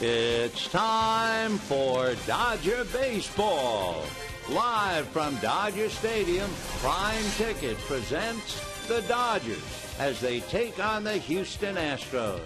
It's time for Dodger Baseball. Live from Dodger Stadium, Prime Ticket presents the Dodgers as they take on the Houston Astros.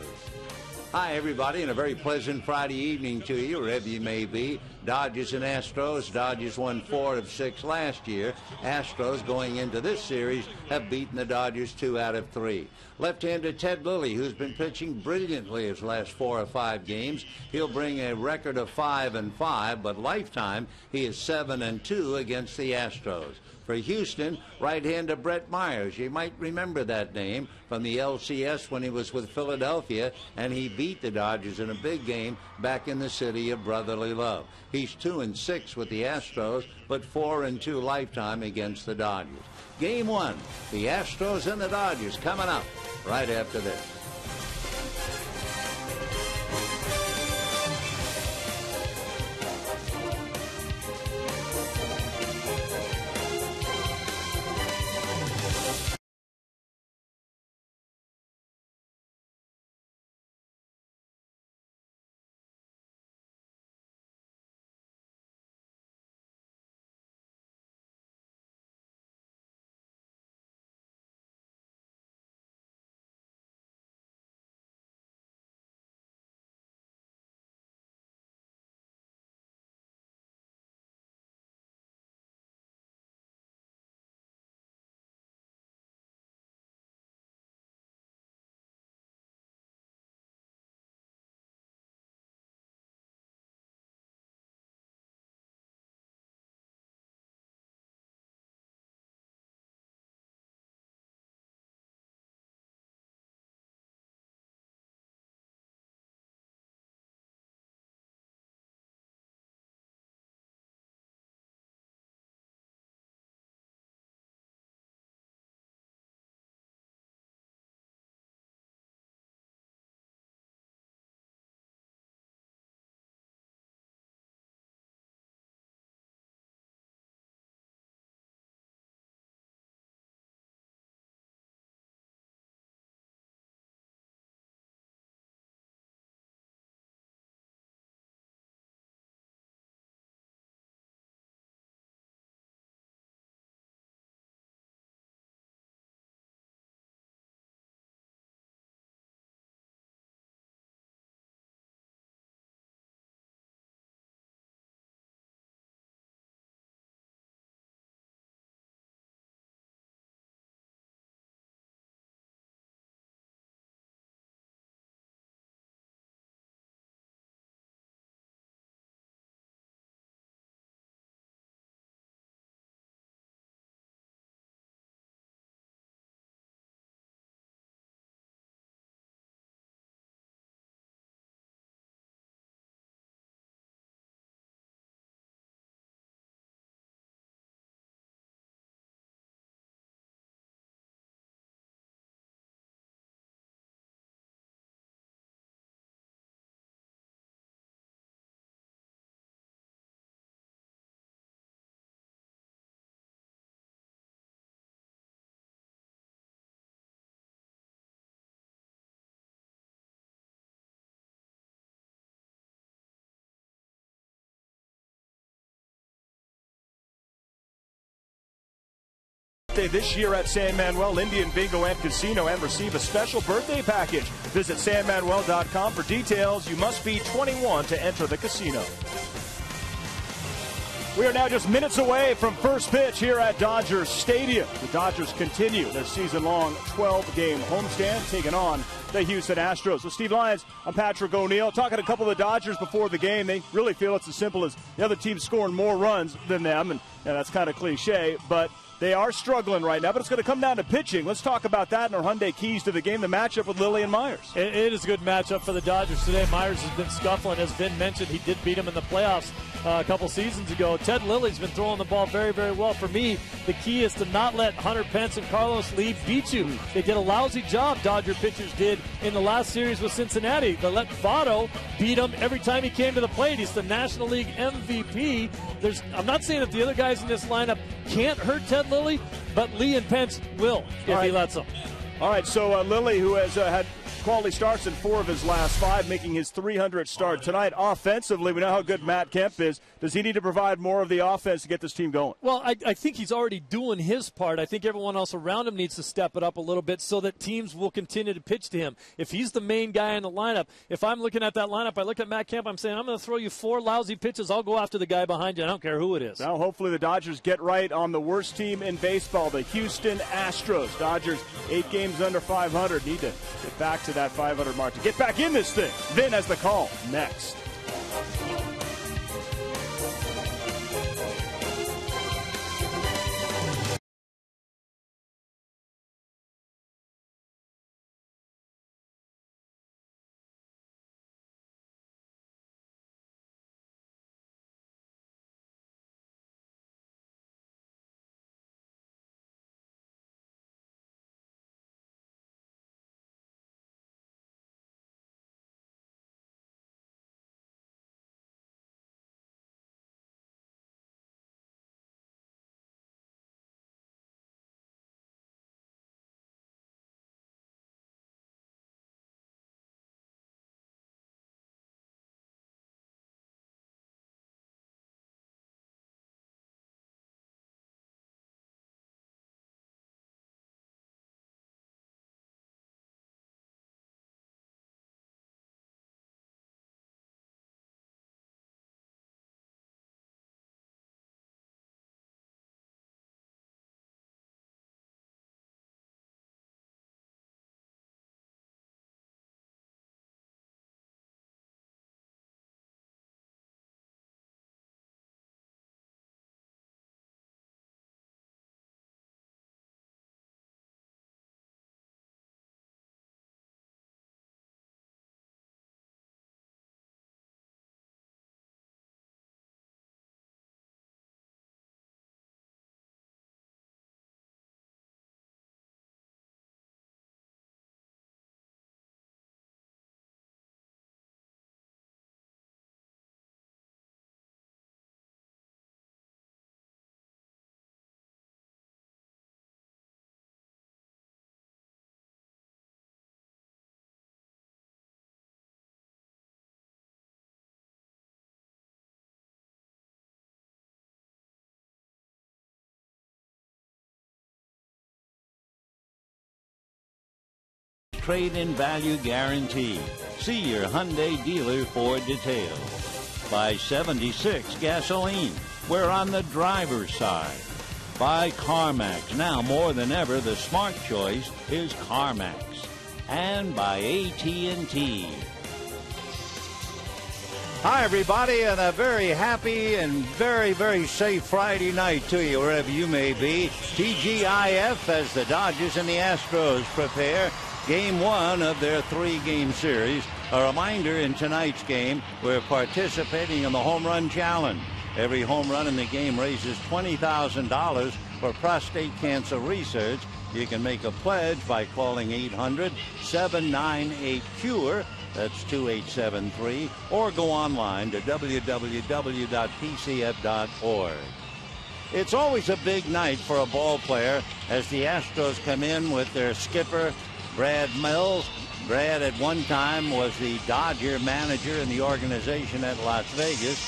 Hi, everybody, and a very pleasant Friday evening to you, wherever you may be. Dodgers and Astros. Dodgers won 4 of 6 last year. Astros, going into this series, have beaten the Dodgers 2 out of 3. Left-hander Ted Lilly, who's been pitching brilliantly his last 4 or 5 games. He'll bring a record of 5-5, but lifetime he is 7-2 against the Astros. For Houston, right-hander Brett Myers. You might remember that name from the LCS when he was with Philadelphia, and he beat the Dodgers in a big game back in the city of brotherly love. He's 2-6 with the Astros, but 4-2 lifetime against the Dodgers. Game 1, the Astros and the Dodgers coming up right after this. This year at San Manuel Indian Bingo and Casino and receive a special birthday package. Visit sanmanuel.com for details. You must be 21 to enter the casino. We are now just minutes away from first pitch here at Dodger Stadium. The Dodgers continue their season-long 12-game homestand, taking on the Houston Astros. So, Steve Lyons, I'm Patrick O'Neill. Talking to a couple of the Dodgers before the game, they really feel it's as simple as the other team scoring more runs than them, and that's kind of cliche, but they are struggling right now, but it's going to come down to pitching. Let's talk about that in our Hyundai keys to the game, the matchup with Lilly and Myers. It is a good matchup for the Dodgers today. Myers has been scuffling. As Vin mentioned, he did beat him in the playoffs a couple seasons ago. Ted Lilly's been throwing the ball very, very well. For me, the key is to not let Hunter Pence and Carlos Lee beat you. They did a lousy job, Dodger pitchers did, in the last series with Cincinnati. They let Votto beat him every time he came to the plate. He's the National League MVP. I'm not saying that the other guys in this lineup can't hurt Ted Lilly, but Lee and Pence will if he lets them. All right, so Lilly, who has had Quality starts in 4 of his last 5, making his 300th start tonight. Offensively, we know how good Matt Kemp is. Does he need to provide more of the offense to get this team going? Well, I think he's already doing his part. I think everyone else around him needs to step it up a little bit so that teams will continue to pitch to him. If he's the main guy in the lineup, if I'm looking at that lineup, I look at Matt Kemp, I'm saying, I'm going to throw you 4 lousy pitches. I'll go after the guy behind you. I don't care who it is. Now, hopefully the Dodgers get right on the worst team in baseball, the Houston Astros. Dodgers 8 games under 500. Need to get back to that 500 mark to get back in this thing. Vin has the call next. Trade-in value guarantee. See your Hyundai dealer for details. Buy 76 gasoline. We're on the driver's side. Buy CarMax. Now more than ever, the smart choice is CarMax. And by AT&T. Hi, everybody, and a very happy and very, very safe Friday night to you, wherever you may be. TGIF as the Dodgers and the Astros prepare Game 1 of their 3-game series. A reminder, in tonight's game, we're participating in the Home Run Challenge. Every home run in the game raises $20,000 for prostate cancer research. You can make a pledge by calling 800-798-CURE. That's 2873. Or go online to www.pcf.org. It's always a big night for a ball player as the Astros come in with their skipper, Brad Mills. Brad at one time was the Dodger manager in the organization at Las Vegas.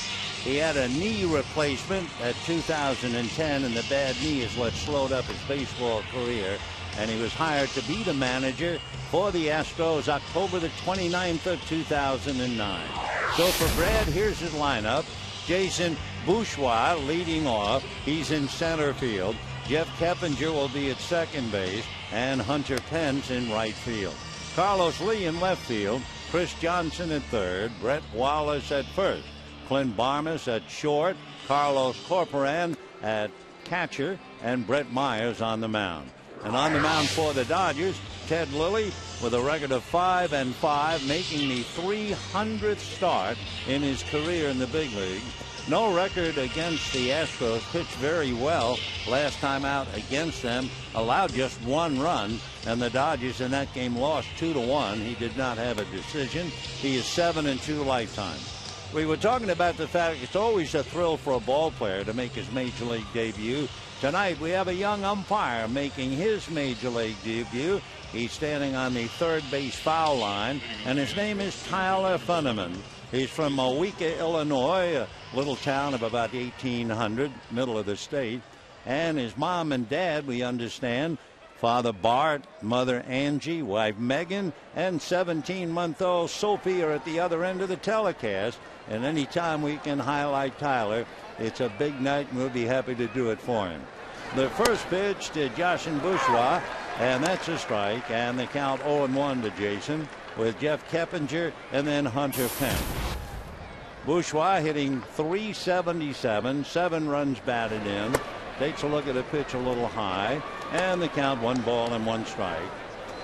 He had a knee replacement at 2010, and the bad knee is what slowed up his baseball career. And he was hired to be the manager for the Astros October the 29th of 2009. So for Brad, here's his lineup. Jason Bourgeois leading off. He's in center field. Jeff Keppinger will be at second base, and Hunter Pence in right field. Carlos Lee in left field. Chris Johnson at third. Brett Wallace at first. Clint Barmas at short. Carlos Corporan at catcher, and Brett Myers on the mound. And on the mound for the Dodgers, Ted Lilly with a record of 5-5, making the 300th start in his career in the big leagues. No record against the Astros. Pitched very well last time out against them. Allowed just 1 run, and the Dodgers in that game lost 2-1. He did not have a decision. He is 7-2 lifetime. We were talking about the fact it's always a thrill for a ball player to make his major league debut. Tonight we have a young umpire making his major league debut. He's standing on the third base foul line, and his name is Tyler Funneman. He's from Moweeka, Illinois, a little town of about 1,800, middle of the state. And his mom and dad, we understand, Father Bart, Mother Angie, wife Megan, and 17-month-old Sophie are at the other end of the telecast. And anytime we can highlight Tyler, it's a big night, and we'll be happy to do it for him. The first pitch to Joshin Bourgeois, and that's a strike, and the count 0-1 to Jason, with Jeff Keppinger and then Hunter Pence. Bourgeois hitting .377, 7 runs batted in. Takes a look at the pitch a little high, and the count 1 ball and 1 strike.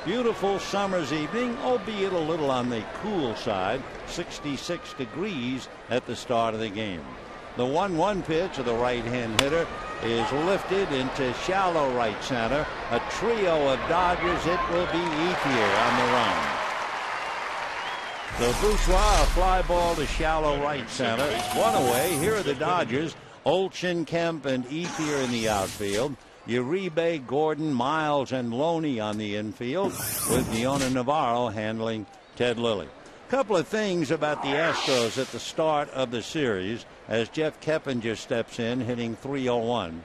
Beautiful summer's evening, albeit a little on the cool side, 66 degrees at the start of the game. The 1-1 pitch of the right-hand hitter is lifted into shallow right center. A trio of Dodgers. It will be Ethier on the run. So Bourgeois, a fly ball to shallow right center. 1 away. Here are the Dodgers. Olsen, Kemp, and Ethier in the outfield. Uribe, Gordon, Miles, and Loney on the infield, with Leona Navarro handling Ted Lilly. Couple of things about the Astros at the start of the series as Jeff Keppinger steps in, hitting .301.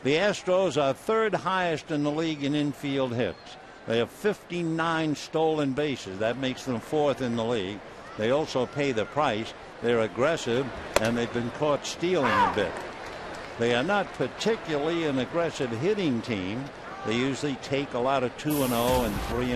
The Astros are third highest in the league in infield hits. They have 59 stolen bases. That makes them fourth in the league. They also pay the price. They're aggressive, and they've been caught stealing a bit. They are not particularly an aggressive hitting team. They usually take a lot of 2-0 and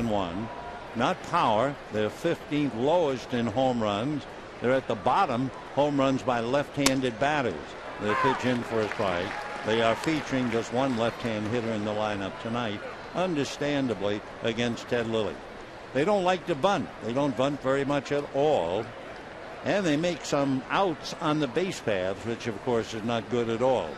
3-1. Not power. They're 15th lowest in home runs. They're at the bottom, home runs by left-handed batters. They pitch in for a strike. They are featuring just one left-hand hitter in the lineup tonight, understandably, against Ted Lilly. They don't like to bunt. They don't bunt very much at all. And they make some outs on the base paths, which of course is not good at all.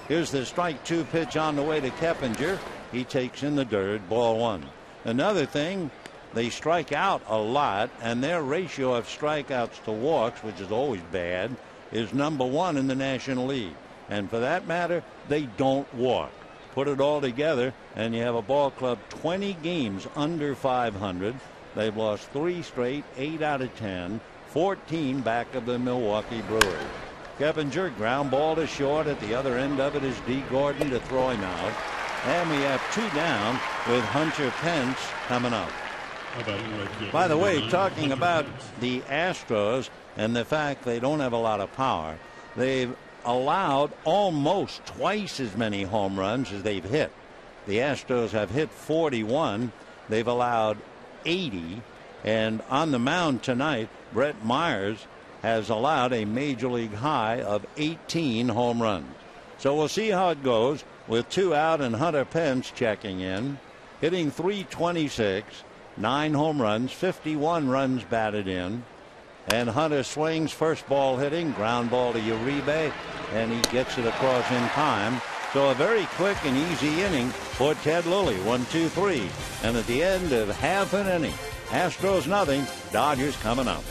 Here's the strike 2 pitch on the way to Keppinger. He takes in the dirt, ball 1. Another thing, they strike out a lot, and their ratio of strikeouts to walks, which is always bad, is number 1 in the National League. And for that matter, they don't walk. Put it all together, and you have a ball club 20 games under 500. They've lost 3 straight, 8 out of 10. 14 back of the Milwaukee Brewers. Keppinger, ground ball to short. At the other end of it is D. Gordon to throw him out. And we have 2 down with Hunter Pence coming up. By the way, talking about the Astros and the fact they don't have a lot of power, they've allowed almost twice as many home runs as they've hit. The Astros have hit 41. They've allowed 80. And on the mound tonight, Brett Myers has allowed a major league high of 18 home runs. So we'll see how it goes with 2 out and Hunter Pence checking in, hitting .326, 9 home runs, 51 runs batted in. And Hunter swings, first ball hitting, ground ball to Uribe, and he gets it across in time. So a very quick and easy inning for Ted Lilly. 1, 2, 3. And at the end of half an inning, Astros nothing, Dodgers coming up.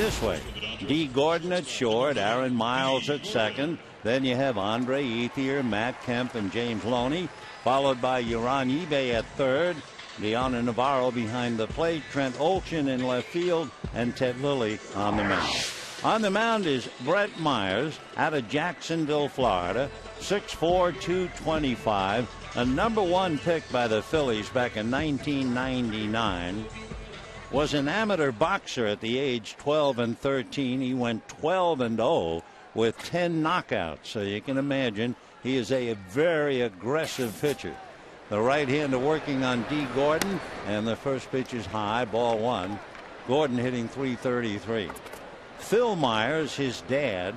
this way. D. Gordon at short, Aaron Miles at second. Then you have Andre Ethier, Matt Kemp, and James Loney, followed by Uran Ibe at third. Deanna Navarro behind the plate, Trent Olchin in left field, and Ted Lilly on the mound. On the mound is Brett Myers out of Jacksonville, Florida, 6'4", 225, a #1 pick by the Phillies back in 1999. Was an amateur boxer at the age 12 and 13. He went 12-0 with 10 knockouts. So you can imagine he is a very aggressive pitcher. The right-hander working on D. Gordon, and the first pitch is high, ball one. Gordon hitting .333. Phil Myers, his dad,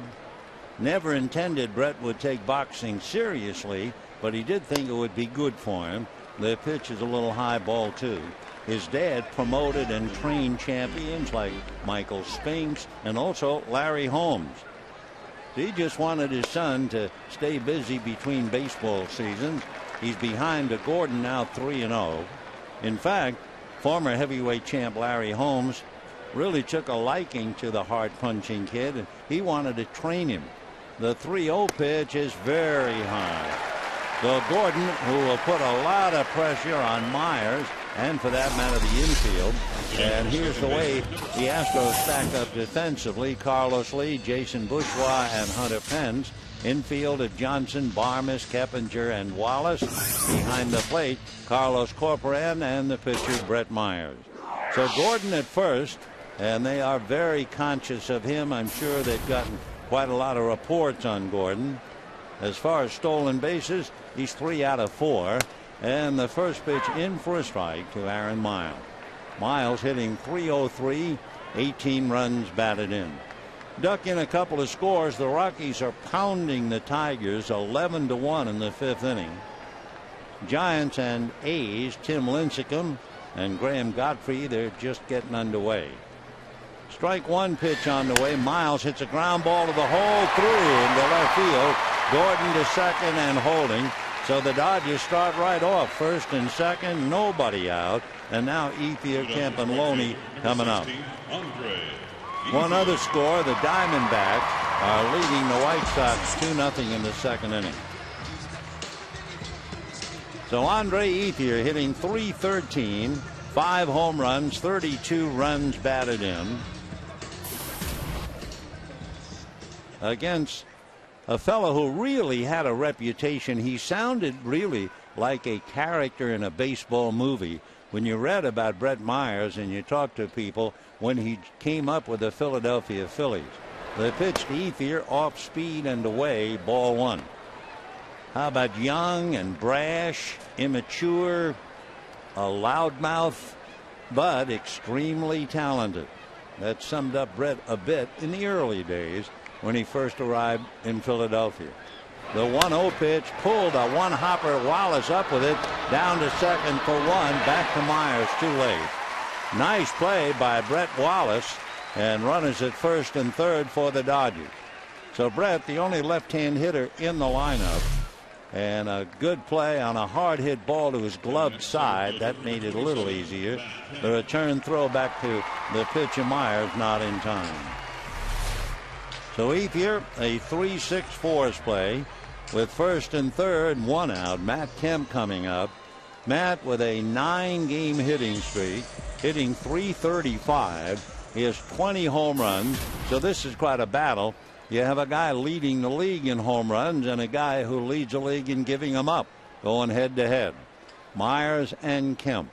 never intended Brett would take boxing seriously, but he did think it would be good for him. The pitch is a little high, ball two. His dad promoted and trained champions like Michael Spinks and also Larry Holmes. He just wanted his son to stay busy between baseball seasons. He's behind to Gordon now 3-0. In fact, former heavyweight champ Larry Holmes really took a liking to the hard-punching kid, and he wanted to train him. The 3-0 pitch is very high. So Gordon, who will put a lot of pressure on Myers, and for that matter the infield. And here's the way the Astros stack up defensively. Carlos Lee, Jason Bourgeois, and Hunter Pence. Infield of Johnson, Barmes, Keppinger, and Wallace. Behind the plate, Carlos Corporan and the pitcher Brett Myers. So Gordon at first, and they are very conscious of him. I'm sure they've gotten quite a lot of reports on Gordon. As far as stolen bases, he's 3 out of 4. And the first pitch in for a strike to Aaron Miles. Miles hitting .303, 18 runs batted in. Duck in a couple of scores. The Rockies are pounding the Tigers 11-1 in the 5th inning. Giants and A's, Tim Lincecum and Graham Godfrey, they're just getting underway. Strike one pitch on the way. Miles hits a ground ball to the hole, through into left field. Gordon to second and holding. So the Dodgers start right off, first and second, nobody out, and now Ethier, Kemp, and Loney coming up. One other score, the Diamondbacks are leading the White Sox 2-0 in the 2nd inning. So Andre Ethier hitting .313, 5 home runs, 32 runs batted in, against a fellow who really had a reputation. He sounded really like a character in a baseball movie. When you read about Brett Myers and you talked to people when he came up with the Philadelphia Phillies. The pitch to Ethier, off speed and away, ball one. How about young and brash, immature, a loudmouth, but extremely talented. That summed up Brett a bit in the early days when he first arrived in Philadelphia. The 1-0 pitch pulled a one-hopper. Wallace up with it, down to second for one, back to Myers, too late. Nice play by Brett Wallace, and runners at first and third for the Dodgers. So Brett, the only left-hand hitter in the lineup, and a good play on a hard hit ball to his gloved side. That made it a little easier. The return throw back to the pitch of Myers, not in time. So Ethier, a 3-6-4 play with first and third, one out. Matt Kemp coming up. Matt with a 9-game hitting streak, hitting .335. He has 20 home runs, so this is quite a battle. You have a guy leading the league in home runs and a guy who leads the league in giving them up, going head to head. Myers and Kemp.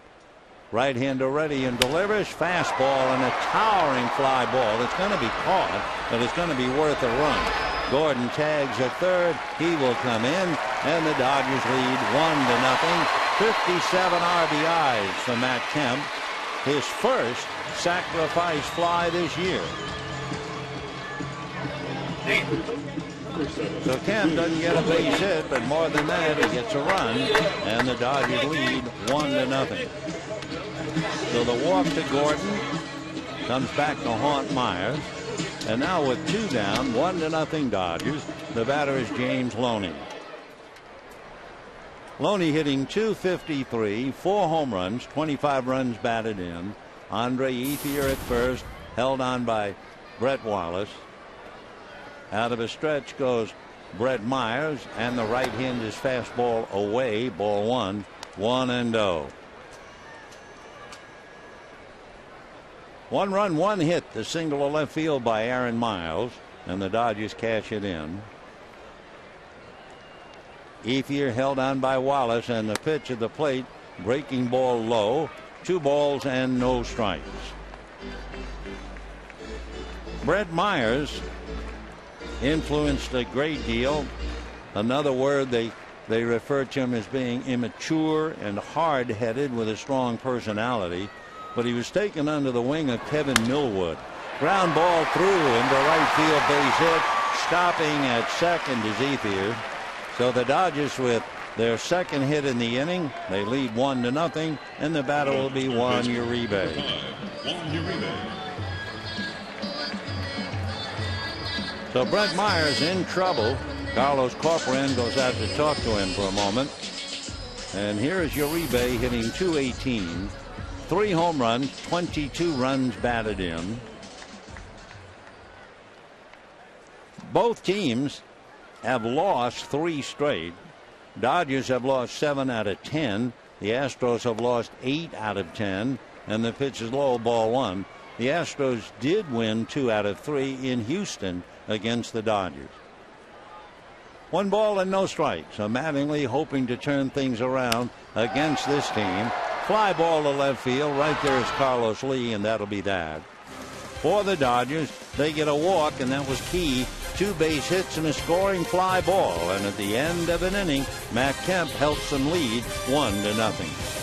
Right-hander ready and delivers. Fastball and a towering fly ball. It's going to be caught, but it's going to be worth a run. Gordon tags at third. He will come in, and the Dodgers lead 1-0. 57 RBIs for Matt Kemp. His first sacrifice fly this year. So Kemp doesn't get a base hit, but more than that, he gets a run, and the Dodgers lead 1-0. So the walk to Gordon comes back to haunt Myers. And now with 2 down, 1-0 Dodgers. The batter is James Loney. Loney hitting .253, 4 home runs, 25 runs batted in. Andre Ethier at first, held on by Brett Wallace. Out of a stretch goes Brett Myers, and the right hand is fastball away. Ball one. 1-0. 1 run, 1 hit. The single to left field by Aaron Miles, and the Dodgers cash it in. Ethier held on by Wallace, and the pitch at the plate, breaking ball low. 2 balls and no strikes. Brett Myers influenced a great deal. Another word they refer to him as being immature and hard-headed with a strong personality. But he was taken under the wing of Kevin Millwood. Ground ball through into right field, base hit. Stopping at second is Ethier. So the Dodgers, with their second hit in the inning, they lead 1-0, and the batter will be Juan Uribe. So Brett Myers in trouble. Carlos Corcoran goes out to talk to him for a moment. And here is Uribe hitting .218. 3 home runs, 22 runs batted in. Both teams have lost 3 straight. Dodgers have lost 7 out of 10. The Astros have lost 8 out of 10. And the pitch is low, ball 1. The Astros did win 2 out of 3 in Houston against the Dodgers. 1 ball and no strikes. So Mattingly hoping to turn things around against this team. Fly ball to left field. Right there is Carlos Lee, and that'll be that. For the Dodgers, they get a walk, and that was key. 2 base hits and a scoring fly ball. And at the end of an inning, Matt Kemp helps them lead 1-0.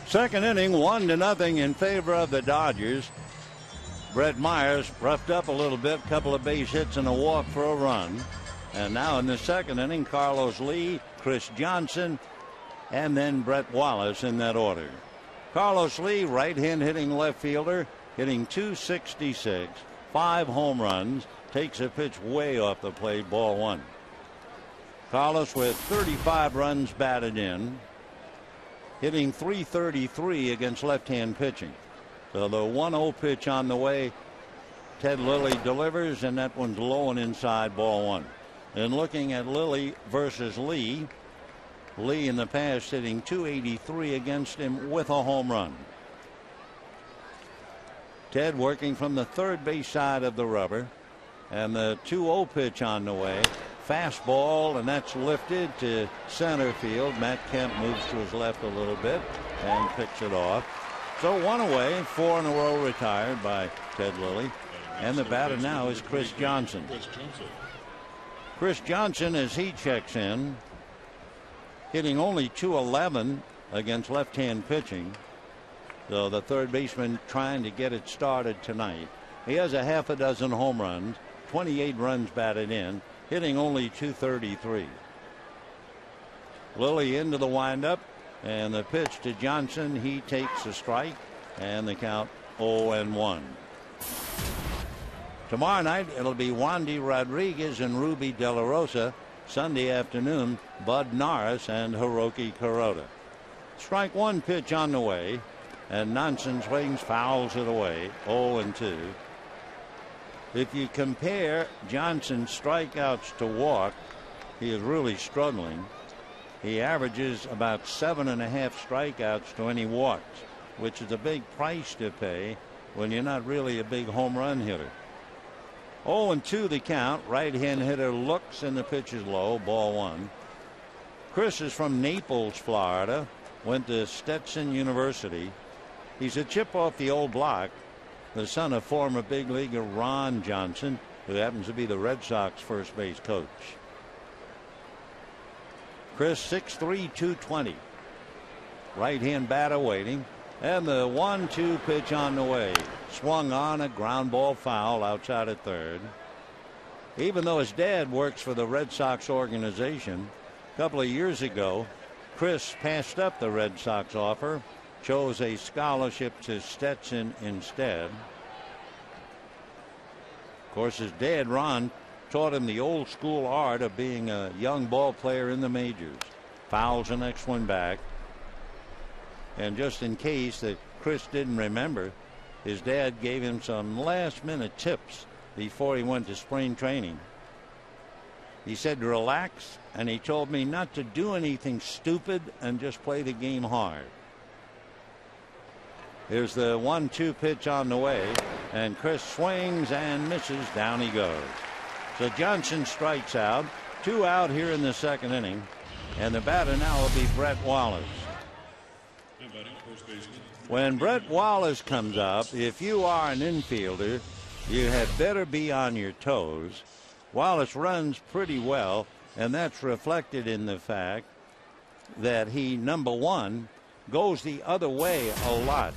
Second inning, 1-0 in favor of the Dodgers. Brett Myers roughed up a little bit, couple of base hits and a walk for a run. And now in the second inning, Carlos Lee, Chris Johnson, and then Brett Wallace in that order. Carlos Lee, right hand hitting left fielder, hitting .266, 5 home runs, takes a pitch way off the plate, ball 1. Carlos with 35 runs batted in, hitting .333 against left-hand pitching. So the 1-0 pitch on the way. Ted Lilly delivers, and that one's low and inside, ball 1. And looking at Lilly versus Lee, Lee in the past hitting .283 against him with a home run. Ted working from the third base side of the rubber, and the 2-0 pitch on the way. Fastball, and that's lifted to center field. Matt Kemp moves to his left a little bit and picks it off. So 1 away, 4 in a row retired by Ted Lilly. And the batter now is Chris Johnson. Chris Johnson, as he checks in, hitting only .211 against left-hand pitching. So the third baseman trying to get it started tonight. He has a half a dozen home runs, 28 runs batted in, hitting only .233. Lilly into the windup, and the pitch to Johnson. He takes a strike, and the count 0-1. Tomorrow night it'll be Wandy Rodriguez and Ruby De La Rosa. Sunday afternoon, Bud Norris and Hiroki Kuroda. Strike one pitch on the way, and Nonsen swings, fouls it away. 0-2. If you compare Johnson's strikeouts to walk, he is really struggling. He averages about 7.5 strikeouts to any walks, which is a big price to pay when you're not really a big home run hitter. 0-2 the count. Right hand hitter looks, and the pitch is low. Ball one. Chris is from Naples, Florida. Went to Stetson University. He's a chip off the old block, the son of former big leaguer Ron Johnson, who happens to be the Red Sox first base coach. Chris 6'3", 220. Right hand batter waiting. And the 1-2 pitch on the way. Swung on, a ground ball foul outside at third. Even though his dad works for the Red Sox organization, a couple of years ago, Chris passed up the Red Sox offer, chose a scholarship to Stetson instead. Of course, his dad, Ron, taught him the old school art of being a young ball player in the majors. Fouls the next one back. And just in case that Chris didn't remember, his dad gave him some last-minute tips before he went to spring training. He said, relax, and he told me not to do anything stupid and just play the game hard. Here's the 1-2 pitch on the way, and Chris swings and misses. Down he goes. So Johnson strikes out. 2 out here in the second inning, and the batter now will be Brett Wallace. When Brett Wallace comes up, if you are an infielder, you had better be on your toes. Wallace runs pretty well, and that's reflected in the fact that he, number one, goes the other way a lot.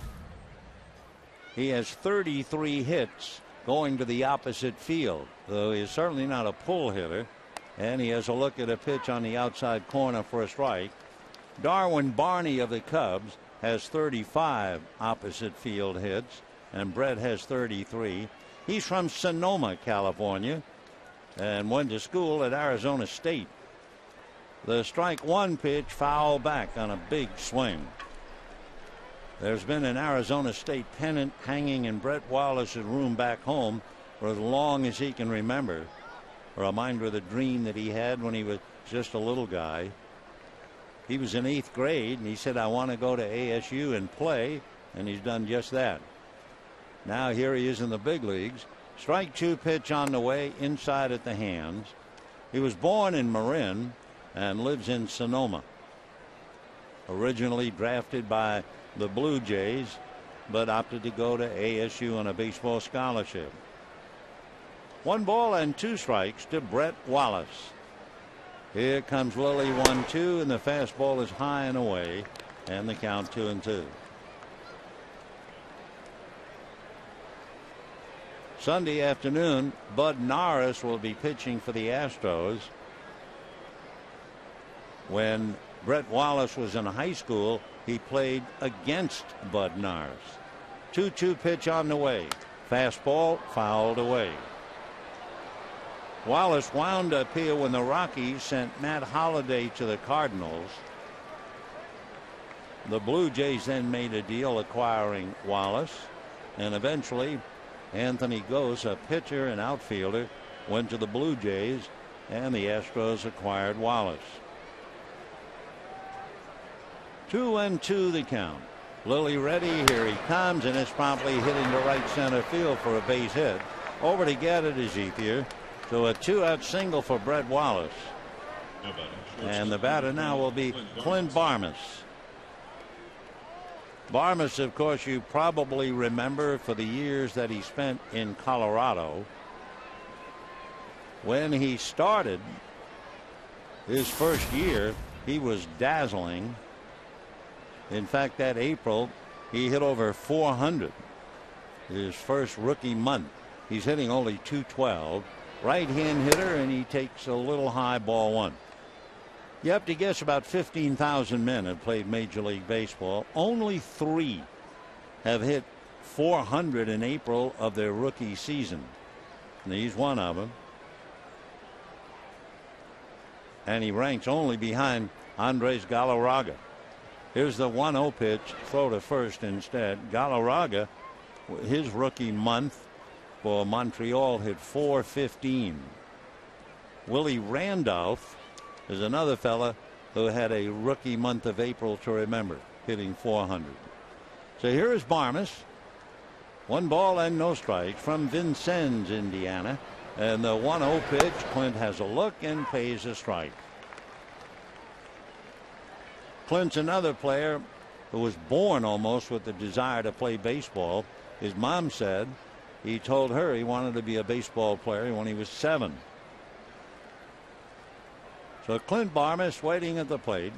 He has 33 hits going to the opposite field, though he's certainly not a pull hitter, and he has a look at a pitch on the outside corner for a strike. Darwin Barney of the Cubs has 35 opposite field hits, and Brett has 33. He's from Sonoma, California, and went to school at Arizona State. The strike one pitch, foul back on a big swing. There's been an Arizona State pennant hanging in Brett Wallace's room back home for as long as he can remember. A reminder of the dream that he had when he was just a little guy. He was in 8th grade, and he said, I want to go to ASU and play, and he's done just that. Now here he is in the big leagues. Strike two pitch on the way, inside at the hands. He was born in Marin and lives in Sonoma. Originally drafted by the Blue Jays, but opted to go to ASU on a baseball scholarship. 1 ball and 2 strikes to Brett Wallace. Here comes Lilly, 1-2, and the fastball is high and away, and the count 2-2. Sunday afternoon, Bud Norris will be pitching for the Astros. When Brett Wallace was in high school, he played against Bud Norris. 2-2 pitch on the way. Fastball fouled away. Wallace wound up here when the Rockies sent Matt Holliday to the Cardinals. The Blue Jays then made a deal acquiring Wallace, and eventually Anthony Gose, a pitcher and outfielder, went to the Blue Jays, and the Astros acquired Wallace. 2-2 the count. Lilly ready. Here he comes, and it's promptly hitting to right center field for a base hit. Over to get it is Ethier. So a 2-out single for Brett Wallace. And the batter now will be Clint Barmas. Barmas, of course, you probably remember for the years that he spent in Colorado. When he started his first year, he was dazzling. In fact, that April, He hit over 400 his first rookie month. He's hitting only .212. Right-hand hitter, and he takes a little high ball one. You have to guess about 15,000 men have played Major League Baseball. Only 3 have hit 400 in April of their rookie season. And he's one of them. And he ranks only behind Andres Galarraga. Here's the 1-0 pitch, throw to first instead. Galarraga, his rookie month for Montreal, hit .415. Willie Randolph is another fella who had a rookie month of April to remember, hitting 400. So here is Barmes. 1 ball and no strikes from Vincennes, Indiana. And the 1-0 pitch, Clint has a look and pays a strike. Clint's another player who was born almost with the desire to play baseball. His mom said he told her he wanted to be a baseball player when he was 7. So Clint Barmes waiting at the plate.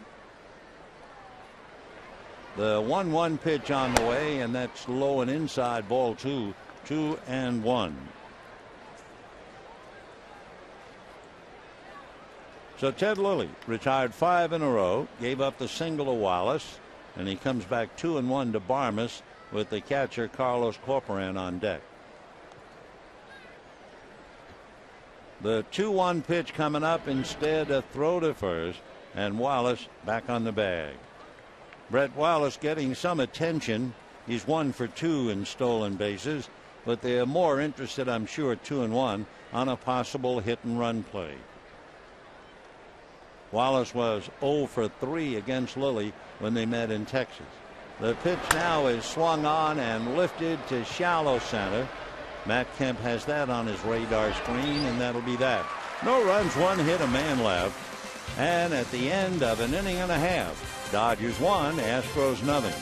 The 1-1 pitch on the way, and that's low and inside, ball 2, 2-1. So Ted Lilly retired 5 in a row, gave up the single to Wallace, and he comes back 2-1 to Barmes with the catcher Carlos Corporan on deck. The 2-1 pitch coming up, instead a throw to first, and Wallace back on the bag. Brett Wallace getting some attention. He's 1 for 2 in stolen bases, but they're more interested, I'm sure, 2-1 on a possible hit and run play. Wallace was 0 for 3 against Lilly when they met in Texas. The pitch now is swung on and lifted to shallow center. Matt Kemp has that on his radar screen, and that'll be that. No runs, 1 hit, a man left. And at the end of an inning and a half, Dodgers 1, Astros nothing.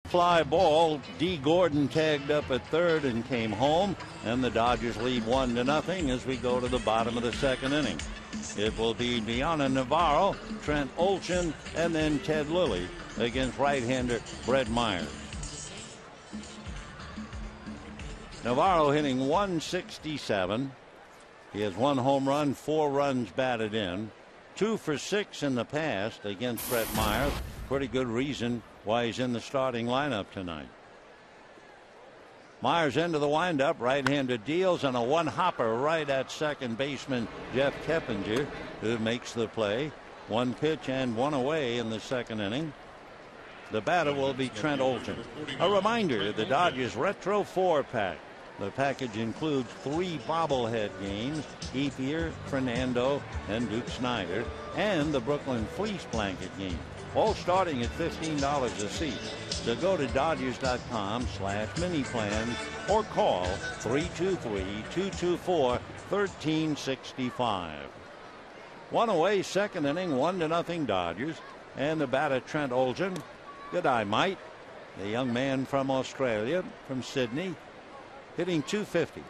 Fly ball. D. Gordon tagged up at third and came home, and the Dodgers lead 1-0 as we go to the bottom of the second inning. It will be Diana Navarro, Trent Olson, and then Ted Lilly against right-hander Brett Myers. Navarro hitting .167. He has 1 home run, 4 runs batted in, 2 for 6 in the past against Brett Myers. Pretty good reason why he's in the starting lineup tonight. Myers into the windup, right-handed deals, and a 1-hopper right at second baseman Jeff Keppinger, who makes the play. 1 pitch and 1 away in the second inning. The batter will be Trent Olson. A reminder, the Dodgers Retro 4-pack The package includes 3 bobblehead games, Ethier, Fernando, and Duke Snyder, and the Brooklyn Fleece Blanket game, all starting at $15 a seat. So go to Dodgers.com/mini-plans or call 323-224-1365. One away, second inning, 1-0 Dodgers. And the batter, Trent Olsen. Good eye, Mike. The young man from Australia, from Sydney, hitting .250.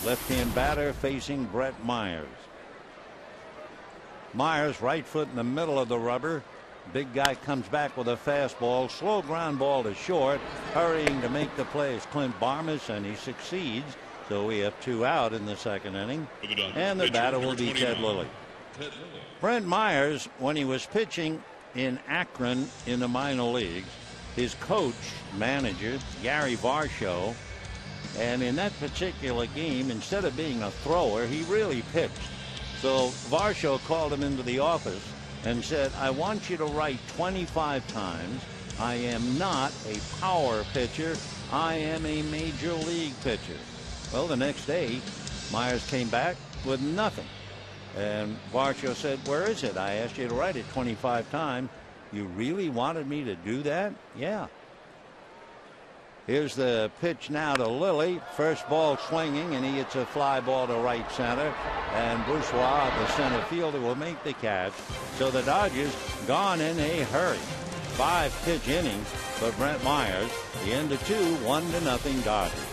Left-hand batter facing Brett Myers. Myers, right foot in the middle of the rubber. Big guy comes back with a fastball. Slow ground ball to short. Hurrying to make the play is Clint Barmas, and he succeeds. So we have 2 out in the second inning. And the batter will be Ted Lilly. Brent Myers, when he was pitching in Akron in the minor leagues, his coach, manager, Gary Varsho, and in that particular game, instead of being a thrower, he really pitched. So Varsho called him into the office and said, I want you to write 25 times, I am not a power pitcher, I am a major league pitcher. Well, the next day, Myers came back with nothing. And Varsho said, where is it? I asked you to write it 25 times. You really wanted me to do that? Yeah. Here's the pitch now to Lilly. First ball swinging, and he hits a fly ball to right center. And Bourgeois, the center fielder, will make the catch. So the Dodgers gone in a hurry. 5-pitch inning for Brent Myers. The end of 2, 1-0 Dodgers.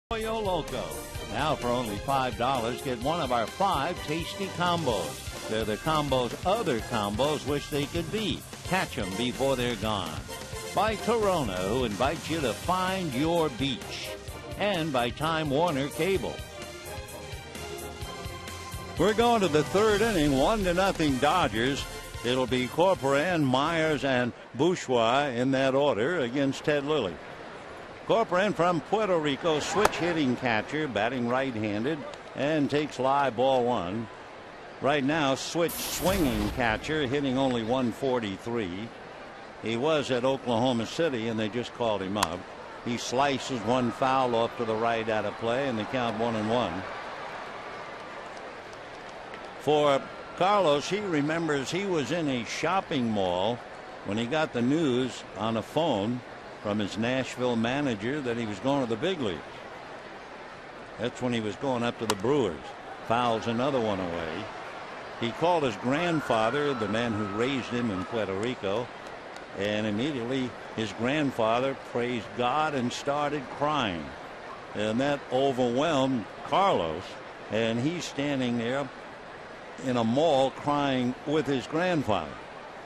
Pollo Loco. Now for only $5, get one of our 5 tasty combos. They're the combos other combos wish they could be. Catch them before they're gone. By Corona, who invites you to find your beach. And by Time Warner Cable. We're going to the third inning, 1-0 Dodgers. It'll be Corporan, Myers, and Bourgeois in that order against Ted Lilly. Corporan from Puerto Rico, switch hitting catcher, batting right-handed, and takes live ball 1. Right now, switch swinging catcher, hitting only 143. He was at Oklahoma City, and they just called him up. He slices one foul off to the right out of play, and the count 1-1. For Carlos, he remembers he was in a shopping mall when he got the news on a phone from his Nashville manager that he was going to the big leagues. That's when he was going up to the Brewers. Fouls another one away. He called his grandfather, the man who raised him in Puerto Rico, and immediately his grandfather praised God and started crying. And that overwhelmed Carlos, and he's standing there in a mall crying with his grandfather.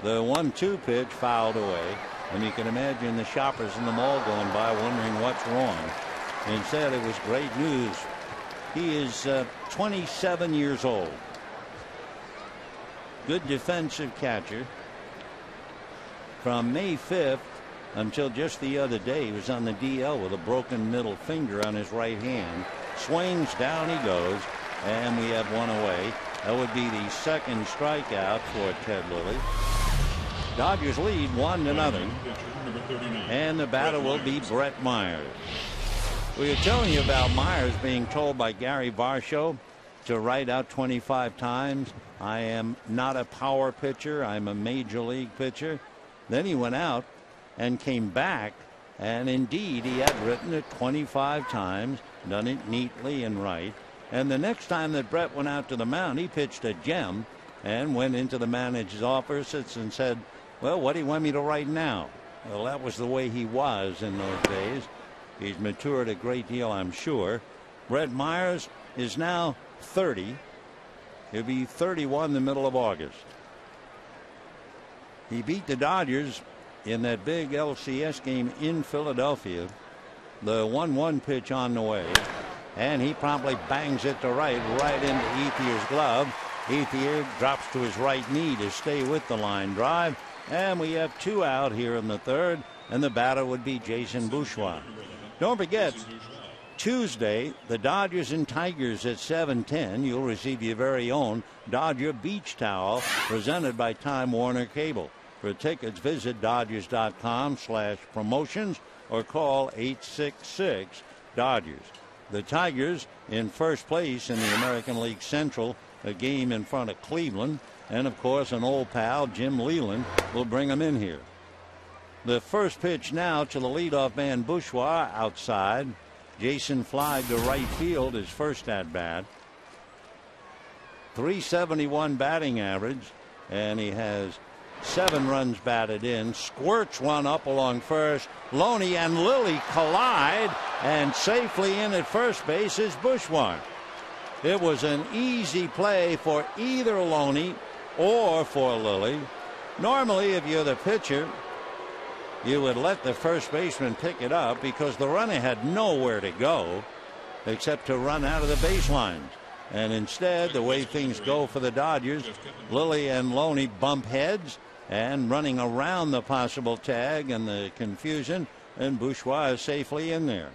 The 1-2 pitch fouled away, and you can imagine the shoppers in the mall going by wondering what's wrong. Instead, it was great news. He is 27 years old. Good defensive catcher. From May 5th until just the other day, he was on the DL with a broken middle finger on his right hand. Swings, down he goes, and we have one away. That would be the second strikeout for Ted Lilly. Dodgers lead 1-0. And the batter will be Brett Myers. We were telling you about Myers being told by Gary Varsho to write out 25 times. I am not a power pitcher. I'm a major league pitcher. Then he went out and came back, and indeed he had written it 25 times, done it neatly and right. And the next time that Brett went out to the mound, he pitched a gem and went into the manager's office and said, well, what do you want me to write now? Well, that was the way he was in those days. He's matured a great deal, I'm sure. Brett Myers is now 30. He'll be 31 in the middle of August. He beat the Dodgers in that big LCS game in Philadelphia. The 1-1 pitch on the way, and he promptly bangs it to right into Ethier's glove. Ethier drops to his right knee to stay with the line drive, and we have 2 out here in the third, and the batter would be Jason Bourgeois. Don't forget, Tuesday, the Dodgers and Tigers at 7:10. You'll receive your very own Dodger beach towel presented by Time Warner Cable. For tickets, visit Dodgers.com/promotions or call 866-DODGERS. The Tigers in first place in the American League Central, a game in front of Cleveland. And, of course, an old pal, Jim Leyland, will bring them in here. The first pitch now to the leadoff man, Bourgeois, outside. Jason flied to right field, his first at bat. .371 batting average, and he has 7 runs batted in. Squirts one up along first. Loney and Lilly collide, and safely in at first base is Bourgeois. It was an easy play for either Loney or for Lilly. Normally, if you're the pitcher, you would let the first baseman pick it up because the runner had nowhere to go except to run out of the baselines. And instead, the way things go for the Dodgers, Lilly and Loney bump heads and running around the possible tag and the confusion, and Bourgeois is safely in there.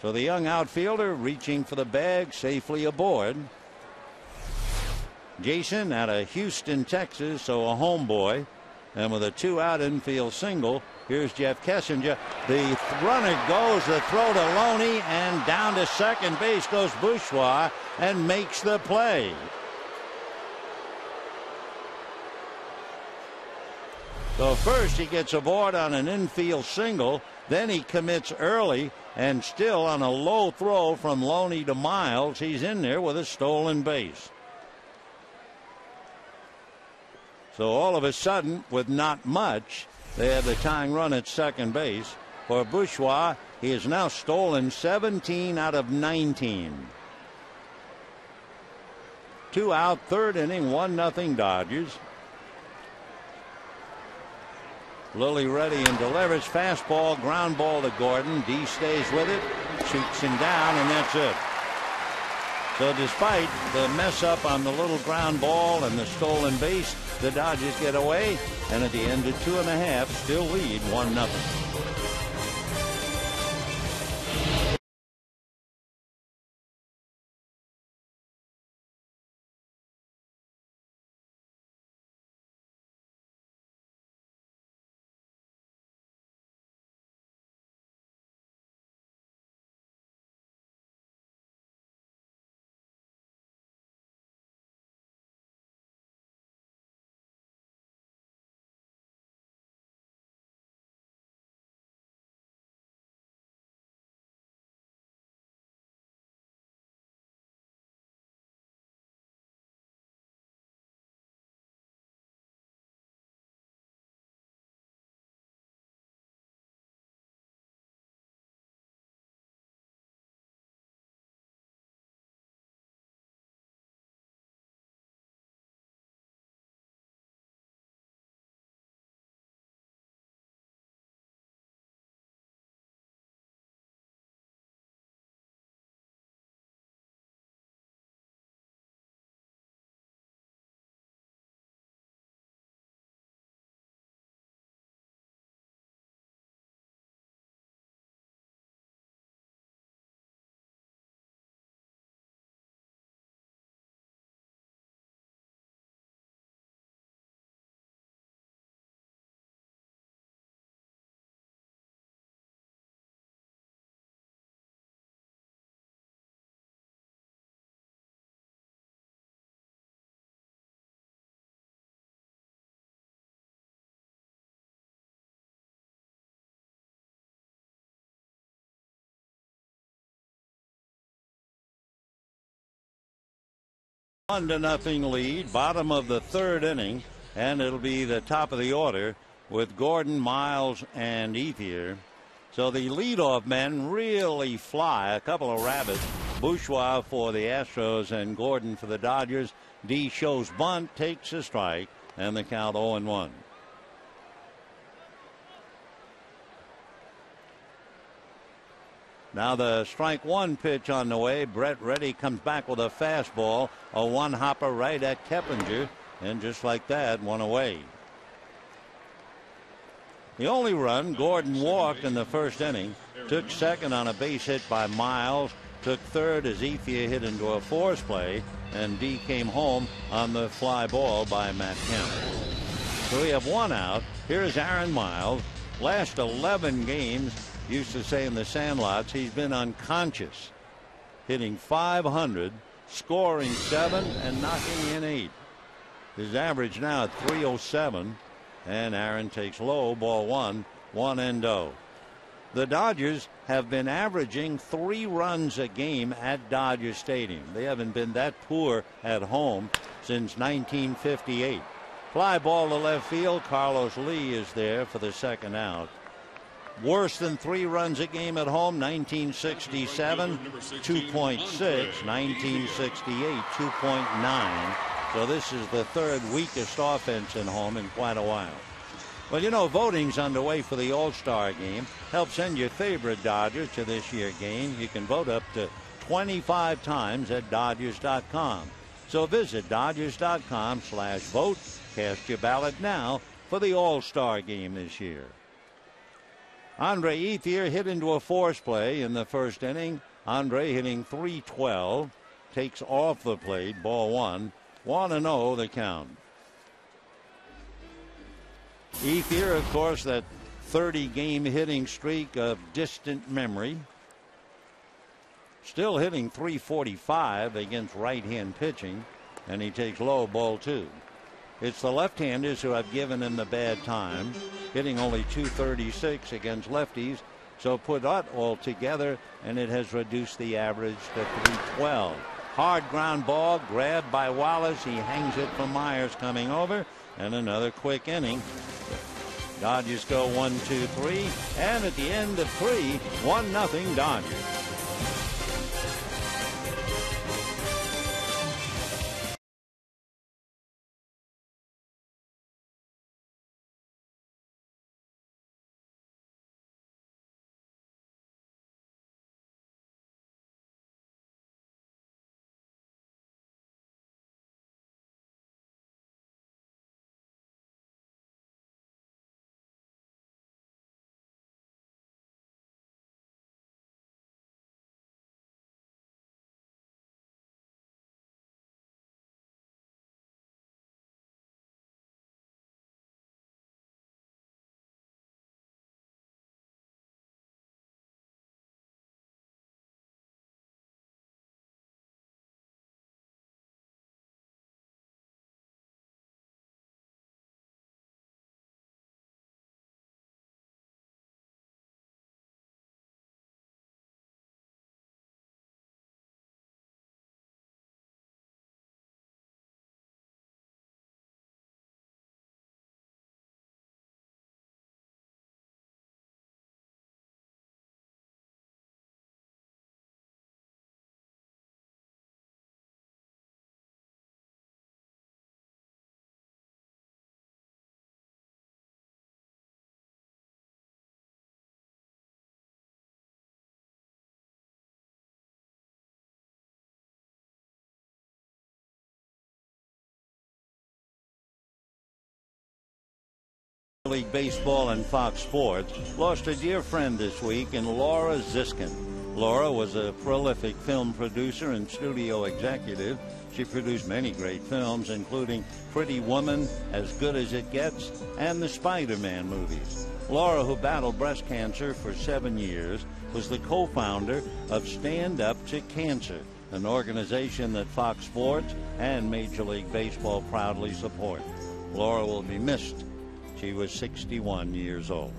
So the young outfielder reaching for the bag, safely aboard. Jason out of Houston, Texas, so a homeboy. And with a 2-out infield single, here's Jeff Kessinger. The runner goes, the throw to Loney, and down to second base goes Bourgeois and makes the play. So first he gets aboard on an infield single, then he commits early, and still on a low throw from Loney to Miles, he's in there with a stolen base. So all of a sudden, with not much, they have the tying run at second base. For Bourgeois, he has now stolen 17 out of 19. 2 out, third inning, 1-0 Dodgers. Lilly ready and delivers. Fastball, ground ball to Gordon. D stays with it, shoots him down, and that's it. So despite the mess up on the little ground ball and the stolen base, the Dodgers get away, and at the end of 2.5, still lead 1-0. 1-0 lead, bottom of the third inning, and it'll be the top of the order with Gordon, Miles, and Ethier. So the leadoff men really fly. A couple of rabbits. Bourgeois for the Astros and Gordon for the Dodgers. D shows bunt, takes a strike, and the count 0-1. Now the strike one pitch on the way. Brett Reddy comes back with a fastball, a one-hopper right at Keppinger, and just like that, one away. The only run, Gordon walked in the first inning, took second on a base hit by Miles, took third as Ethier hit into a force play, and D came home on the fly ball by Matt Kemp. So we have one out. Here's Aaron Miles. Last 11 games, used to say in the Sandlots, he's been unconscious, hitting .500, scoring 7 and knocking in 8. His average now at .307, and Aaron takes low, ball 1, 1-0. The Dodgers have been averaging 3 runs a game at Dodger Stadium. They haven't been that poor at home since 1958. Fly ball to left field. Carlos Lee is there for the second out. Worse than 3 runs a game at home, 1967, 2.6, 1968, 2.9. So this is the third weakest offense in home in quite a while. Well, you know, voting's underway for the All-Star game. Help send your favorite Dodger to this year's game. You can vote up to 25 times at Dodgers.com. So visit Dodgers.com/vote. Cast your ballot now for the All-Star game this year. Andre Ethier hit into a force play in the first inning. Andre hitting .312. Takes off the plate. Ball 1. 1-0 the count. Ethier, of course, that 30-game hitting streak of distant memory. Still hitting .345 against right-hand pitching, and he takes low, ball 2. It's the left-handers who have given him the bad time, hitting only .236 against lefties. So put that all together, and it has reduced the average to .312. Hard ground ball grabbed by Wallace. He hangs it from Myers coming over, and another quick inning. Dodgers go 1-2-3, and at the end of 3, 1-0 Dodgers. League Baseball and Fox Sports lost a dear friend this week in Laura Ziskin. Laura was a prolific film producer and studio executive. She produced many great films, including Pretty Woman, As Good as It Gets, and the Spider-Man movies. Laura, who battled breast cancer for 7 years, was the co-founder of Stand Up to Cancer, an organization that Fox Sports and Major League Baseball proudly support. Laura will be missed. She was 61 years old.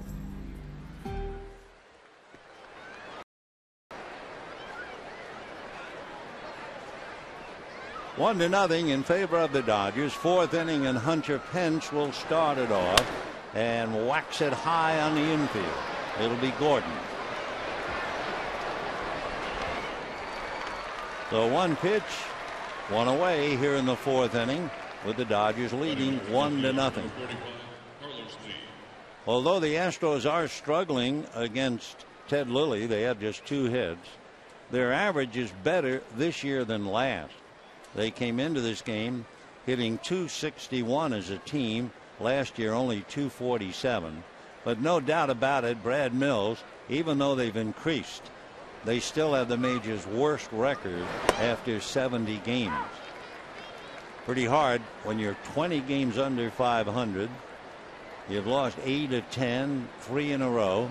1-0 in favor of the Dodgers. 4th inning, and Hunter Pence will start it off and whacks it high on the infield. It'll be Gordon. So 1 pitch, 1 away here in the 4th inning, with the Dodgers leading 1-0. Although the Astros are struggling against Ted Lilly, they have just 2 hits. Their average is better this year than last. They came into this game hitting .261 as a team. Last year only .247. But no doubt about it, Brad Mills, even though they've increased, they still have the major's worst record after 70 games. Pretty hard when you're 20 games under 500. You've lost 8 of 10, 3 in a row.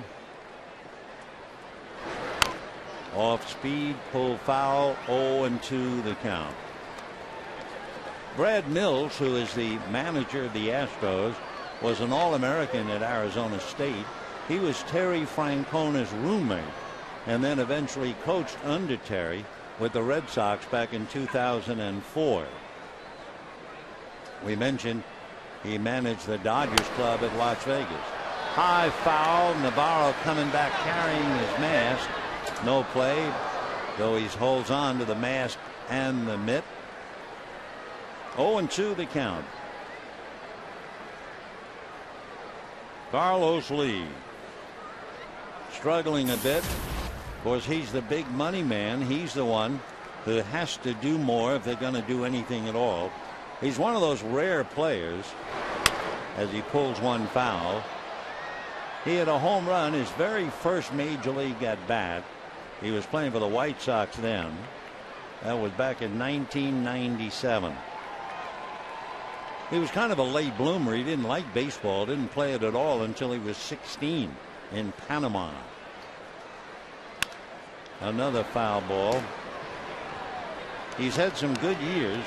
Off speed, pull foul, 0-2 the count. Brad Mills, who is the manager of the Astros, was an All-American at Arizona State. He was Terry Francona's roommate and then eventually coached under Terry with the Red Sox back in 2004. We mentioned he managed the Dodgers club at Las Vegas. High foul, Navarro coming back carrying his mask. No play, though he holds on to the mask and the mitt. 0-2 the count. Carlos Lee struggling a bit. Of course, he's the big money man. He's the one who has to do more if they're going to do anything at all. He's one of those rare players, as he pulls 1 foul. He had a home run his very first major league at bat. He was playing for the White Sox then. That was back in 1997. He was kind of a late bloomer. He didn't like baseball, didn't play it at all until he was 16 in Panama. Another foul ball. He's had some good years.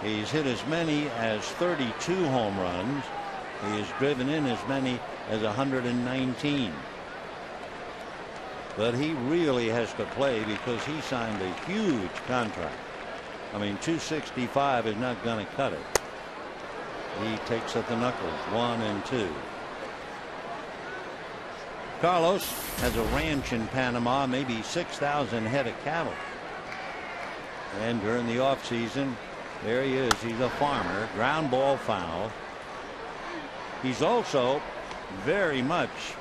He's hit as many as 32 home runs. He has driven in as many as 119. But he really has to play because he signed a huge contract. I mean, 265 is not going to cut it. He takes at the knuckles. 1-2. Carlos has a ranch in Panama, maybe 6,000 head of cattle. And during the offseason, there he is. He's a farmer. Ground ball foul. He's also very much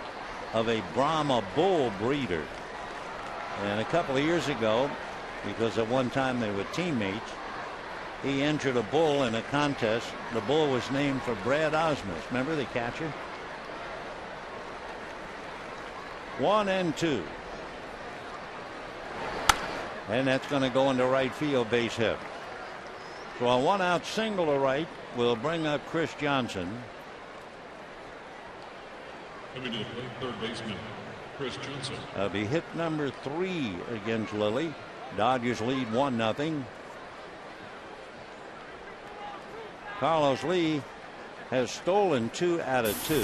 of a Brahma bull breeder. And a couple of years ago, because at one time they were teammates, he entered a bull in a contest. The bull was named for Brad Osmus. Remember the catcher? 1-2. And that's going to go into right field, base hit. So a 1-out single to right will bring up Chris Johnson. Coming to the plate, third baseman Chris Johnson. That'll be hit number 3 against Lilly. Dodgers lead 1-0. Carlos Lee has stolen 2 out of 2,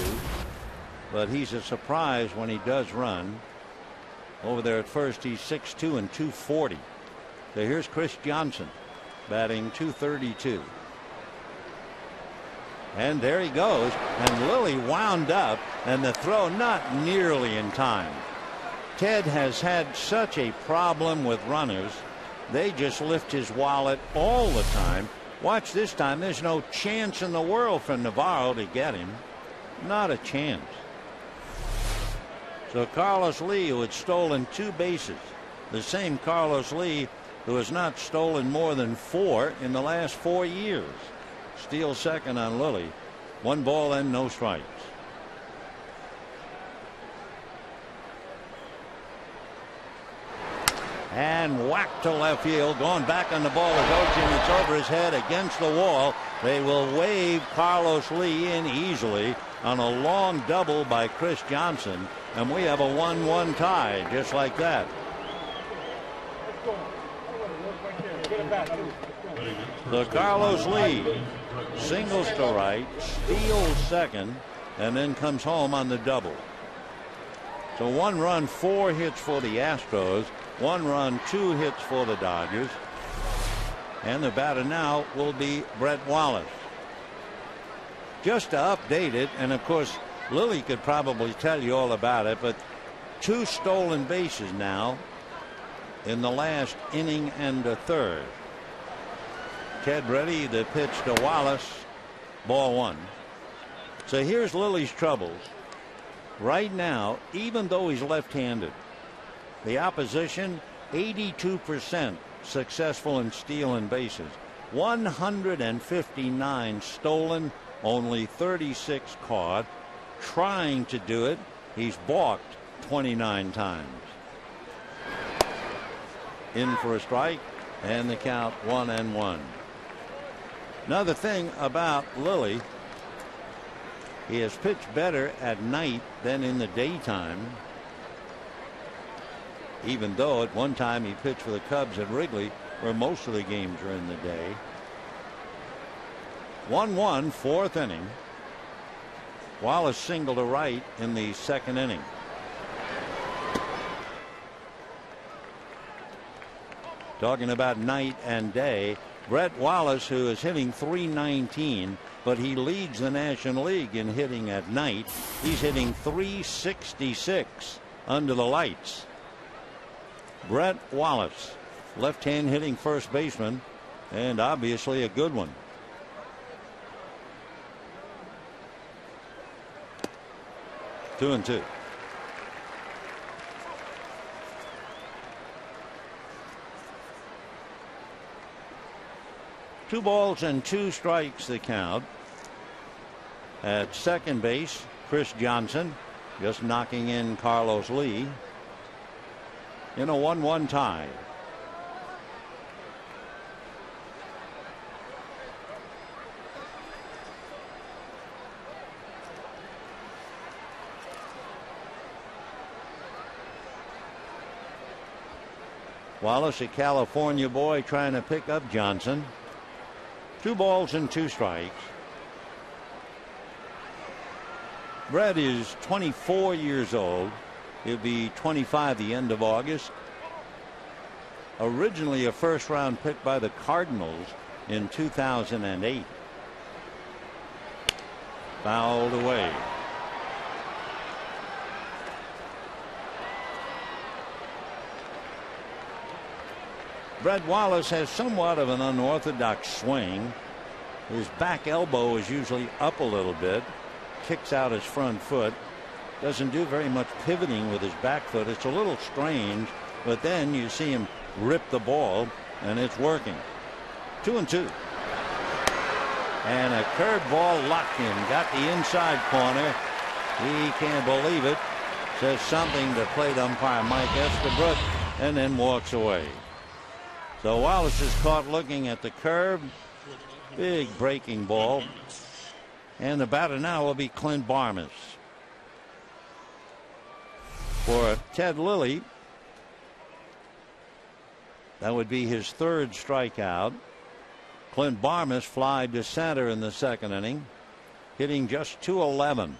but he's a surprise when he does run. Over there at first, he's 6'2" and 240. So here's Chris Johnson batting .232. And there he goes, and Lilly wound up, and the throw not nearly in time. Ted has had such a problem with runners. They just lift his wallet all the time. Watch this time. There's no chance in the world for Navarro to get him. Not a chance. So Carlos Lee, who had stolen 2 bases, the same Carlos Lee who has not stolen more than 4 in the last 4 years, steals second on Lilly. 1 ball and no strikes. And whack to left field. Going back on the ball is Ochin. It's over his head against the wall. They will wave Carlos Lee in easily on a long double by Chris Johnson. And we have a 1-1 tie just like that. So Carlos Lee singles to right, steals second, and then comes home on the double. So 1 run, 4 hits for the Astros. 1 run, 2 hits for the Dodgers. And the batter now will be Brett Wallace. Just to update it, and of course Lilly could probably tell you all about it, but 2 stolen bases now in the last inning and a third. Ted ready to pitch to Wallace. Ball 1. So here's Lilly's troubles. Right now, even though he's left-handed, the opposition 82% successful in stealing bases. 159 stolen, only 36 caught. Trying to do it, he's balked 29 times. In for a strike, and the count 1-1. Another thing about Lilly, he has pitched better at night than in the daytime, even though at one time he pitched for the Cubs at Wrigley, where most of the games are in the day. 1-1, 4th inning. Wallace singled to right in the 2nd inning. Talking about night and day, Brett Wallace, who is hitting .319, but he leads the National League in hitting at night. He's hitting .366 under the lights. Brett Wallace, left-hand hitting first baseman, and obviously a good one. 2-2. Two balls and 2 strikes the count. At second base, Chris Johnson just knocking in Carlos Lee in a 1-1 tie. Wallace, a California boy, trying to pick up Johnson. 2 balls and 2 strikes. Brett is 24 years old. He'll be 25 the end of August. Originally a first-round pick by the Cardinals in 2008. Fouled away. Brett Wallace has somewhat of an unorthodox swing. His back elbow is usually up a little bit. Kicks out his front foot. Doesn't do very much pivoting with his back foot. It's a little strange, but then you see him rip the ball, and it's working. 2-2. And a curveball locked in. Got the inside corner. He can't believe it. Says something to plate umpire Mike Estabrook, and then walks away. So Wallace is caught looking at the curve. Big breaking ball. And the batter now will be Clint Barmes. For Ted Lilly, that would be his 3rd strikeout. Clint Barmes flied to center in the 2nd inning, hitting just .211.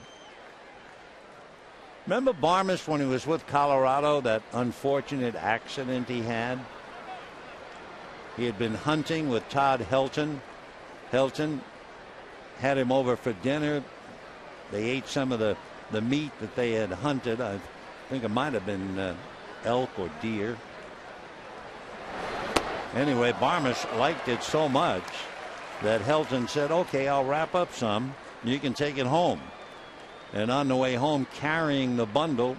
Remember Barmes when he was with Colorado, that unfortunate accident he had? He had been hunting with Todd Helton. Helton had him over for dinner. They ate some of the meat that they had hunted. I think it might have been elk or deer. Anyway, Barmes liked it so much that Helton said, okay, I'll wrap up some. You can take it home. And on the way home, carrying the bundle,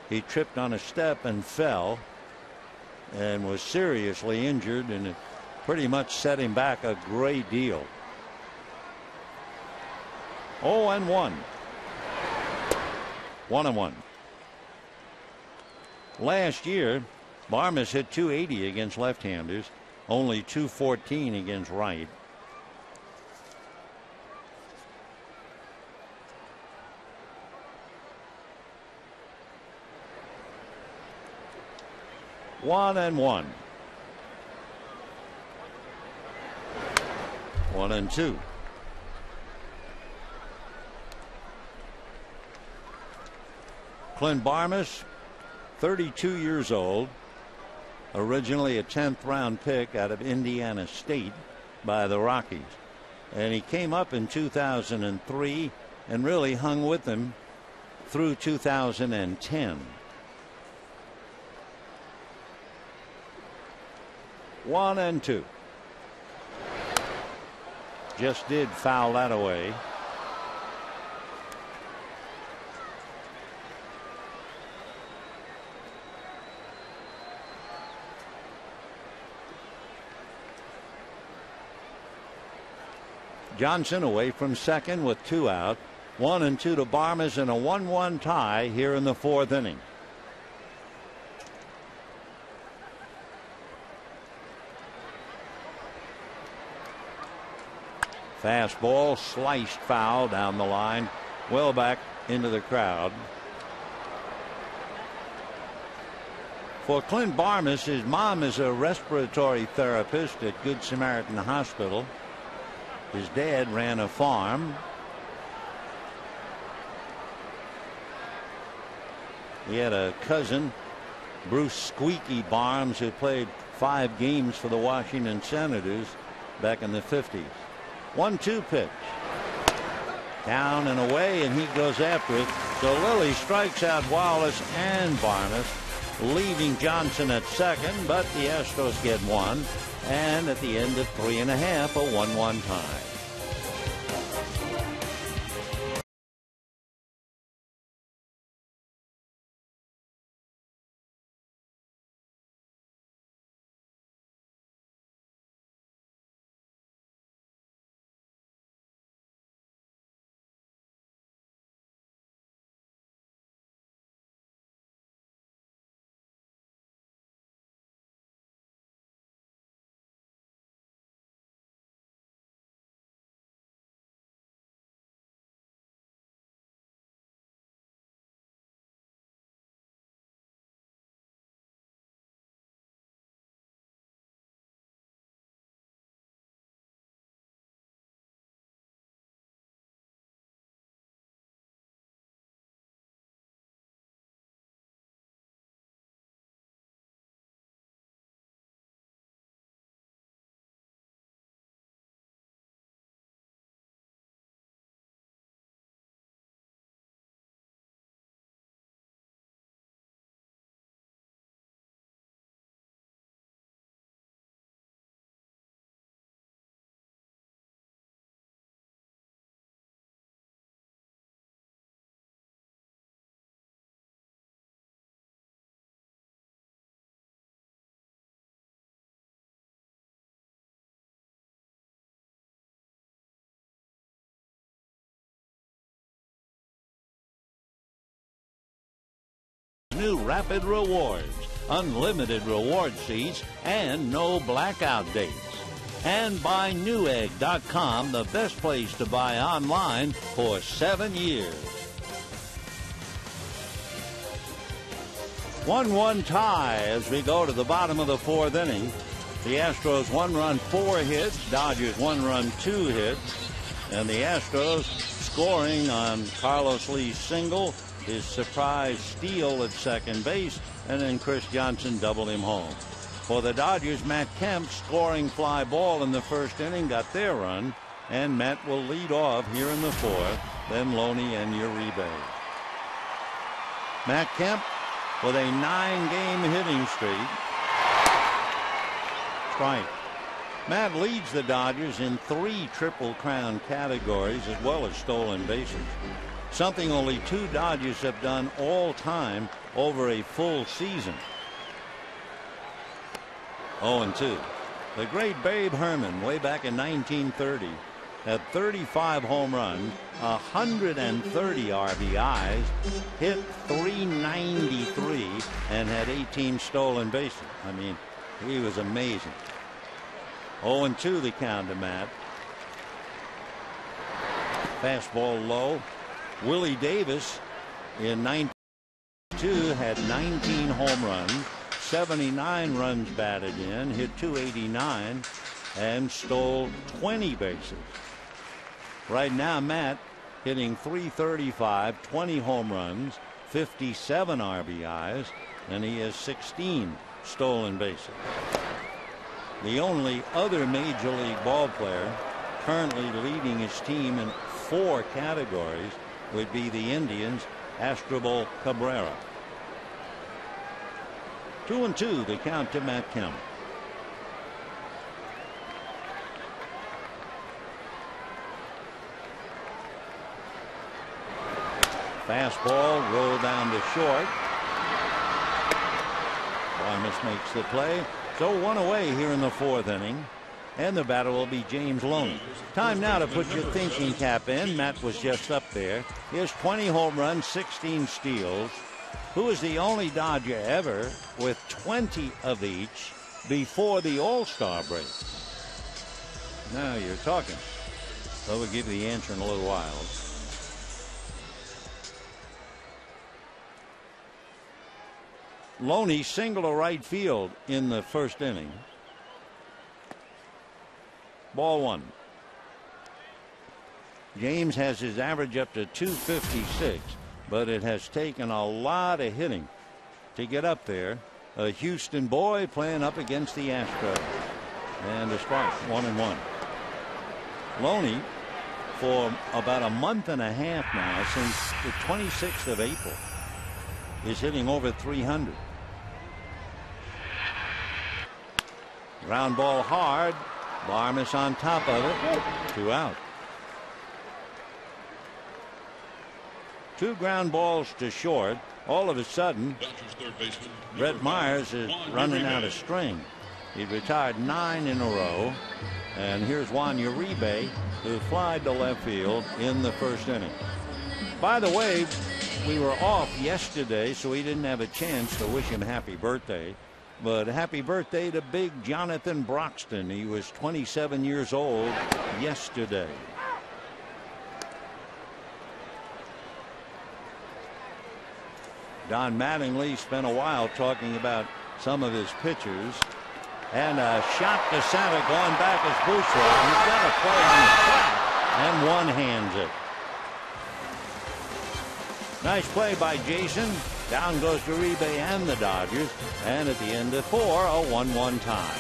he tripped on a step and fell and was seriously injured, and it pretty much set him back a great deal. 0-1. 1-1. Last year, Barmes hit .280 against left-handers, only .214 against right. One and 1. 1-2. Clint Barmes, 32 years old, originally a 10th round pick out of Indiana State by the Rockies. And he came up in 2003 and really hung with them through 2010. 1-2. Just did foul that away. Johnson away from second with 2 out. 1-2 to Barmes and a 1-1 tie here in the 4th inning. Fastball sliced foul down the line, well back into the crowd. For Clint Barmes, his mom is a respiratory therapist at Good Samaritan Hospital. His dad ran a farm. He had a cousin, Bruce Squeaky Barnes, who played 5 games for the Washington Senators back in the 50s. 1-2 pitch. Down and away, and he goes after it. So Lilly strikes out Wallace and Barnes, leaving Johnson at second, but the Astros get 1. And at the end of 3 1/2, a 1-1 tie. New Rapid Rewards, unlimited reward seats, and no blackout dates. And buy Newegg.com, the best place to buy online for 7 years. 1-1 tie as we go to the bottom of the 4th inning. The Astros 1 run, 4 hits. Dodgers 1 run, 2 hits. And the Astros scoring on Carlos Lee's single, his surprise steal at second base, and then Chris Johnson doubled him home. For the Dodgers, Matt Kemp scoring fly ball in the 1st inning got their run, and Matt will lead off here in the 4th, then Loney and Uribe. Matt Kemp with a 9-game hitting streak. Strike. Matt leads the Dodgers in 3 Triple Crown categories as well as stolen bases. Something only 2 Dodgers have done all time over a full season. 0-2. The great Babe Herman, way back in 1930, had 35 home runs, 130 RBIs, hit .393, and had 18 stolen bases. I mean, he was amazing. 0-2 the count to Matt. Fastball low. Willie Davis in 92 had 19 home runs, 79 runs batted in, hit .289, and stole 20 bases. Right now, Matt hitting .335, 20 home runs, 57 RBIs, and he has 16 stolen bases. The only other Major League ball player currently leading his team in 4 categories would be the Indians' Asdrubal Cabrera. 2-2 the count to Matt Kemp. Fastball rolled down to short. Barmes makes the play. So 1 away here in the 4th inning. And the batter will be James Loney. Time now to put your thinking cap in. Matt was just up there. He has 20 home runs, 16 steals. Who is the only Dodger ever with 20 of each before the All-Star break? Now you're talking. So we'll give you the answer in a little while. Loney singled to right field in the 1st inning. Ball 1. James has his average up to 256, but it has taken a lot of hitting to get up there. A Houston boy playing up against the Astros. And a strike, 1-1. Loney, for about a month and a half now, since the 26th of April, is hitting over 300. Ground ball hard. Barmes on top of it. 2 out. 2 ground balls to short. All of a sudden, Brett Myers is running out of string. He retired 9 in a row. And here's Juan Uribe, who flied to left field in the 1st inning. By the way, we were off yesterday, so we didn't have a chance to wish him happy birthday. But happy birthday to big Jonathan Broxton. He was 27 years old yesterday. Don Mattingly spent a while talking about some of his pitchers. And a shot to center going back is Bouchard. He's got a play on the track and one-hands it. Nice play by Jason. Down goes Uribe and the Dodgers. And at the end of 4, a 1-1 tie.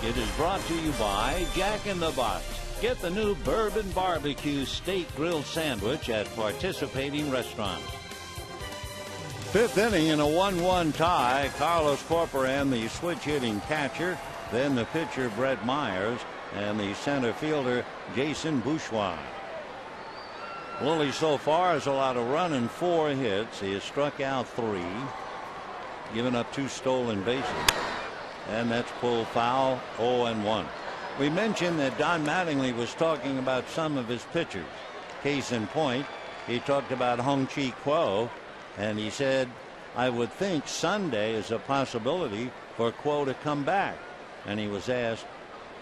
It is brought to you by Jack in the Box. Get the new Bourbon Barbecue Steak Grilled Sandwich at participating restaurants. 5th inning in a 1-1 tie. Carlos Corporan, the switch-hitting catcher. Then the pitcher, Brett Myers. And the center fielder, Jason Bouchard. Lilly so far has allowed a run and 4 hits. He has struck out 3. Given up 2 stolen bases. And that's pulled foul, 0-1. We mentioned that Don Mattingly was talking about some of his pitchers. Case in point, he talked about Hong Chi Kuo, and he said I would think Sunday is a possibility for Quo to come back. And he was asked,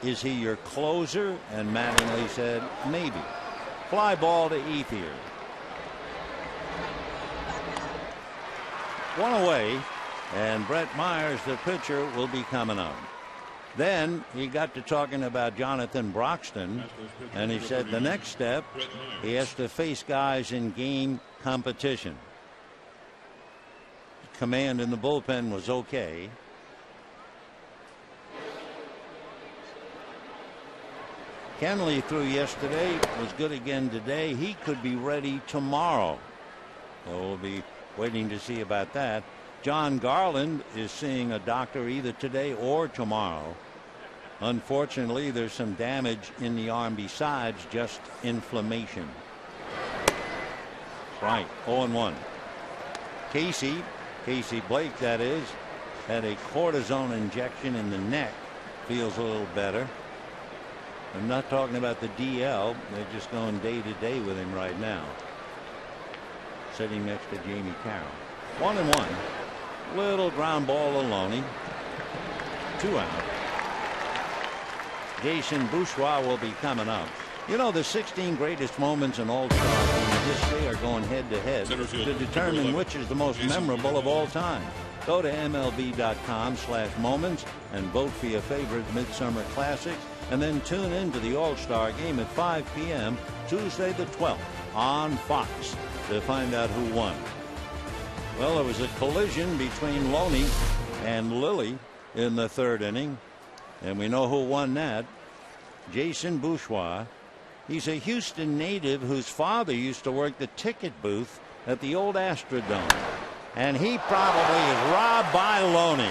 is he your closer? And Mattingly said, maybe. Fly ball to Ethier. One away, and Brett Myers, the pitcher, will be coming up. Then he got to talking about Jonathan Broxton, and he said the next step, he has to face guys in game competition. Command in the bullpen was okay. Kenley threw yesterday, was good again today. He could be ready tomorrow. So we'll be waiting to see about that. John Garland is seeing a doctor either today or tomorrow. Unfortunately, there's some damage in the arm besides just inflammation. Right, 0-1. Casey Blake, that is, had a cortisone injection in the neck. Feels a little better. I'm not talking about the DL. They're just going day to day with him right now. Sitting next to Jamie Carroll. 1-1. Little ground ball to Loney. 2 out. Jason Bourgeois will be coming up. You know, the 16 greatest moments in All-Star Game this day are going head-to-head to determine which is the most memorable of all time. Go to MLB.com/moments and vote for your favorite Midsummer Classics, and then tune in to the All-Star Game at 5 p.m. Tuesday the 12th on Fox to find out who won. Well, there was a collision between Loney and Lilly in the 3rd inning, and we know who won that. Jason Bourgeois. He's a Houston native whose father used to work the ticket booth at the old Astrodome, and he probably is robbed by Loney.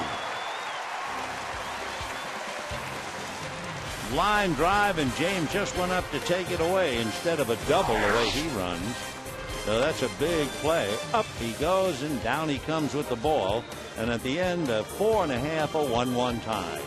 Line drive, and James just went up to take it away instead of a double the way he runs. So that's a big play. Up he goes, and down he comes with the ball. And at the end, a 4.5, a 1-1 tie.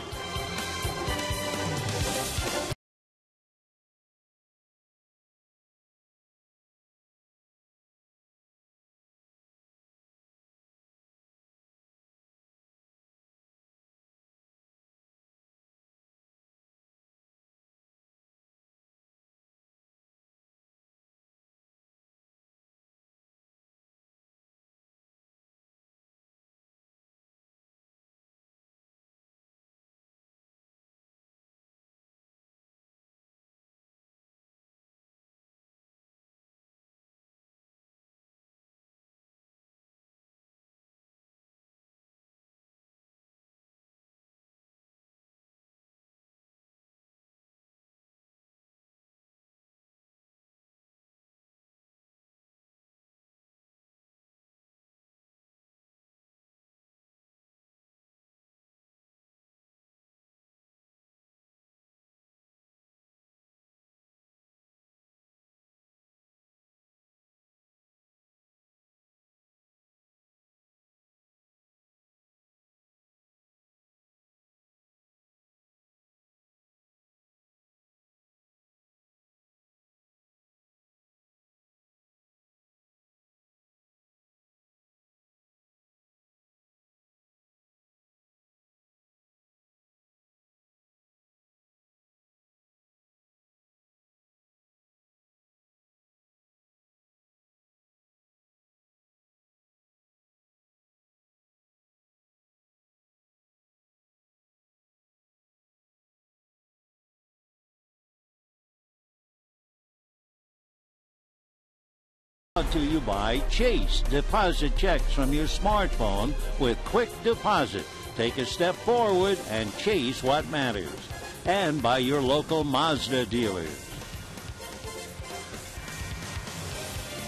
Brought to you by Chase. Deposit checks from your smartphone with quick deposit. Take a step forward and chase what matters. And by your local Mazda dealers.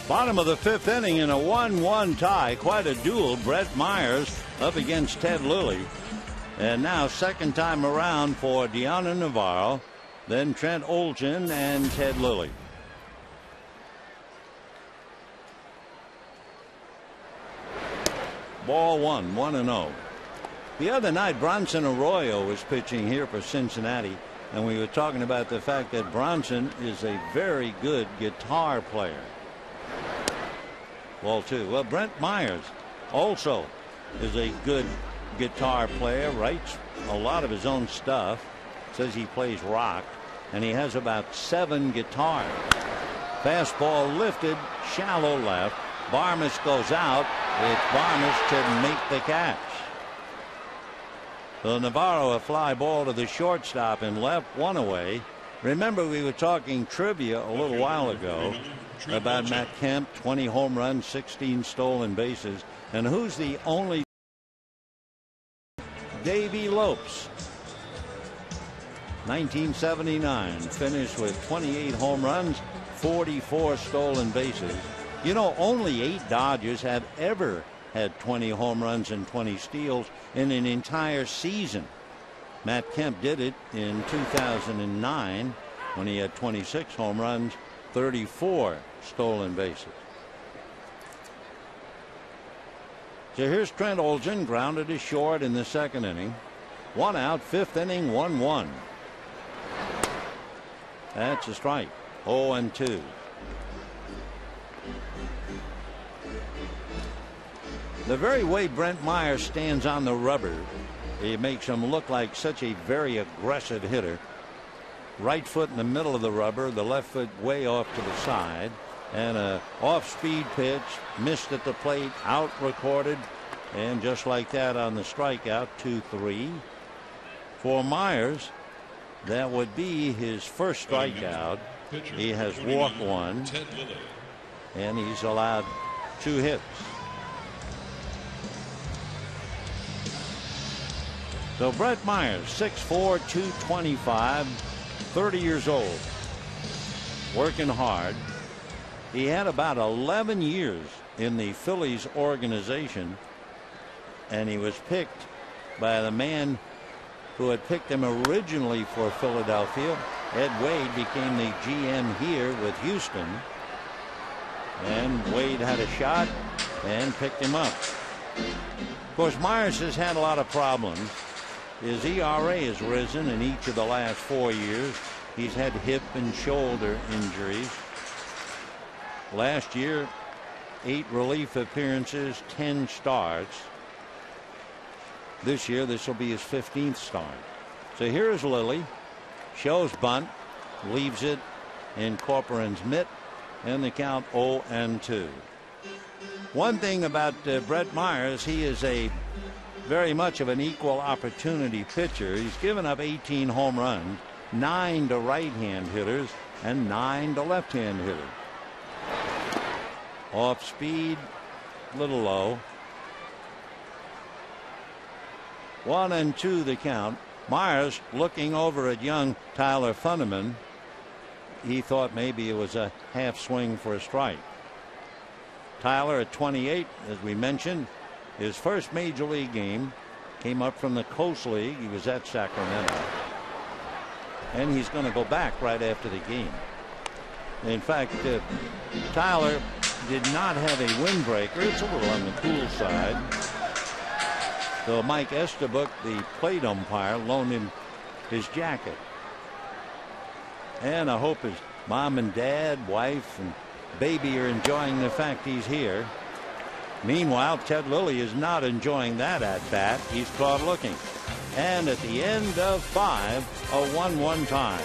Bottom of the 5th inning in a 1-1 tie. Quite a duel. Brett Myers up against Ted Lilly. And now second time around for Deanna Navarro. Then Trent Olson and Ted Lilly. Ball 1-0. The other night, Bronson Arroyo was pitching here for Cincinnati, and we were talking about the fact that Bronson is a very good guitar player. Ball 2. Well, Brett Myers also is a good guitar player, writes a lot of his own stuff, says he plays rock, and he has about 7 guitars. Fastball lifted, shallow left. Barmes goes out. It's Barmes to make the catch. So Navarro, a fly ball to the shortstop and left, 1 away. Remember, we were talking trivia a little while ago about Matt Kemp, 20 home runs, 16 stolen bases. And who's the only? Davey Lopes, 1979, finished with 28 home runs, 44 stolen bases. You know, only 8 Dodgers have ever had 20 home runs and 20 steals in an entire season. Matt Kemp did it in 2009 when he had 26 home runs, 34 stolen bases. So here's Trent Olson, grounded to short in the 2nd inning. 1 out, 5th inning, 1-1. That's a strike. 0-2. The very way Brent Myers stands on the rubber, it makes him look like such a very aggressive hitter. Right foot in the middle of the rubber, the left foot way off to the side, and a off-speed pitch, missed at the plate, out recorded, and just like that on the strikeout, 2-3. For Myers, that would be his first strikeout. He has walked 1, and he's allowed 2 hits. So Brett Myers, 6'4", 225, 30 years old, working hard. He had about 11 years in the Phillies organization, and he was picked by the man who had picked him originally for Philadelphia. Ed Wade became the GM here with Houston, and Wade had a shot and picked him up. Of course, Myers has had a lot of problems. His ERA has risen in each of the last 4 years. He's had hip and shoulder injuries. Last year, 8 relief appearances, 10 starts. This year, this will be his 15th start. So here's Lilly. Shows bunt, leaves it in Corcoran's mitt, and the count 0-2. One thing about Brett Myers, he is a very much of an equal opportunity pitcher. He's given up 18 home runs, 9 to right-hand hitters and 9 to left-hand hitters. Off speed, little low. 1-2 the count. Myers looking over at young Tyler Funneman. He thought maybe it was a half swing for a strike. Tyler at 28, as we mentioned, his first major league game, came up from the Coast League. He was at Sacramento, and he's going to go back right after the game. In fact, Tyler did not have a windbreaker. It's a little on the cool side. So Mike Estabrook, the plate umpire, loaned him his jacket. And I hope his mom and dad, wife, and baby are enjoying the fact he's here. Meanwhile, Ted Lilly is not enjoying that at bat. He's caught looking. And at the end of 5, a 1-1 tie.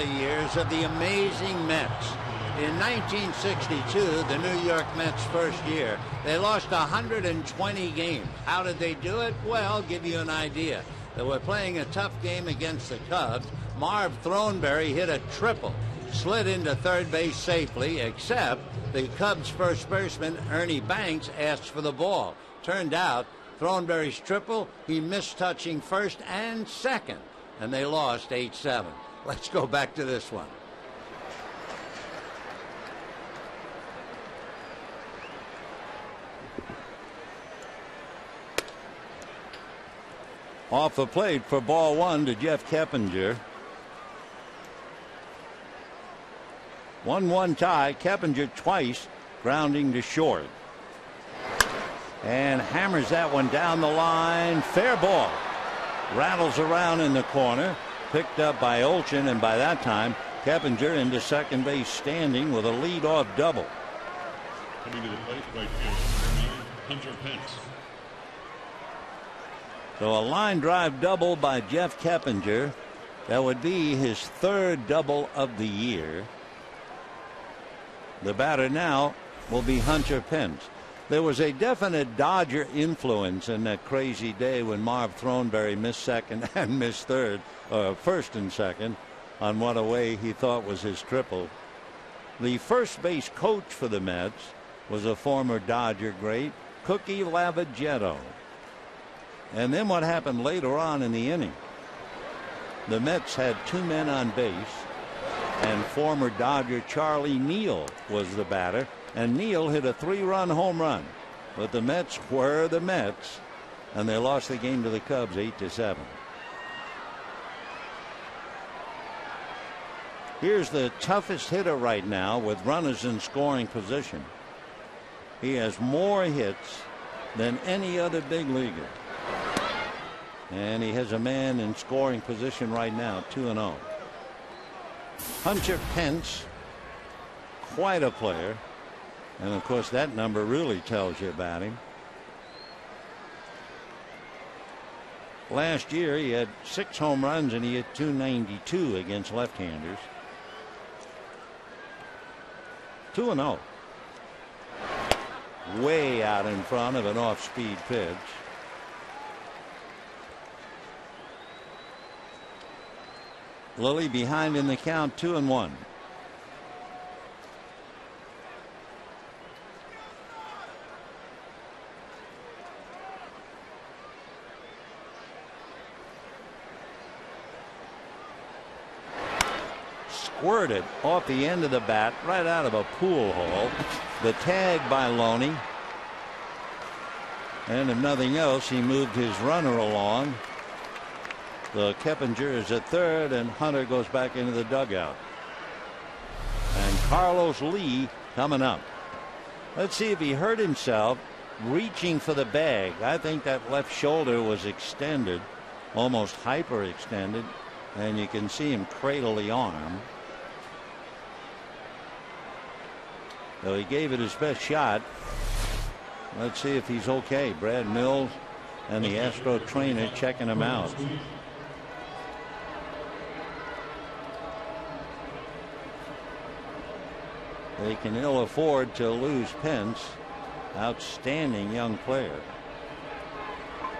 years of the amazing Mets. In 1962, the New York Mets' first year, they lost 120 games. How did they do it? Well, I'll give you an idea. They were playing a tough game against the Cubs. Marv Throneberry hit a triple, slid into third base safely, except the Cubs' first baseman, Ernie Banks, asked for the ball. Turned out, Throneberry's triple, he missed touching first and second, and they lost 8-7. Let's go back to this one. Off the plate for ball one to Jeff Keppinger. 1-1 tie. Keppinger twice grounding to short. And hammers that one down the line. Fair ball. Rattles around in the corner. Picked up by Olchen, and by that time Keppinger into second base standing with a leadoff double. Coming to the plate, right fielder, Hunter Pence. So a line drive double by Jeff Keppinger. That would be his third double of the year. The batter now will be Hunter Pence. There was a definite Dodger influence in that crazy day when Marv Throneberry missed second and missed third, first and second, on what away he thought was his triple. The first base coach for the Mets was a former Dodger great, Cookie Lavagetto. And then what happened later on in the inning? The Mets had two men on base, and former Dodger Charlie Neal was the batter, and Neal hit a 3-run home run. But the Mets were the Mets, and they lost the game to the Cubs 8-7. Here's the toughest hitter right now with runners in scoring position. He has more hits than any other big leaguer. And he has a man in scoring position right now, 2-0. Hunter Pence, quite a player. And of course that number really tells you about him. Last year he had 6 home runs and he hit .292 against left-handers. 2-0. Way out in front of an off-speed pitch. Lilly behind in the count, 2-1. Squirted off the end of the bat right out of a pool hole. The tag by Loney. And if nothing else, he moved his runner along. The Keppinger is at third, and Hunter goes back into the dugout. And Carlos Lee coming up. Let's see if he hurt himself reaching for the bag. I think that left shoulder was extended, almost hyperextended, and you can see him cradle the arm. So he gave it his best shot. Let's see if he's okay. Brad Mills and the Astro trainer checking him out. They can ill afford to lose Pence. Outstanding young player.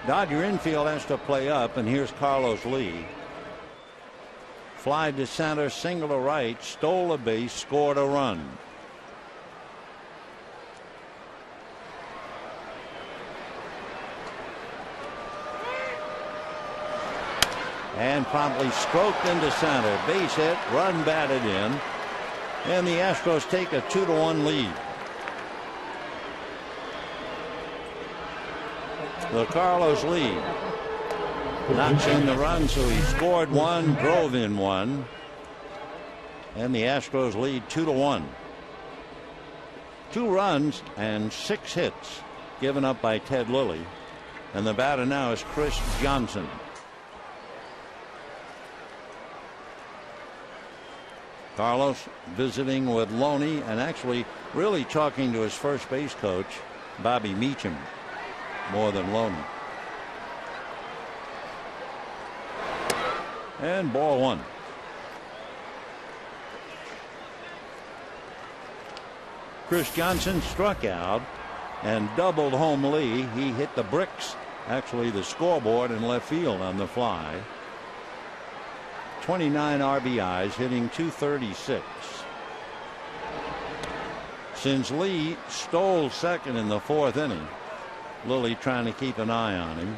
Dodger infield has to play up, and here's Carlos Lee. Fly to center, single to right, stole a base, scored a run. And promptly stroked into center. Base hit, run batted in. And the Astros take a 2-1 lead. So Carlos Lee knocks in the run, so he scored one, drove in one. And the Astros lead 2-1. 2 runs and 6 hits given up by Ted Lilly. And the batter now is Chris Johnson. Carlos visiting with Loney and actually really talking to his first base coach, Bobby Meacham, more than Loney. And ball one. Chris Johnson struck out and doubled home Lee. He hit the bricks, actually the scoreboard, in left field on the fly. 29 RBIs, hitting .236. Since Lee stole second in the 4th inning, Lilly trying to keep an eye on him.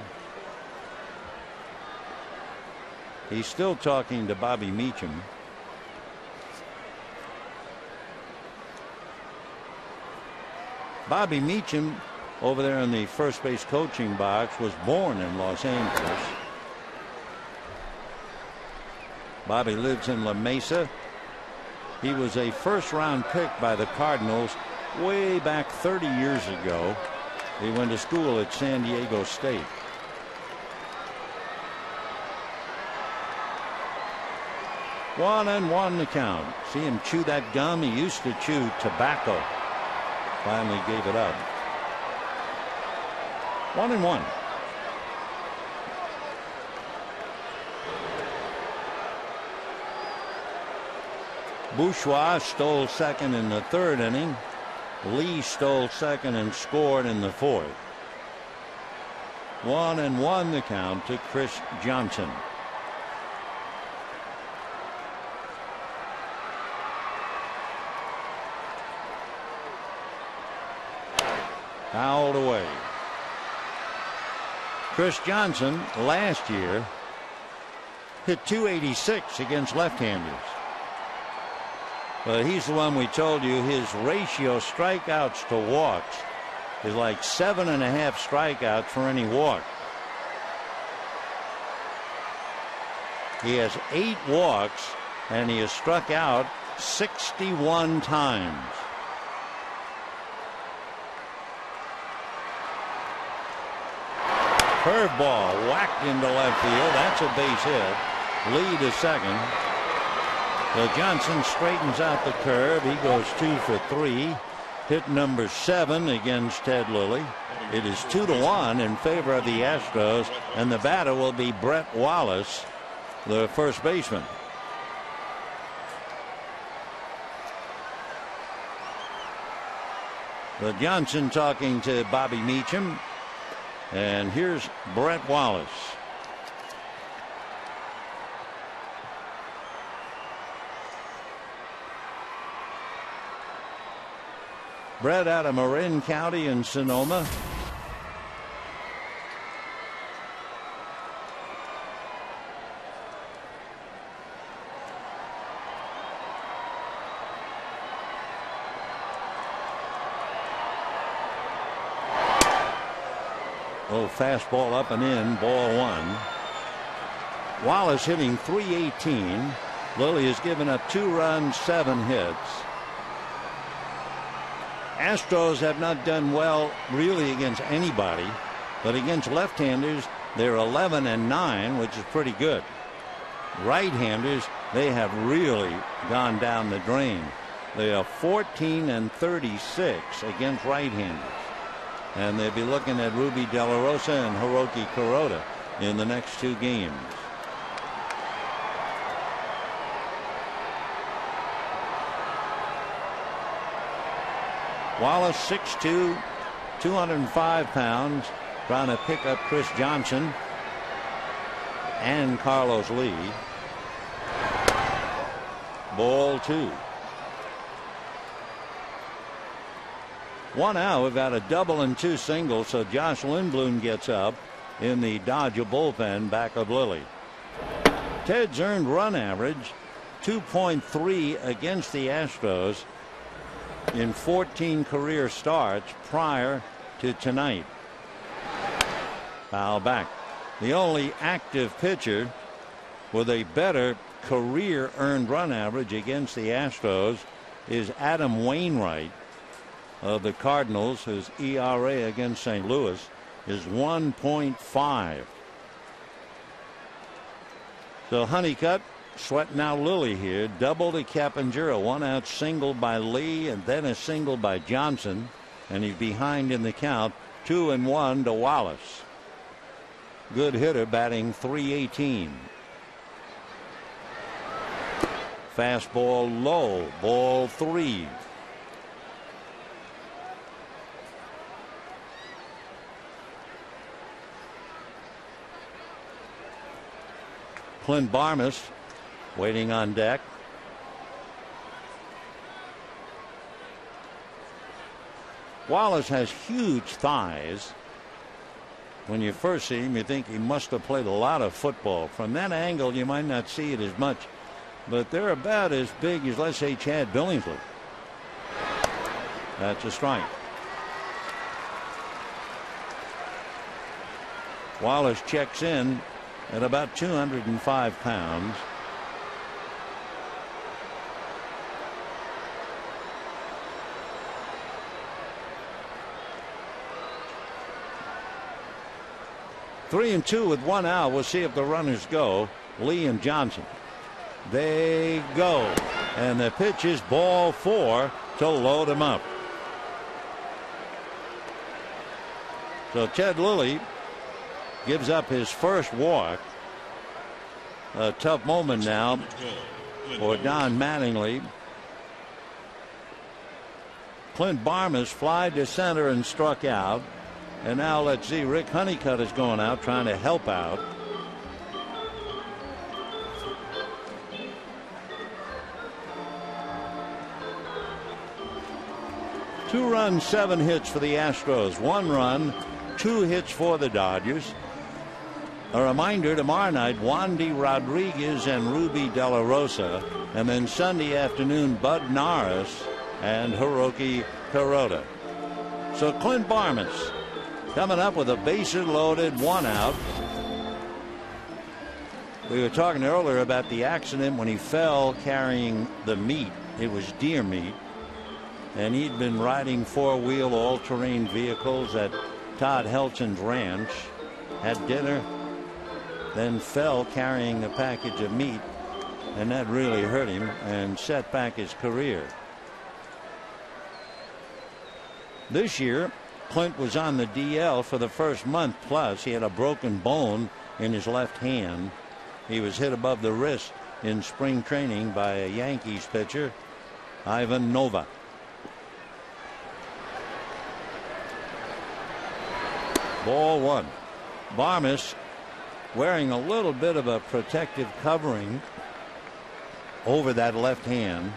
He's still talking to Bobby Meacham. Bobby Meacham, over there in the first base coaching box, was born in Los Angeles. Bobby lives in La Mesa. He was a first-round pick by the Cardinals way back 30 years ago. He went to school at San Diego State. One and one to count. See him chew that gum. He used to chew tobacco. Finally gave it up. 1-1. Bourgeois stole second in the 3rd inning. Lee stole second and scored in the 4th. 1-1 the count to Chris Johnson. Fouled away. Chris Johnson last year hit .286 against left-handers. But he's the one we told you his ratio strikeouts to walks is like 7.5 strikeouts for any walk. He has 8 walks and he has struck out 61 times. Curveball whacked into left field. That's a base hit. Lee to second. So Johnson straightens out the curve. He goes 2 for 3. Hit number 7 against Ted Lilly. It is 2-1 in favor of the Astros, and the batter will be Brett Wallace, the first baseman. The Johnson talking to Bobby Meacham. And here's Brett Wallace. Brett out of Marin County in Sonoma. Oh, fastball up and in, ball 1. Wallace hitting .318. Lilly has given up 2 runs, 7 hits. Astros have not done well really against anybody, but against left-handers they're 11-9, which is pretty good. Right-handers, they have really gone down the drain. They are 14-36 against right-handers. And they'll be looking at Ruby De La Rosa and Hiroki Kuroda in the next 2 games. Wallace 6'2", 205 pounds, trying to pick up Chris Johnson and Carlos Lee. Ball 2. 1 out. We've got a double and 2 singles, so Josh Lindblom gets up in the Dodger bullpen back of Lilly. Ted's earned run average 2.3 against the Astros in 14 career starts prior to tonight. Foul back. The only active pitcher with a better career earned run average against the Astros is Adam Wainwright of the Cardinals, whose ERA against St. Louis is 1.5. So Honeycutt sweating out Lilly here. Double to Keppinger, a 1 out single by Lee, and then a single by Johnson, and he's behind in the count. 2-1 to Wallace. Good hitter, batting .318. Fastball low, ball 3. Clint Barmas waiting on deck. Wallace has huge thighs. When you first see him, you think he must have played a lot of football. From that angle, you might not see it as much, but they're about as big as, let's say, Chad Billingsley. That's a strike. Wallace checks in at about 205 pounds. Three and two with one out. We'll see if the runners go. Lee and Johnson. They go. And the pitch is ball 4 to load him up. So Ted Lilly gives up his first walk. A tough moment now for Don Mattingly. Clint Barmas flied to center and struck out. And now let's see, Rick Honeycutt is going out trying to help out. Two runs, 7 hits for the Astros. 1 run, 2 hits for the Dodgers. A reminder, tomorrow night, Wandy Rodriguez and Ruby De La Rosa. And then Sunday afternoon, Bud Norris and Hiroki Kuroda. So Clint Barmas coming up with a bases loaded, 1 out. We were talking earlier about the accident when he fell carrying the meat. It was deer meat. And he'd been riding 4-wheel all-terrain vehicles at Todd Helton's ranch, had dinner, then fell carrying a package of meat, and that really hurt him and set back his career. This year, Clint was on the DL for the first month plus. He had a broken bone in his left hand. He was hit above the wrist in spring training by a Yankees pitcher, Ivan Nova. Ball 1. Barmas wearing a little bit of a protective covering over that left hand.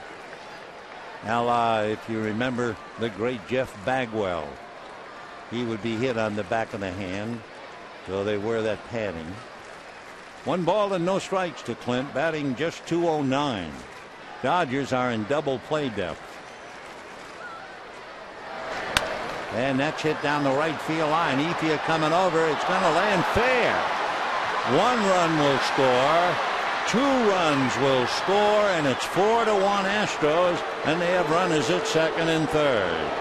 Now, if you remember the great Jeff Bagwell, he would be hit on the back of the hand, so they wear that padding. 1 ball and no strikes to Clint, batting just .209. Dodgers are in double play depth. And that's hit down the right field line. Ethia coming over. It's going to land fair. 1 run will score. 2 runs will score, and it's 4-1 Astros, and they have runners at second and third.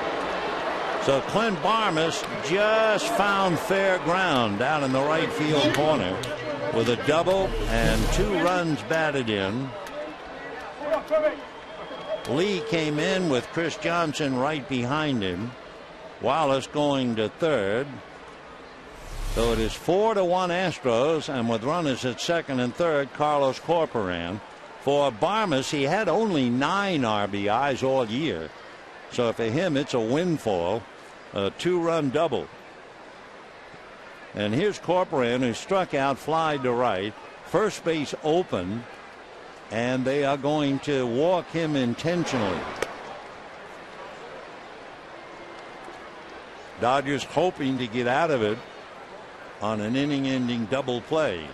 So Clint Barmas just found fair ground down in the right field corner with a double and 2 runs batted in. Lee came in with Chris Johnson right behind him. Wallace going to third. So it is 4-1 Astros, and with runners at second and third, Carlos Corporan. For Barmas, he had only 9 RBIs all year. So for him, it's a windfall. A 2-run double. And here's Corporan, who struck out, fly to right. First base open, and they are going to walk him intentionally. Dodgers hoping to get out of it on an inning-ending double play.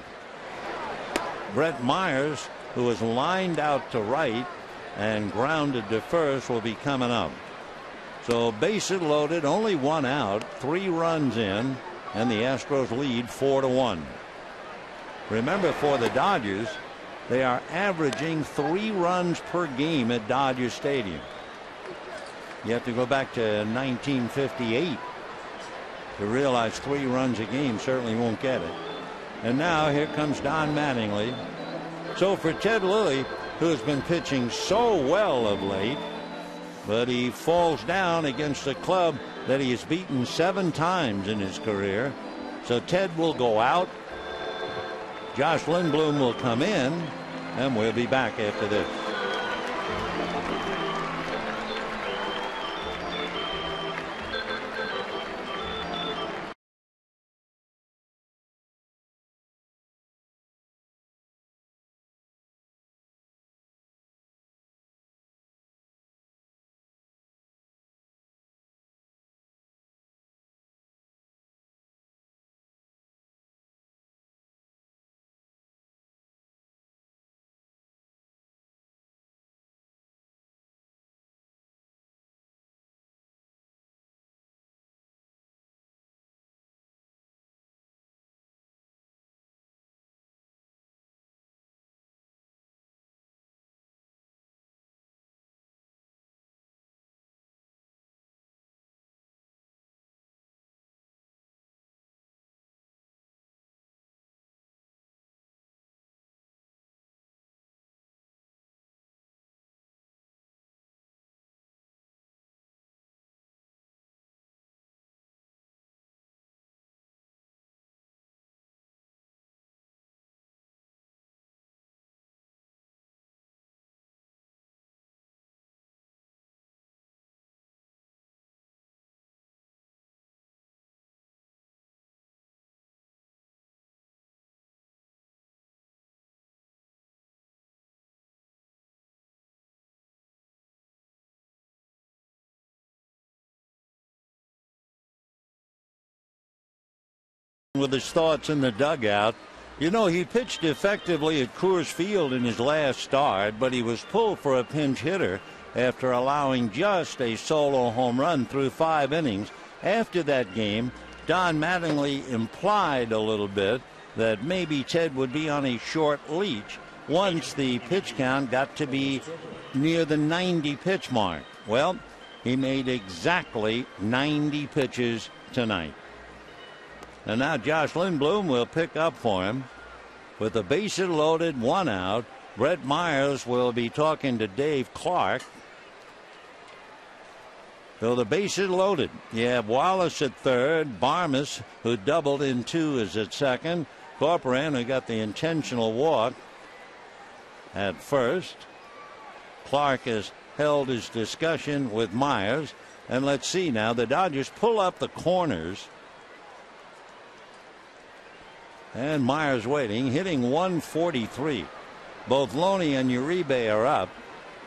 Brett Myers, who is lined out to right and grounded to first, will be coming up. So bases loaded, only 1 out, 3 runs in, and the Astros lead 4-1. Remember, for the Dodgers, they are averaging 3 runs per game at Dodger Stadium. You have to go back to 1958 to realize 3 runs a game certainly won't get it. And now here comes Don Mattingly. So for Ted Lilly, who has been pitching so well of late, but he falls down against a club that he has beaten 7 times in his career. So Ted will go out. Josh Lindblom will come in, and we'll be back after this. with his thoughts in the dugout. You know, he pitched effectively at Coors Field in his last start, but he was pulled for a pinch hitter after allowing just a solo home run through 5 innings. After that game, Don Mattingly implied a little bit that maybe Ted would be on a short leash once the pitch count got to be near the 90 pitch mark. Well, he made exactly 90 pitches tonight. And now Josh Lindblom will pick up for him. With the bases loaded, 1 out, Brett Myers will be talking to Dave Clark. So the bases loaded. You have Wallace at third. Barmes, who doubled in 2, is at second. Corcoran, who got the intentional walk, at first. Clark has held his discussion with Myers. And let's see now. The Dodgers pull up the corners. And Myers waiting, hitting 143. Both Loney and Uribe are up.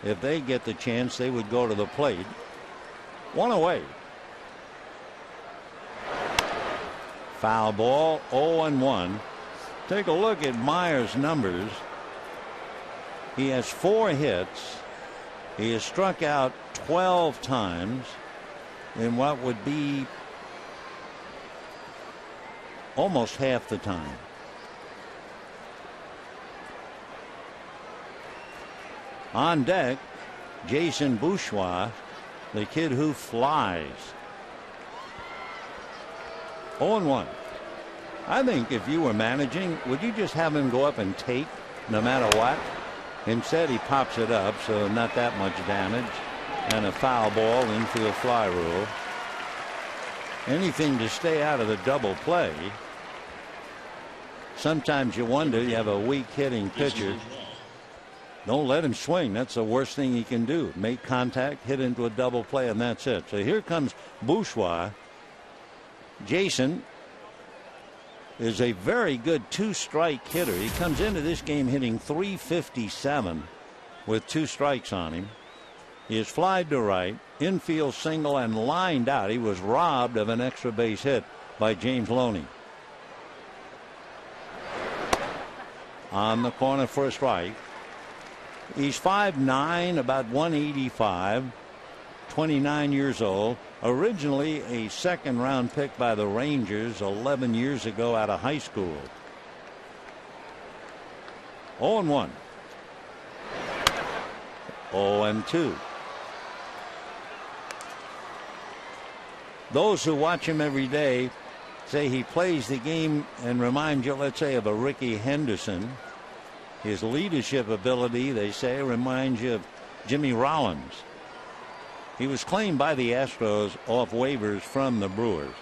If they get the chance, they would go to the plate. 1 away. Foul ball, 0-1. Take a look at Myers' numbers. He has 4 hits. He has struck out 12 times in what would be almost half the time. On deck, Jason Bourgeois, the kid who flies. 0-1. I think if you were managing, would you just have him go up and take no matter what? Instead, he pops it up, so not that much damage. And a foul ball, infield fly rule. Anything to stay out of the double play. Sometimes you wonder, you have a weak hitting pitcher. Don't let him swing. That's the worst thing he can do. Make contact, hit into a double play, and that's it. So here comes Bourgeois. Jason is a very good 2-strike hitter. He comes into this game hitting .357 with 2 strikes on him. He is flied to right, infield single, and lined out. He was robbed of an extra base hit by James Loney. On the corner for a strike. He's 5'9", about 185, 29 years old. Originally a 2nd-round pick by the Rangers 11 years ago out of high school. 0-1. 0-2. Those who watch him every day say he plays the game and remind you, let's say, of a Ricky Henderson. His leadership ability, they say, reminds you of Jimmy Rollins. He was claimed by the Astros off waivers from the Brewers.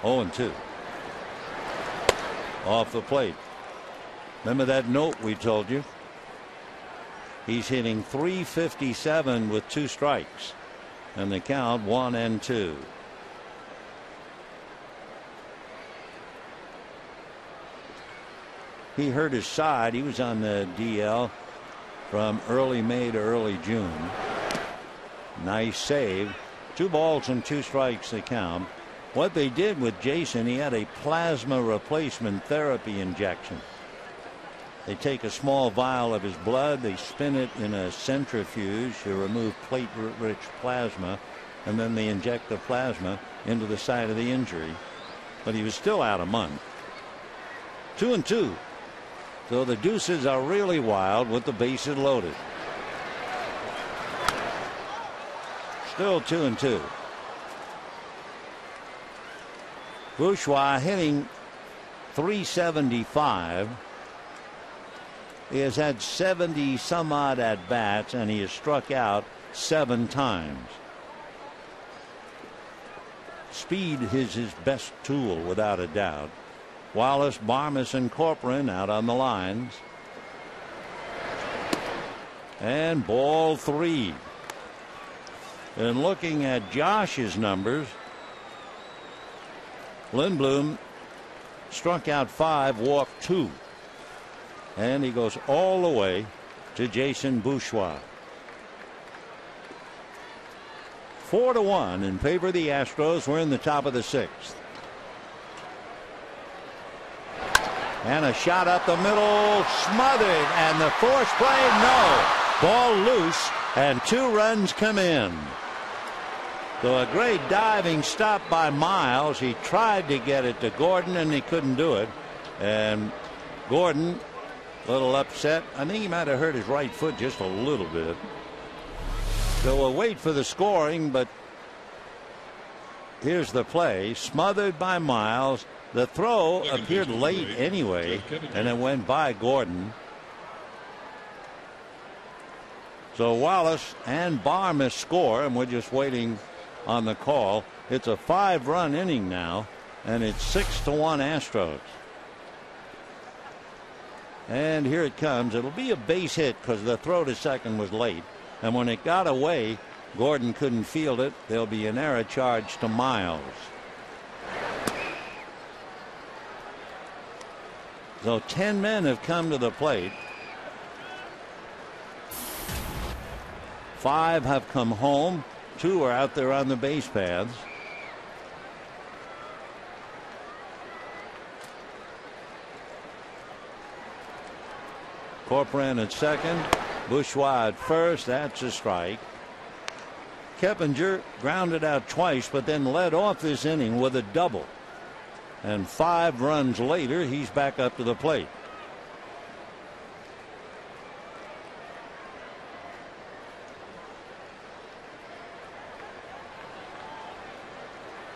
0-2. Off the plate. Remember that note we told you? He's hitting .357 with 2 strikes. And the count 1-2. He hurt his side. He was on the DL from early May to early June. Nice save. 2 balls and 2 strikes the count. What they did with Jason, he had a plasma replacement therapy injection. They take a small vial of his blood, they spin it in a centrifuge to remove platelet-rich plasma, and then they inject the plasma into the site of the injury. But he was still out a month. 2-2. So the deuces are really wild with the bases loaded. Still 2-2. Bourgeois hitting .375. He has had 70 some odd at bats, and he has struck out 7 times. Speed is his best tool, without a doubt. Wallace, Barmes, and Corcoran out on the lines. And ball 3. And looking at Josh's numbers, Lindblom struck out 5, walked 2. And he goes all the way to Jason Bourgeois. 4-1 in favor of the Astros. We're in the top of the 6th. And a shot up the middle, smothered, and the force play, no. Ball loose, and 2 runs come in. So a great diving stop by Miles. He tried to get it to Gordon, and he couldn't do it. And Gordon, a little upset. I think he might have hurt his right foot just a little bit. So we'll wait for the scoring, but here's the play. Smothered by Miles. The throw appeared late anyway, and it went by Gordon. So Wallace and Barmes score, and we're just waiting on the call. It's a 5-run inning now, and it's 6-1 Astros. And here it comes. It'll be a base hit because the throw to second was late, and when it got away, Gordon couldn't field it. There'll be an error charge to Miles. So 10 men have come to the plate. 5 have come home. 2 are out there on the base paths. Corcoran at second. Bourgeois at first. That's a strike. Keppinger grounded out twice, but then led off this inning with a double. And 5 runs later, he's back up to the plate.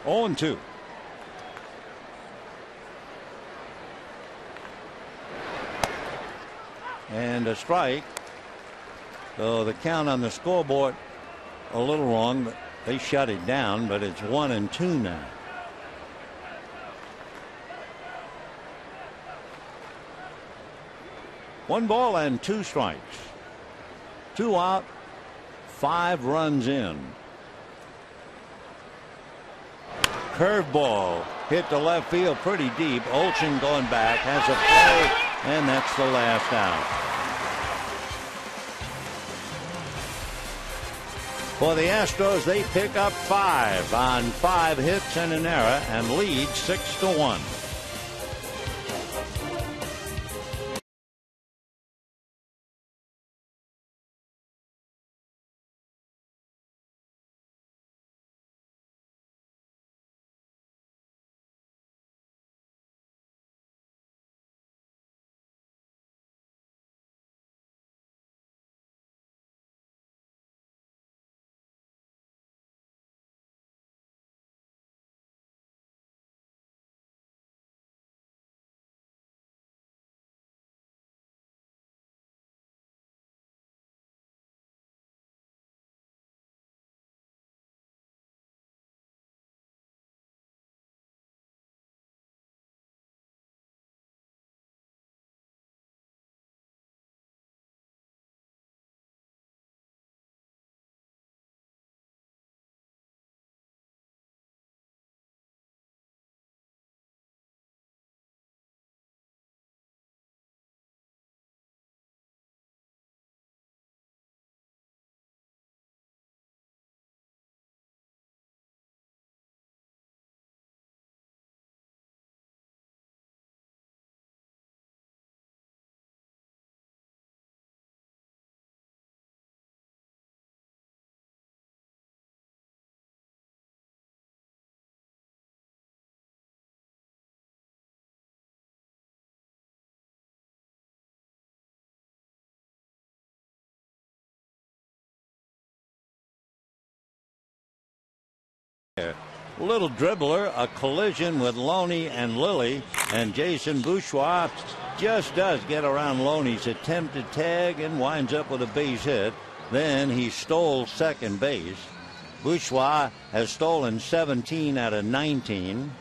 Oh, and 2. And a strike. So the count on the scoreboard a little wrong, but they shut it down, but it's 1-2 now. One ball and 2 strikes. 2 out, 5 runs in. Curveball hit the left field pretty deep. Olsen going back, has a play, and that's the last out. For the Astros, they pick up 5 on 5 hits and an error and lead 6-1. Little dribbler, a collision with Loney and Lilly, and Jason Bourgeois just does get around Loney's attempted tag and winds up with a base hit. Then he stole second base. Bourgeois has stolen 17 out of 19.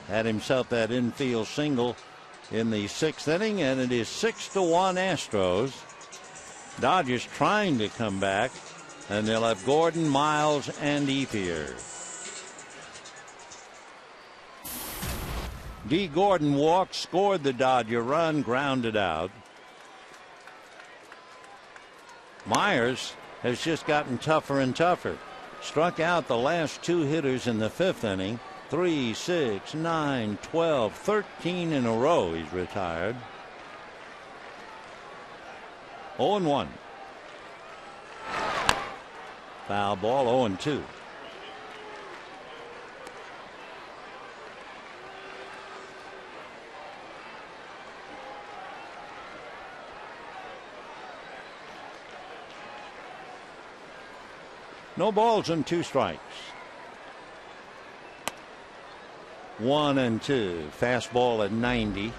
Had himself that infield single in the 6th inning, and it is 6-1 Astros. Dodgers trying to come back, and they'll have Gordon, Miles, and Ethier. D. Gordon walked, scored the Dodger run, grounded out. Myers has just gotten tougher and tougher. Struck out the last 2 hitters in the 5th inning, 3, 6, 9, 12, 13 in a row he's retired. 0-1. Foul ball, 0-2. No balls and 2 strikes. 1-2. Fastball at 90.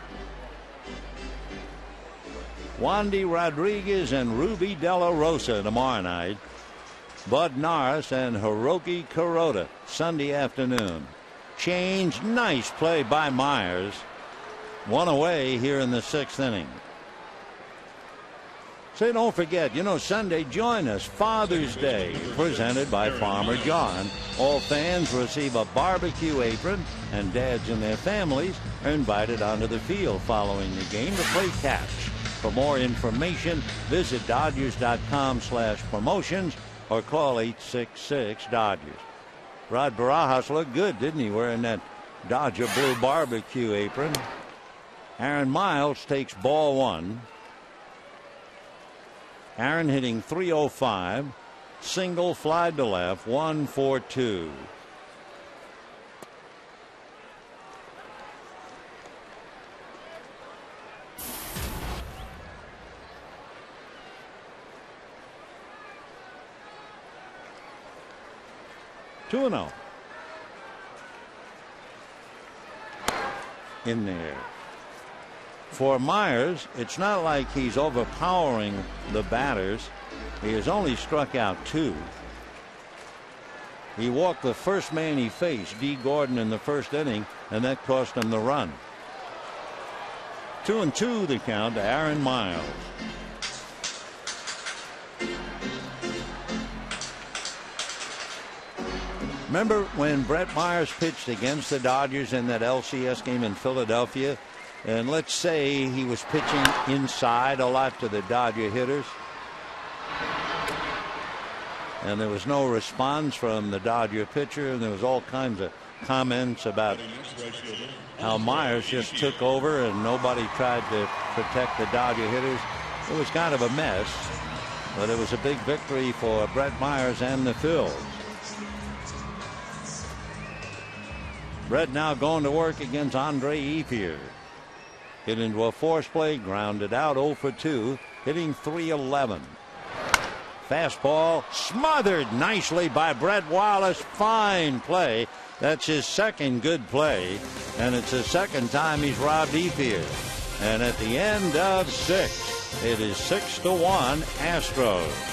Wandy Rodriguez and Ruby De La Rosa tomorrow night. Bud Norris and Hiroki Kuroda Sunday afternoon. Change, nice play by Myers. 1 away here in the 6th inning. Say, don't forget, Sunday, join us. Father's Day, presented by Farmer John. All fans receive a barbecue apron, and dads and their families are invited onto the field following the game to play catch. For more information, visit Dodgers.com/promotions or call 866-DODGERS. Rod Barajas looked good, didn't he, wearing that Dodger blue barbecue apron. Aaron Miles takes ball 1. Aaron hitting .305, single, fly to left, 1-4-2. Two and 0. In there. For Myers, it's not like he's overpowering the batters. He has only struck out 2. He walked the first man he faced, D. Gordon, in the 1st inning, and that cost him the run. 2-2 the count to Aaron Miles. Remember when Brett Myers pitched against the Dodgers in that LCS game in Philadelphia? And let's say he was pitching inside a lot to the Dodger hitters, and there was no response from the Dodger pitcher, and there was all kinds of comments about how Myers just took over and nobody tried to protect the Dodger hitters. It was kind of a mess, but it was a big victory for Brett Myers and the Phils. Brett now going to work against Andre Ethier. Hit into a force play, grounded out, 0 for 2, hitting .311. Fastball smothered nicely by Brett Wallace. Fine play. That's his 2nd good play, and it's the 2nd time he's robbed Ethier. And at the end of 6, it is 6-1 Astros.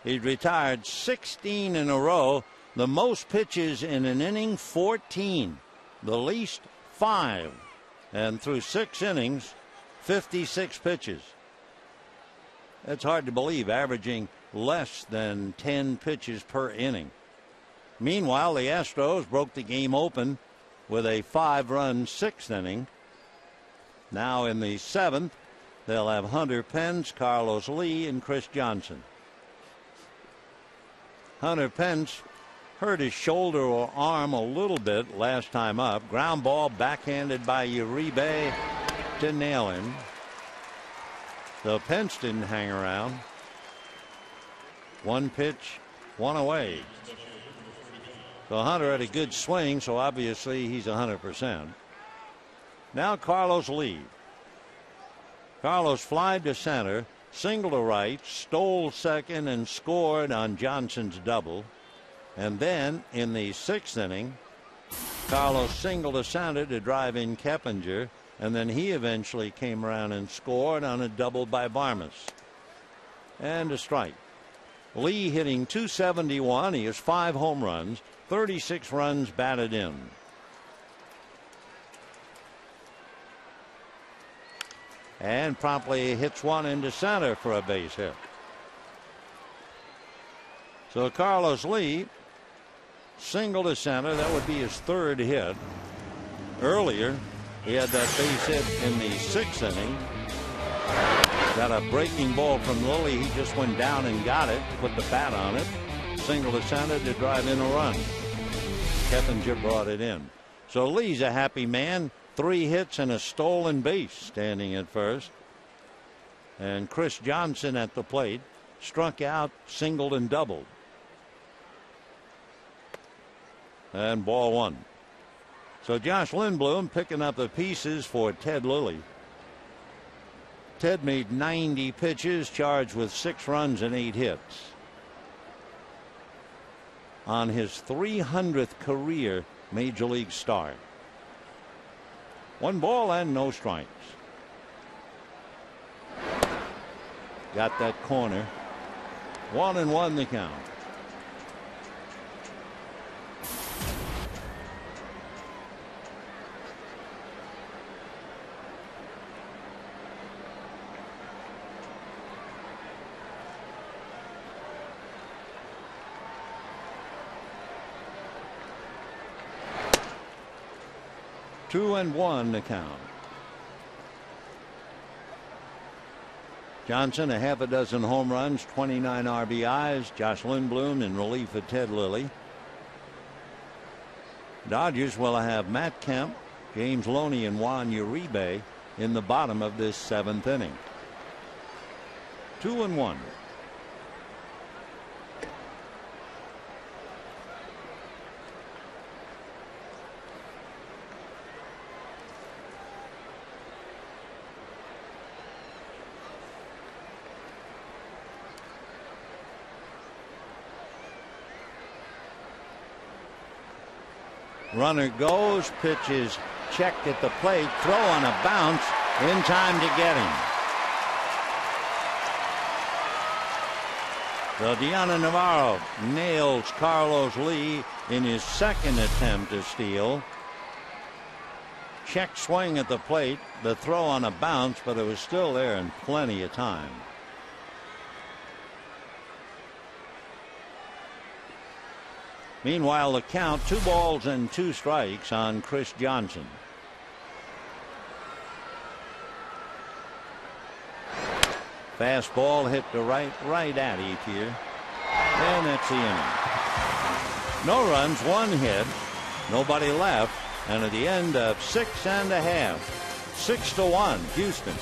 He's retired 16 in a row. The most pitches in an inning, 14. The least, 5. And through 6 innings, 56 pitches. That's hard to believe, averaging less than 10 pitches per inning. Meanwhile, the Astros broke the game open with a 5-run 6th inning. Now in the 7th, they'll have Hunter Pence, Carlos Lee, and Chris Johnson. Hunter Pence hurt his shoulder or arm a little bit last time up. Ground ball backhanded by Uribe to nail him. So Pence didn't hang around. 1 pitch, 1 away. So Hunter had a good swing, so obviously he's 100%. Now Carlos Lee. Carlos flied to center, singled to right, stole second, and scored on Johnson's double. And then in the 6th inning, Carlos singled to center to drive in Keppinger, and then he eventually came around and scored on a double by Barmes. And a strike. Lee hitting .271. He has 5 home runs, 36 runs batted in. And promptly hits one into center for a base hit. So Carlos Lee single to center. That would be his 3rd hit. Earlier, he had that base hit in the 6th inning. Got a breaking ball from Lilly. He just went down and got it, put the bat on it. Single to center to drive in a run. Keppinger brought it in. So Lee's a happy man. 3 hits and a stolen base standing at first. And Chris Johnson at the plate struck out, singled, and doubled. And ball 1. So Josh Lindblom picking up the pieces for Ted Lilly. Ted made 90 pitches, charged with 6 runs and 8 hits. On his 300th career major league start. 1 ball and no strikes. Got that corner. 1-1 the count. Two and 1 the count. Johnson a half a dozen home runs, 29 RBIs. Josh Lindblom in relief of Ted Lilly. Dodgers will have Matt Kemp, James Loney, and Juan Uribe in the bottom of this 7th inning. 2-1. Runner goes, pitch is checked at the plate, throw on a bounce, in time to get him. So Deanna Navarro nails Carlos Lee in his 2nd attempt to steal. Check swing at the plate, the throw on a bounce, but it was still there in plenty of time. Meanwhile, the count 2 balls and 2 strikes on Chris Johnson. Fastball hit to right at Ethier. And that's the inning. No runs, 1 hit, nobody left, and at the end of 6 1/2, 6-1 Houston.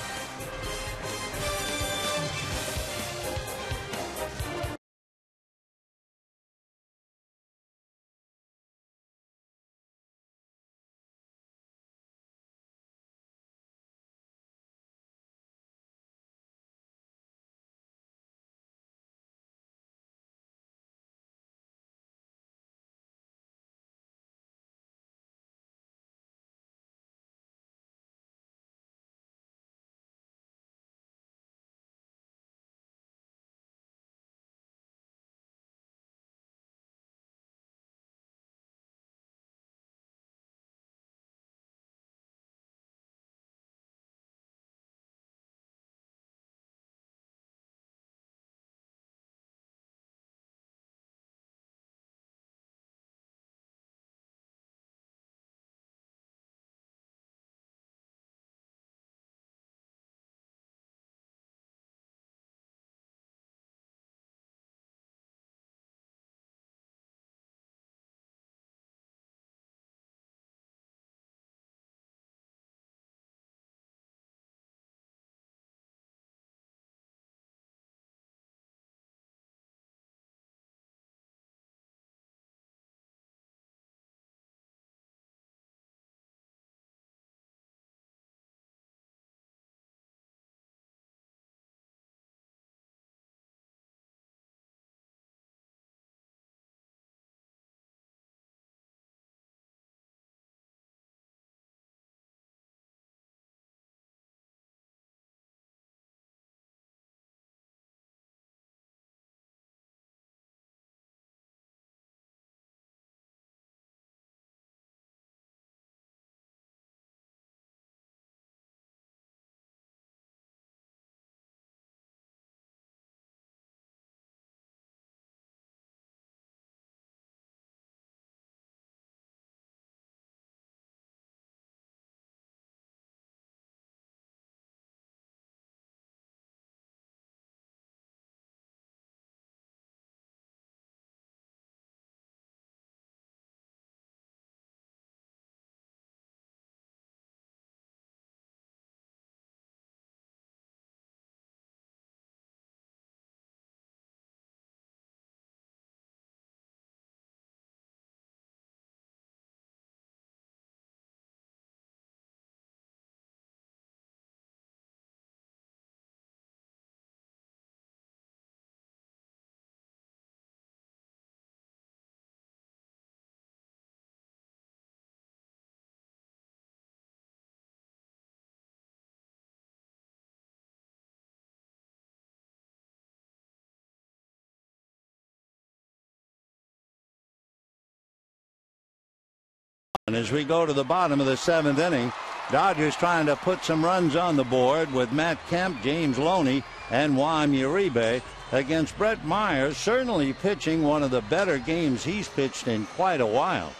And as we go to the bottom of the 7th inning, Dodgers trying to put some runs on the board with Matt Kemp, James Loney, and Juan Uribe against Brett Myers, certainly pitching one of the better games he's pitched in quite a while.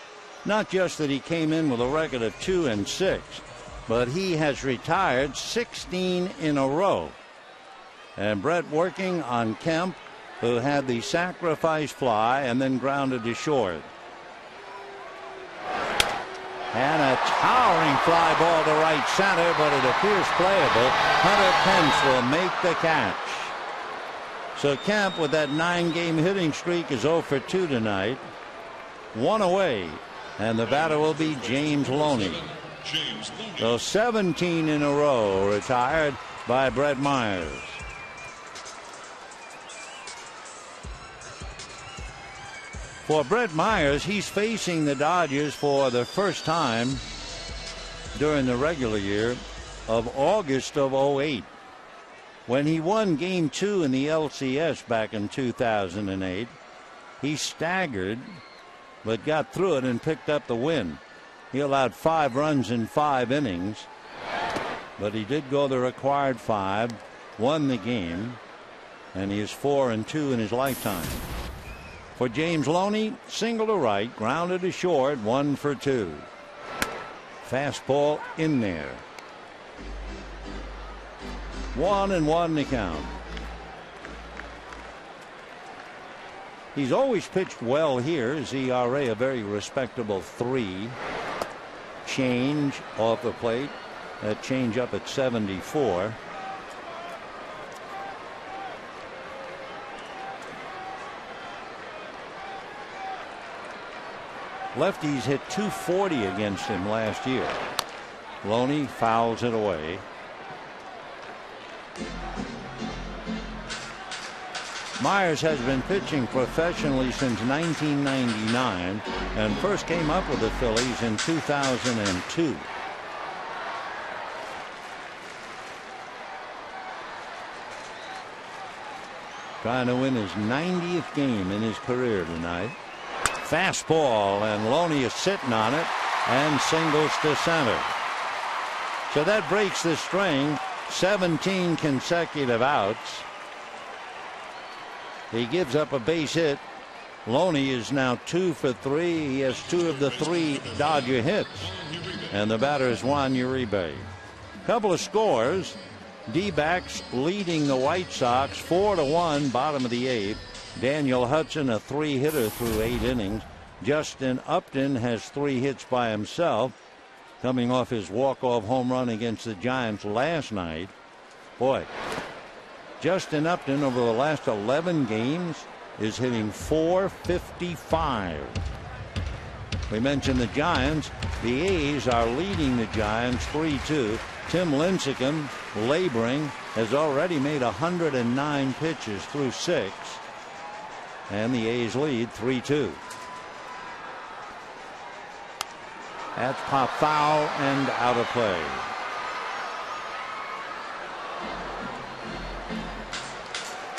Not just that he came in with a record of 2-6, but he has retired 16 in a row. And Brett working on Kemp, who had the sacrifice fly and then grounded to short. And a towering fly ball to right center, but it appears playable. Hunter Pence will make the catch. So Kemp, with that 9-game hitting streak, is 0 for 2 tonight. 1 away, and the batter will be James Loney. So 17 in a row retired by Brett Myers. For Brett Myers, he's facing the Dodgers for the first time during the regular year of August of 08. When he won Game 2 in the LCS back in 2008, he staggered but got through it and picked up the win. He allowed 5 runs in 5 innings, but he did go the required 5, won the game, and he is 4-2 in his lifetime. For James Loney, single to right, grounded to short, 1 for 2. Fastball in there. 1-1 to count. He's always pitched well here. His ERA a very respectable 3. Change off the plate. That change up at 74. Lefties hit .240 against him last year. Loney fouls it away. Myers has been pitching professionally since 1999 and first came up with the Phillies in 2002. Trying to win his 90th game in his career tonight. Fastball, and Loney is sitting on it and singles to center. So that breaks the string. 17 consecutive outs. He gives up a base hit. Loney is now 2 for 3. He has 2 of the 3 Dodger hits. And the batter is Juan Uribe. Couple of scores. D-backs leading the White Sox 4-1, bottom of the 8th. Daniel Hudson, a 3-hitter through 8 innings. Justin Upton has 3 hits by himself, coming off his walk-off home run against the Giants last night. Boy, Justin Upton over the last 11 games is hitting .455. We mentioned the Giants. The A's are leading the Giants 3-2. Tim Lincecum, laboring, has already made 109 pitches through 6. And the A's lead 3-2. That's pop foul and out of play.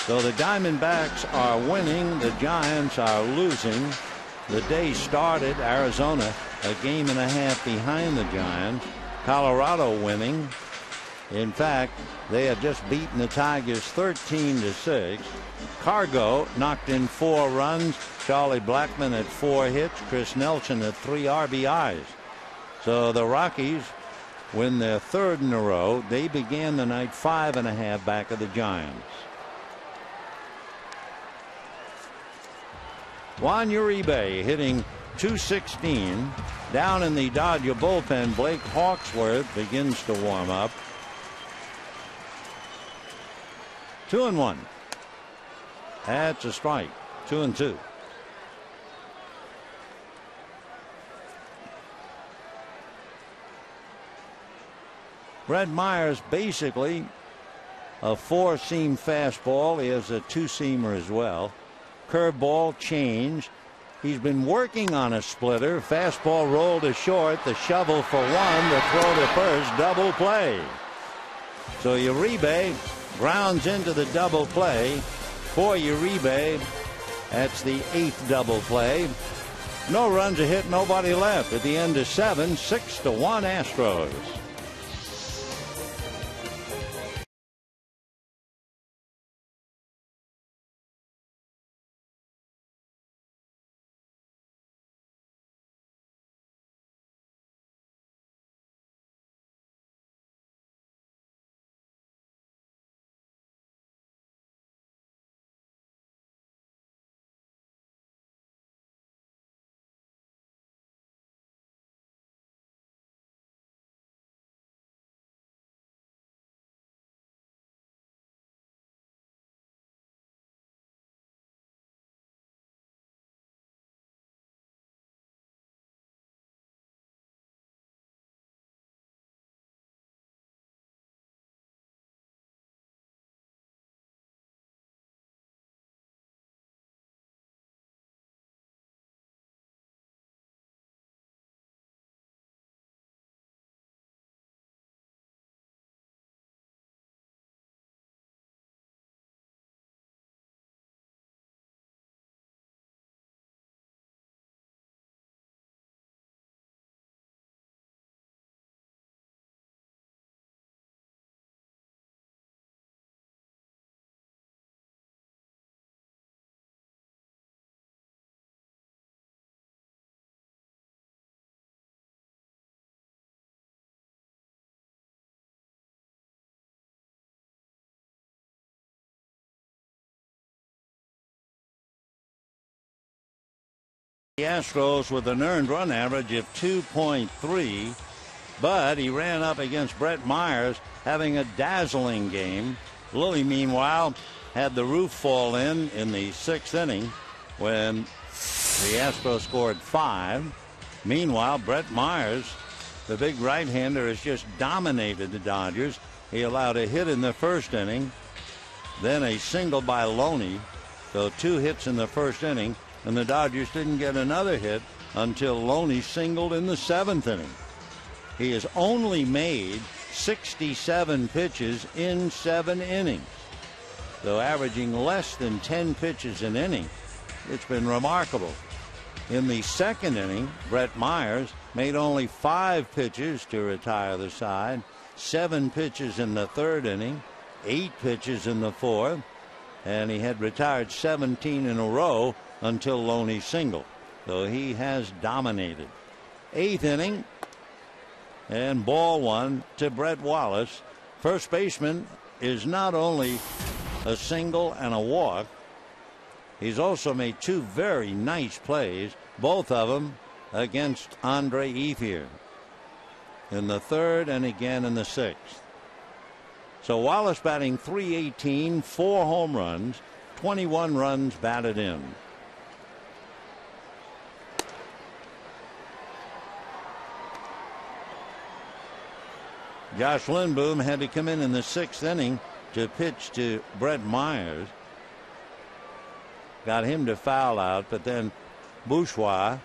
So the Diamondbacks are winning. The Giants are losing. The day started, Arizona a game and a half behind the Giants. Colorado winning. In fact, they have just beaten the Tigers 13-6. Cargo knocked in 4 runs. Charlie Blackmon had 4 hits. Chris Nelson had 3 RBIs. So the Rockies win their 3rd in a row. They began the night 5.5 back of the Giants. Juan Uribe hitting .216. Down in the Dodger bullpen, Blake Hawksworth begins to warm up. 2-1. That's a strike. 2-2. Brett Myers basically a 4-seam fastball. He has a 2-seamer as well. Curveball, change. He's been working on a splitter. Fastball rolled to short. The shovel for 1. The throw to first. Double play. So Uribe grounds into the double play. For Uribe, that's the 8th double play. No runs a hit, nobody left. At the end of 7, 6-1 Astros. The Astros with an earned run average of 2.3, but he ran up against Brett Myers having a dazzling game. Lilly, meanwhile, had the roof fall in the 6th inning when the Astros scored 5. Meanwhile, Brett Myers, the big right-hander, has just dominated the Dodgers. He allowed a hit in the 1st inning, then a single by Loney, so 2 hits in the 1st inning. And the Dodgers didn't get another hit until Loney singled in the 7th inning. He has only made 67 pitches in 7 innings, though averaging less than 10 pitches an inning. It's been remarkable. In the 2nd inning, Brett Myers made only 5 pitches to retire the side, 7 pitches in the 3rd inning, 8 pitches in the 4th, and he had retired 17 in a row until Loney singled. So he has dominated. 8th inning, and ball 1 to Brett Wallace. First baseman is not only a single and a walk, he's also made 2 very nice plays, both of them against Andre Ethier in the 3rd and again in the 6th. So Wallace batting .318, 4 home runs, 21 runs batted in. Josh Lindblom had to come in the 6th inning to pitch to Brett Myers. Got him to foul out, but then Bourgeois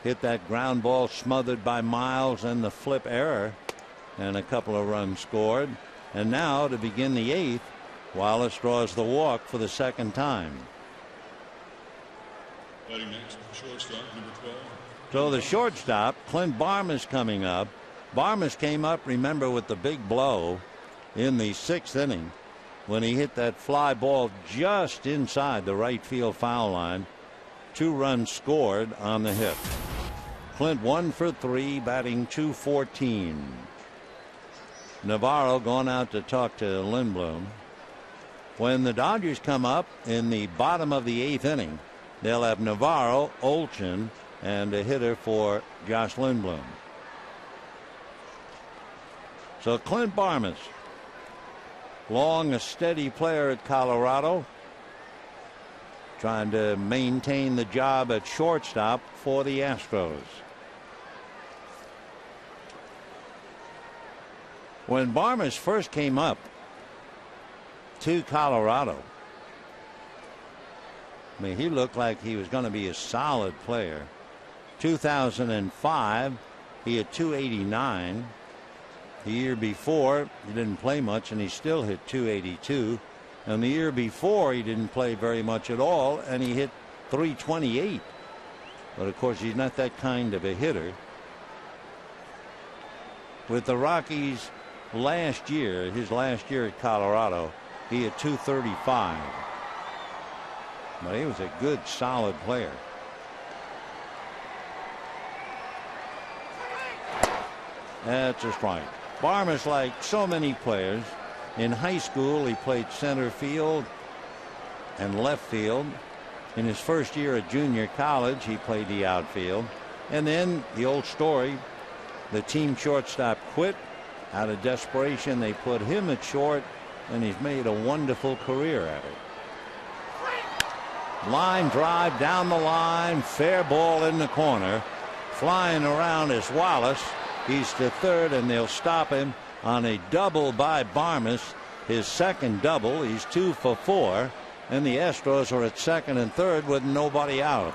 hit that ground ball smothered by Miles and the flip error, and a couple of runs scored. And now to begin the 8th, Wallace draws the walk for the 2nd time. Batting next, shortstop, number 12. So the shortstop, Clint Barmes, coming up. Barmes came up, remember, with the big blow in the 6th inning when he hit that fly ball just inside the right field foul line. 2 runs scored on the hit. Clint 1 for 3, batting .214. Navarro going out to talk to Lindblom. When the Dodgers come up in the bottom of the 8th inning, they'll have Navarro, Olchen, and a hitter for Josh Lindblom. So Clint Barmes, long a steady player at Colorado, trying to maintain the job at shortstop for the Astros. When Barmes first came up to Colorado, I mean, he looked like he was going to be a solid player. 2005, he had .289. The year before, he didn't play much, and he still hit .282. And the year before, he didn't play very much at all, and he hit .328. But of course, he's not that kind of a hitter. With the Rockies last year, his last year at Colorado, he had 235. But he was a good, solid player. That's a strike. Barmes, like so many players, in high school he played center field and left field. In his first year at junior college, he played the outfield. And then the old story, the team shortstop quit. Out of desperation, they put him at short, and he's made a wonderful career at it. Line drive down the line, fair ball in the corner. Flying around is Wallace. He's to third, and they'll stop him on a double by Barmes, his second double. He's 2 for 4, and the Astros are at second and third with nobody out.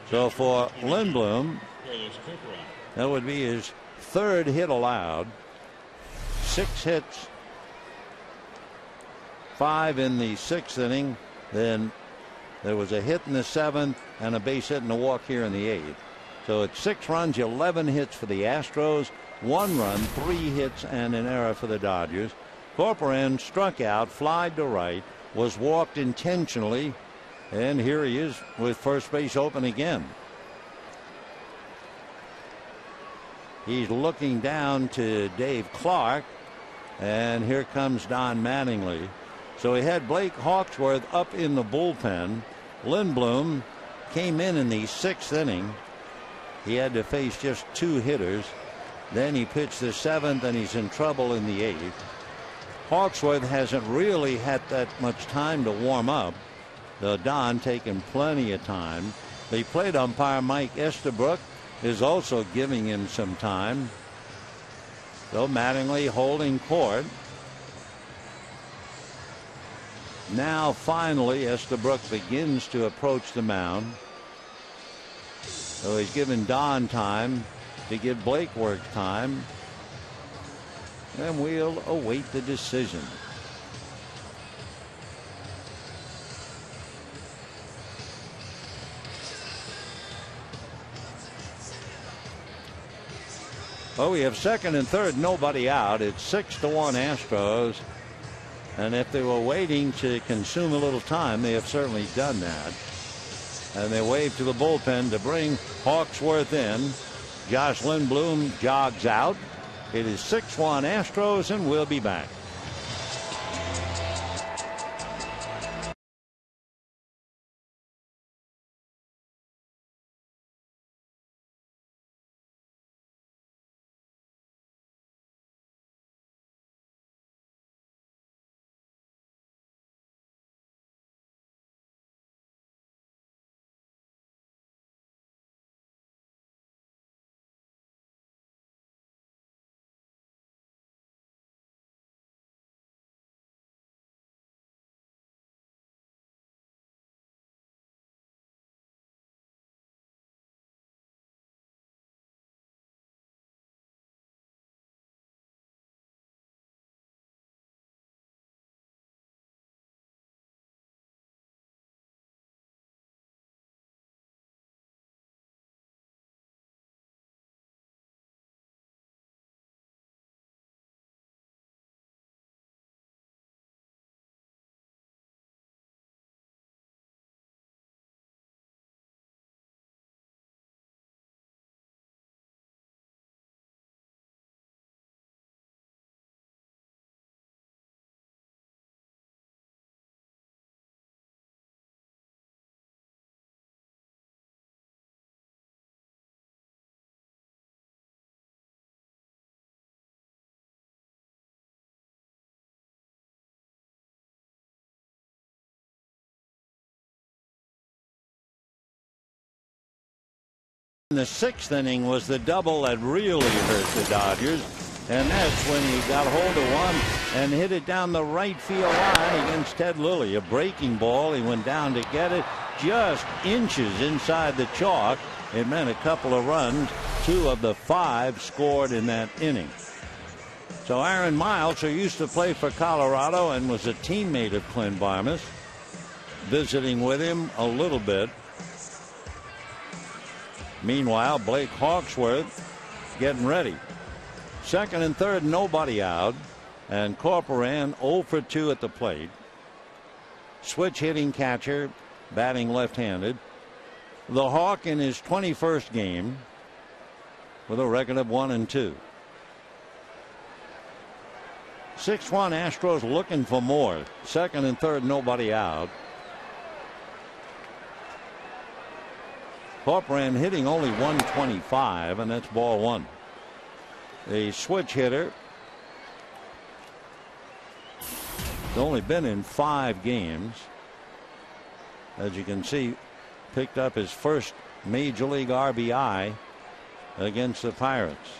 So for Lindblom, that would be his third hit allowed. 6 hits, 5 in the 6th inning. Then there was a hit in the 7th and a base hit and a walk here in the 8th. So it's 6 runs, 11 hits for the Astros, 1 run, 3 hits and an error for the Dodgers. Corcoran struck out, flied to right, was walked intentionally, and here he is with first base open again. He's looking down to Dave Clark, and here comes Don Mattingly. So he had Blake Hawksworth up in the bullpen. Lindblom came in the 6th inning. He had to face just 2 hitters. Then he pitched the 7th, and he's in trouble in the 8th. Hawksworth hasn't really had that much time to warm up. The Don taking plenty of time. The plate umpire Mike Estabrook is also giving him some time. So Mattingly holding court. Now finally Estabrook begins to approach the mound. So he's given Don time to give Blake work time. And we'll await the decision. Well, we have second and third, nobody out. It's 6-1 Astros. And if they were waiting to consume a little time, they have certainly done that. And they wave to the bullpen to bring Hawksworth in. Josh Lindblom jogs out. It is 6-1 Astros, and we'll be back. In the 6th inning was the double that really hurt the Dodgers, and that's when he got hold of one and hit it down the right field line against Ted Lilly. A breaking ball. He went down to get it just inches inside the chalk. It meant a couple of runs. 2 of the 5 scored in that inning. So So Aaron Miles, who used to play for Colorado and was a teammate of Clint Barmes, visiting with him a little bit. Meanwhile, Blake Hawksworth getting ready. Second and third, nobody out. And Corporan 0 for 2 at the plate. Switch hitting catcher, batting left-handed. The Hawk in his 21st game with a record of 1-2. 6-1 Astros looking for more. Second and third, nobody out. Corporan hitting only 125, and that's ball one. The switch hitter has only been in 5 games. As you can see, picked up his first Major League RBI against the Pirates.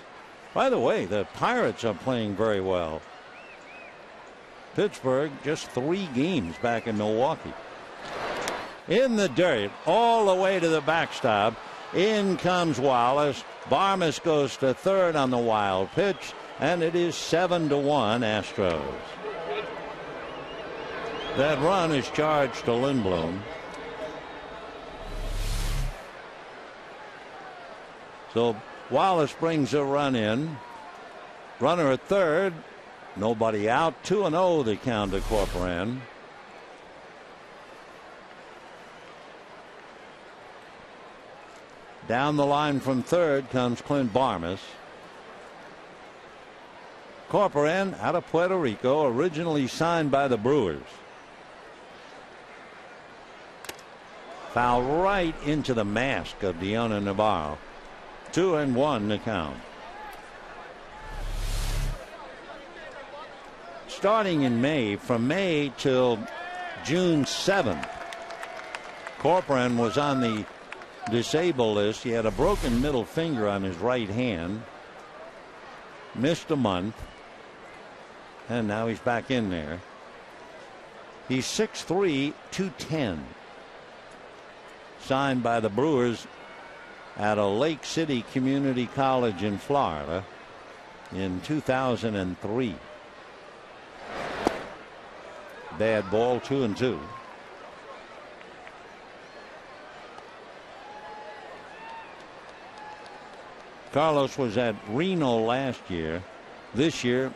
By the way, the Pirates are playing very well. Pittsburgh just 3 games back in Milwaukee. In the dirt, all the way to the backstop. In comes Wallace. Barmes goes to third on the wild pitch, and it is 7-1 Astros. That run is charged to Lindblom. So Wallace brings a run in. Runner at third. Nobody out. 2-0 the count to Corporan. Down the line from third comes Clint Barmes. Corporan out of Puerto Rico, originally signed by the Brewers. Foul right into the mask of Deona Navarro. 2-1 the count. Starting in May, from May till June 7th, Corporan was on the disabled list. He had a broken middle finger on his right hand. Missed a month. And now he's back in there. He's 6'3", 210. Signed by the Brewers at a Lake City Community College in Florida in 2003. Bad ball, 2-2. Carlos was at Reno last year. This year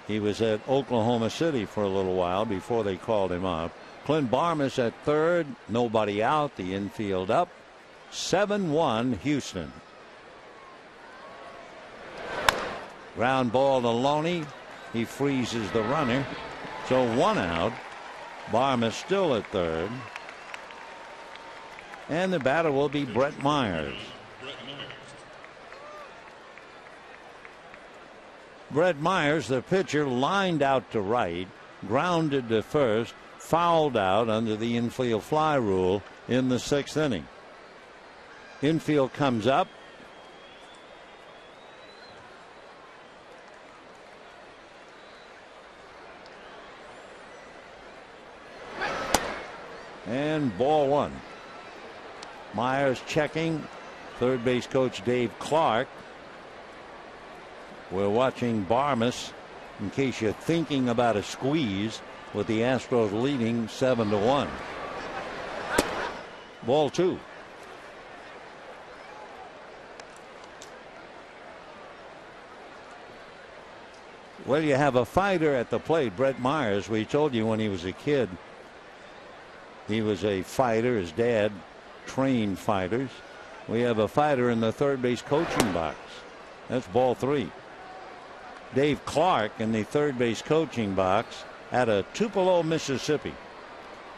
he was at Oklahoma City for a little while before they called him up. Clint Barmes at third, nobody out, the infield up. 7-1 Houston. Ground ball to Loney. He freezes the runner. So 1 out. Barmes still at third. And the batter will be Brett Myers. Brett Myers, the pitcher, lined out to right, grounded to first, fouled out under the infield fly rule in the 6th inning. Infield comes up. And ball one. Myers checking. Third base coach Dave Clark. We're watching Barmes in case you're thinking about a squeeze, with the Astros leading 7-1. Ball two. Well, you have a fighter at the plate. Brett Myers, we told you when he was a kid, he was a fighter. His dad trained fighters. We have a fighter in the third base coaching box. That's ball three. Dave Clark in the third base coaching box out of Tupelo, Mississippi.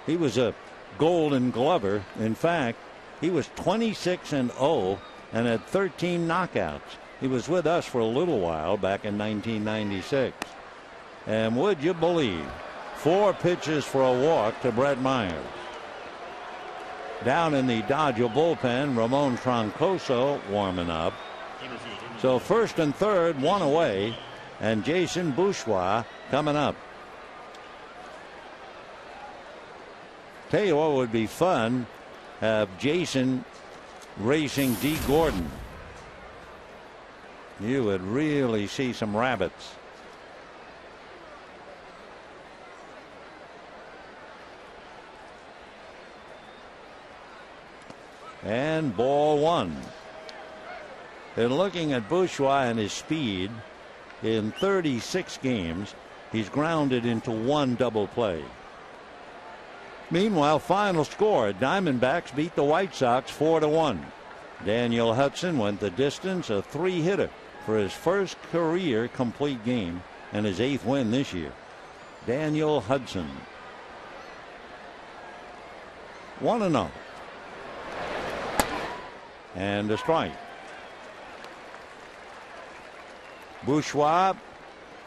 He was a Golden Glover. In fact, he was 26-0 and had 13 knockouts. He was with us for a little while back in 1996. And would you believe, 4 pitches for a walk to Brett Myers. Down in the Dodger bullpen, Ramon Troncoso warming up. So first and third, 1 away, and Jason Bourgeois coming up. Tell you what would be fun, have Jason racing D. Gordon. You would really see some rabbits. And ball one. And looking at Bourgeois and his speed, in 36 games, he's grounded into one double play. Meanwhile, final score, Diamondbacks beat the White Sox 4-1. Daniel Hudson went the distance, a 3-hitter for his first career complete game and his 8th win this year. Daniel Hudson. 1-0. And a strike. Bourgeois,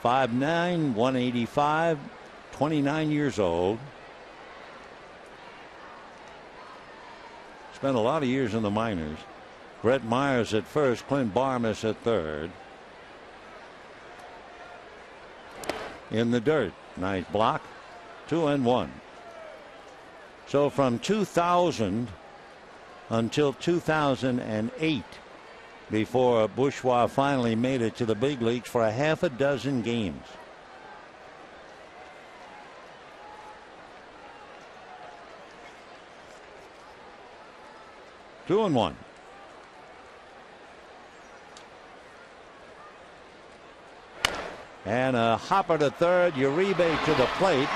5'9", 185, 29 years old. Spent a lot of years in the minors. Brett Myers at first, Clint Barmas at third. In the dirt. Nice block. 2-1. So from 2000 until 2008, before Bourgeois finally made it to the big leagues for a half a dozen games. Two and one. And a hopper to third, Uribe to the plate.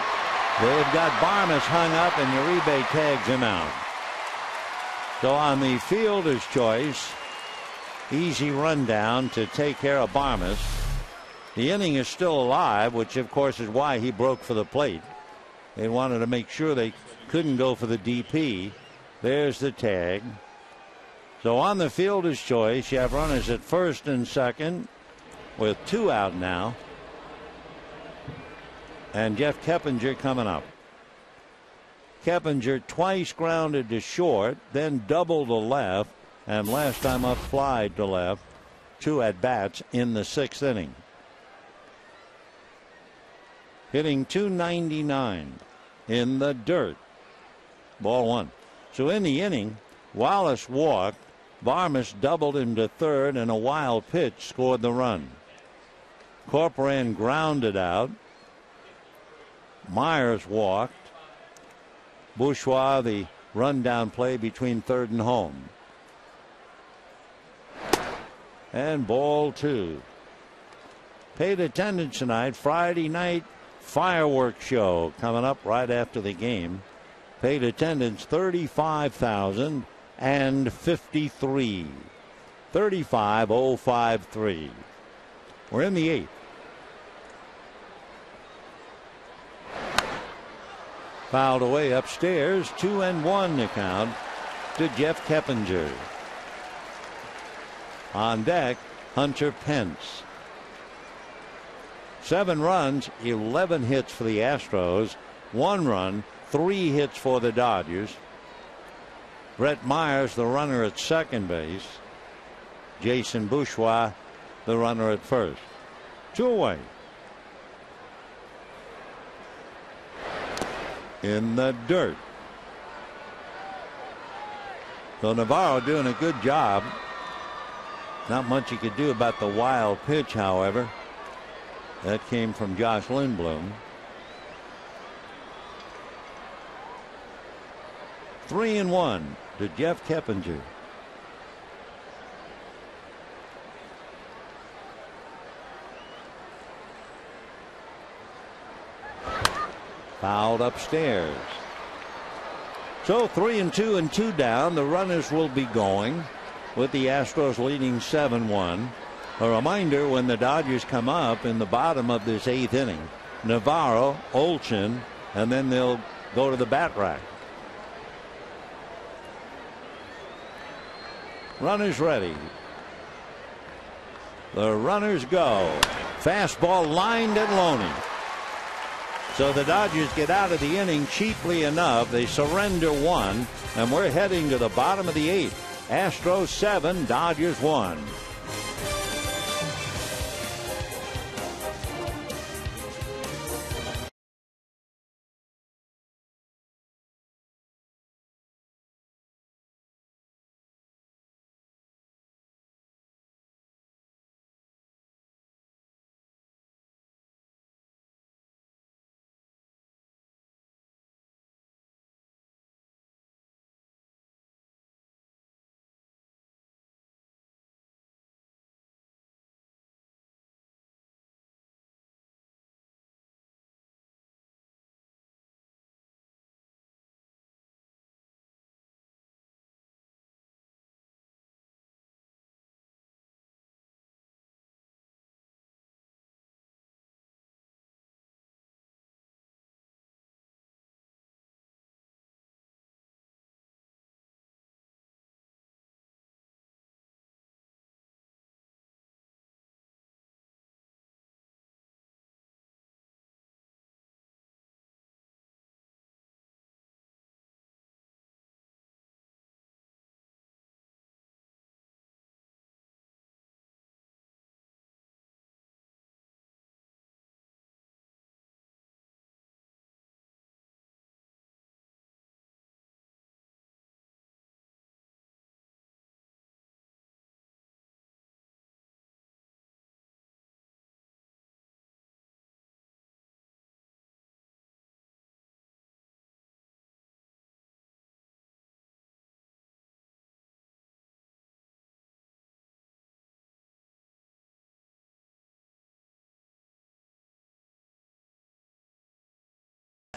They've got Barmas hung up and Uribe tags him out. So on the fielder's choice, easy rundown to take care of Barmas. The inning is still alive, which of course is why he broke for the plate. They wanted to make sure they couldn't go for the DP. There's the tag. So on the fielder's choice, you have runners at first and second with 2 out now. And Jeff Keppinger coming up. Keppinger twice grounded to short, then double to left, and last time up flied to left. 2 at bats in the 6th inning. Hitting .299 in the dirt. Ball one. So in the inning, Wallace walked. Barmas doubled him to third, and a wild pitch scored the run. Corporan grounded out. Myers walked. Bourgeois, the rundown play between third and home. And ball two. Paid attendance tonight. Friday night fireworks show coming up right after the game. Paid attendance 35,053. 35,053. We're in the 8th. Fouled away upstairs. 2-1 to count to Jeff Keppinger. On deck, Hunter Pence. 7 runs, 11 hits for the Astros. 1 run, 3 hits for the Dodgers. Brett Myers, the runner at second base. Jason Bourgeois, the runner at first. 2 away. In the dirt. So Navarro doing a good job. Not much he could do about the wild pitch, however. That came from Josh Lindblom. 3-1 to Jeff Keppinger. Fouled upstairs. So 3-2 and 2 down. The runners will be going with the Astros leading 7-1. A reminder, when the Dodgers come up in the bottom of this 8th inning, Navarro, Olsen, and then they'll go to the bat rack. Runners ready. The runners go. Fastball lined and loaded. So the Dodgers get out of the inning cheaply enough. They surrender 1, and we're heading to the bottom of the 8th. Astros 7, Dodgers 1.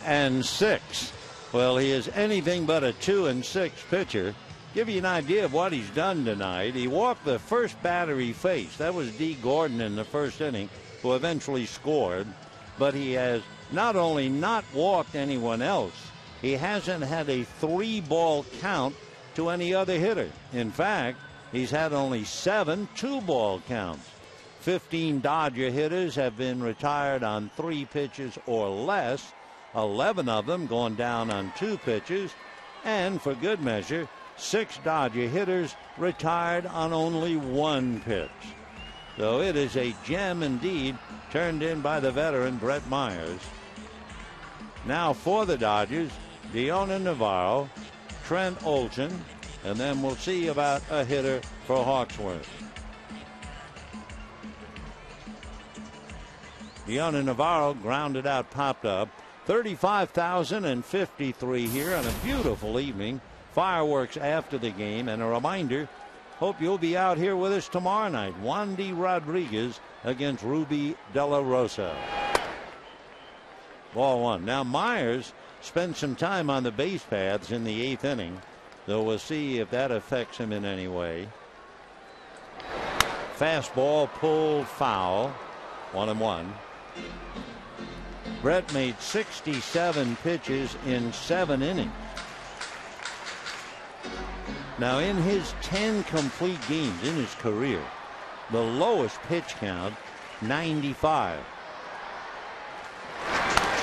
2-6. Well, he is anything but a 2-6 pitcher. Give you an idea of what he's done tonight. He walked the first batter he faced. That was D. Gordon in the first inning, who eventually scored. But he has not only not walked anyone else, he hasn't had a 3-ball count to any other hitter. In fact, he's had only 7 2-ball counts. 15 Dodger hitters have been retired on 3 pitches or less. 11 of them going down on 2 pitches. And for good measure, 6 Dodger hitters retired on only 1 pitch. So it is a gem indeed, turned in by the veteran Brett Myers. Now for the Dodgers, Deona Navarro, Trent Olson, and then we'll see about a hitter for Hawksworth. Deona Navarro grounded out, popped up. 35,053 here on a beautiful evening. Fireworks after the game, and a reminder, hope you'll be out here with us tomorrow night. Wandy Rodriguez against Ruby De La Rosa. Ball 1. Now Myers spent some time on the base paths in the 8th inning, so we'll see if that affects him in any way. Fastball pulled foul. 1-1. Brett made 67 pitches in 7 innings. Now in his 10 complete games in his career, the lowest pitch count, 95.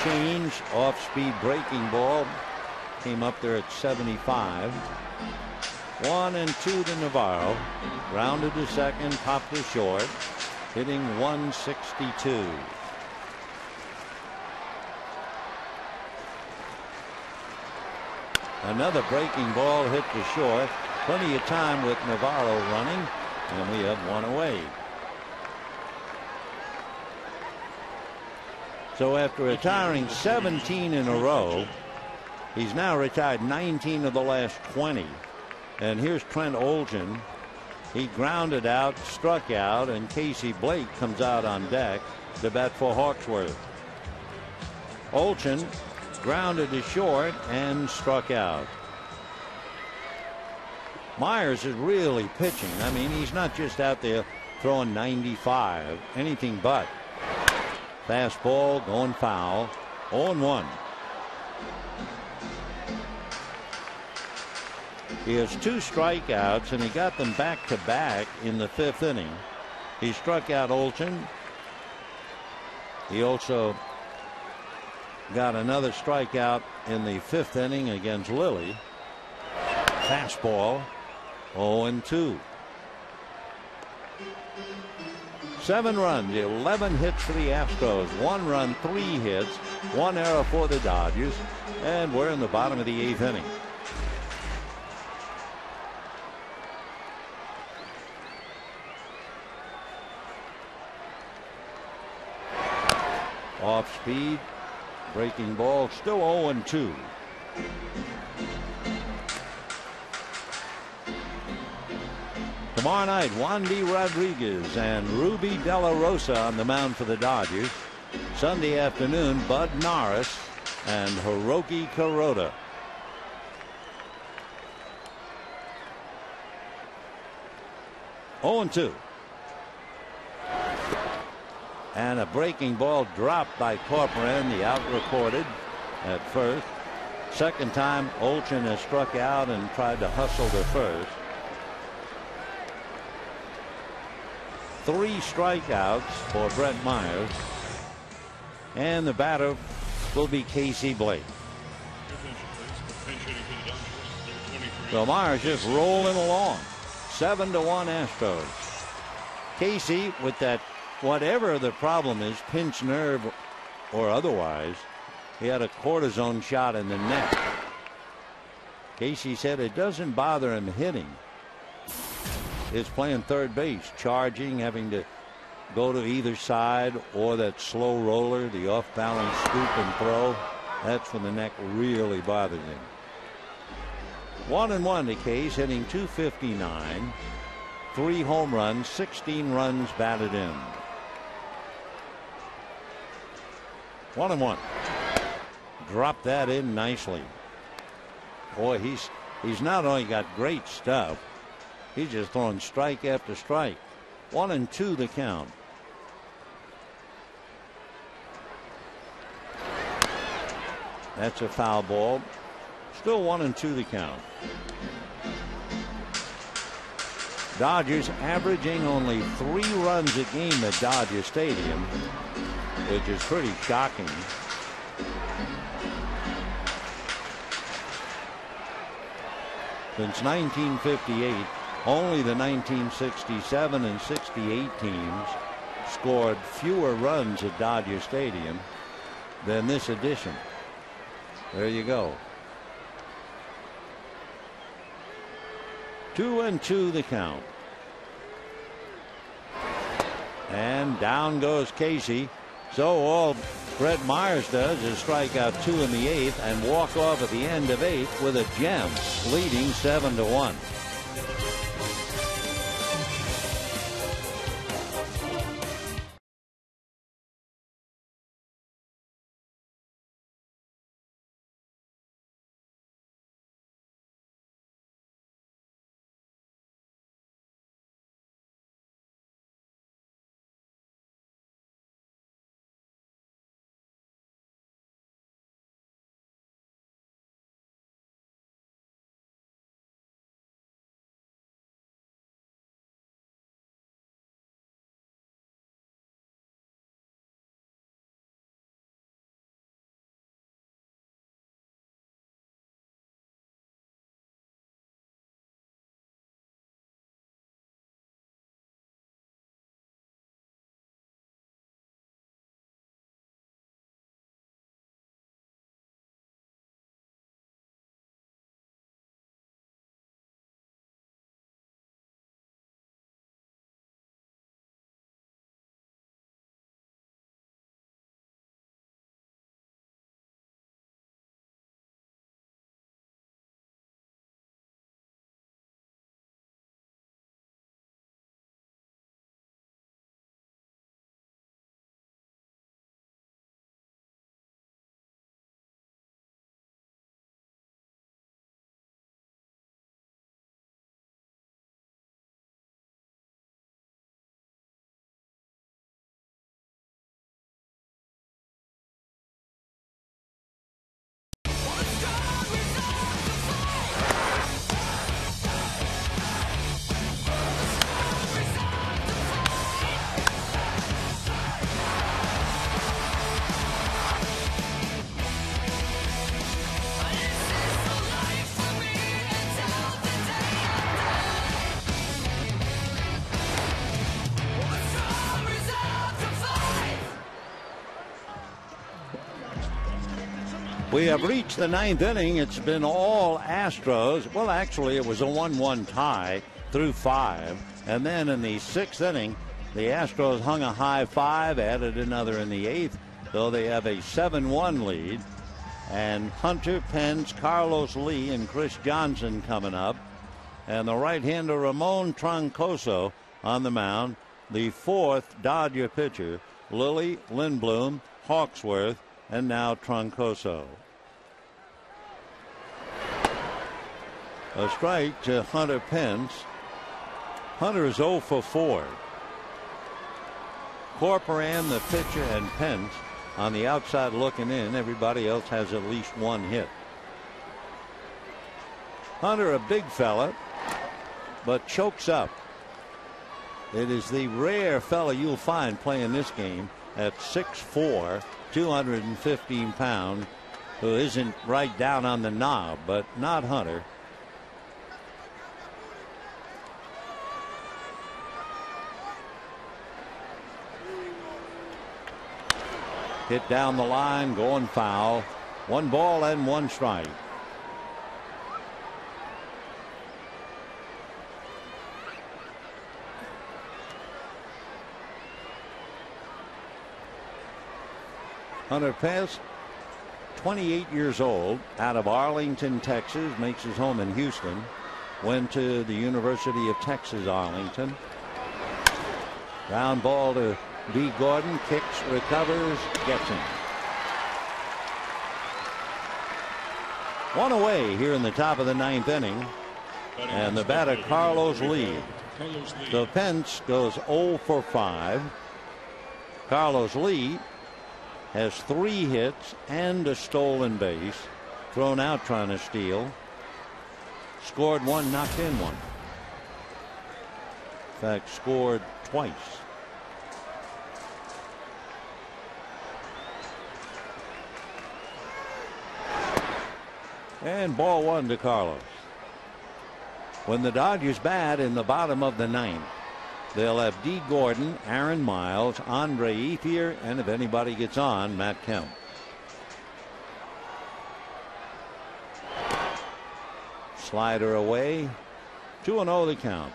Change, off-speed breaking ball, came up there at 75. 1-2 to Navarro. Grounded to second, popped to short, hitting 162. Another breaking ball hit to short. Plenty of time with Navarro running, and we have 1 away. So after retiring 17 in a row, he's now retired 19 of the last 20. And here's Trent Olson. He grounded out, struck out, and Casey Blake comes out on deck to bat for Hawksworth. Olson grounded to short and struck out. Myers is really pitching. I mean, he's not just out there throwing 95, anything but. Fastball going foul. 0-1. He has 2 strikeouts, and he got them back to back in the 5th inning. He struck out Olson. He also got another strikeout in the 5th inning against Lilly. Fastball. 0-2. 7 runs, 11 hits for the Astros, 1 run, 3 hits, 1 error for the Dodgers, and we're in the bottom of the 8th inning. Off speed, breaking ball, still 0-2. Tomorrow night, Wandy Rodriguez and Ruby De La Rosa on the mound for the Dodgers. Sunday afternoon, Bud Norris and Hiroki Kuroda. (0-2). And a breaking ball dropped by Corcoran. The out recorded at first. Second time Olson has struck out and tried to hustle to first. 3 strikeouts for Brett Myers. And the batter will be Casey Blake. So Myers just rolling along. 7-1 Astros. Casey, with that, whatever the problem is, pinched nerve or otherwise, he had a cortisone shot in the neck. Casey said it doesn't bother him hitting. It's playing third base, charging, having to go to either side, or that slow roller, the off-balance scoop and throw. That's when the neck really bothers him. 1-1 to Case, hitting .259, 3 home runs, 16 runs batted in. 1-1. dropped that in nicely. Boy, he's not only got great stuff, he's just throwing strike after strike. 1-2 the count. That's a foul ball. Still 1-2 the count. Dodgers averaging only 3 runs a game at Dodger Stadium, which is pretty shocking. Since 1958, only the 1967 and 68 teams scored fewer runs at Dodger Stadium than this edition. There you go. 2-2 the count. And down goes Casey. So all Brett Myers does is strike out 2 in the 8th and walk off at the end of 8 with a gem, leading 7-1. We have reached the 9th inning. It's been all Astros. Well, actually, it was a 1-1 tie through 5. And then in the 6th inning, the Astros hung a high 5, added another in the 8th, though they have a 7-1 lead. And Hunter, Pence, Carlos Lee, and Chris Johnson coming up. And the right-hander Ramon Troncoso on the mound. The 4th Dodger pitcher, Lilly, Lindblom, Hawksworth, and now Troncoso. A strike to Hunter Pence. Hunter is 0 for 4. Corporan, the pitcher, and Pence on the outside looking in. Everybody else has at least 1 hit. Hunter, a big fella, but chokes up. It is the rare fella you'll find playing this game at 6'4", 215 pounds, who isn't right down on the knob, but not Hunter. Hit down the line, going foul. 1 ball and 1 strike. Hunter Pence, 28 years old, out of Arlington, Texas, makes his home in Houston. Went to the University of Texas, Arlington. Ground ball to B. Gordon, kicks, recovers, gets him. One away here in the top of the 9th inning. And the batter Carlos Lee. So Pence goes 0 for 5. Carlos Lee has 3 hits and a stolen base. Thrown out trying to steal. Scored 1, knocked in 1. In fact, scored twice. And ball 1 to Carlos. When the Dodgers bat in the bottom of the 9th, they'll have D. Gordon, Aaron Miles, Andre Ethier, and if anybody gets on, Matt Kemp. Slider away. 2-0 the count.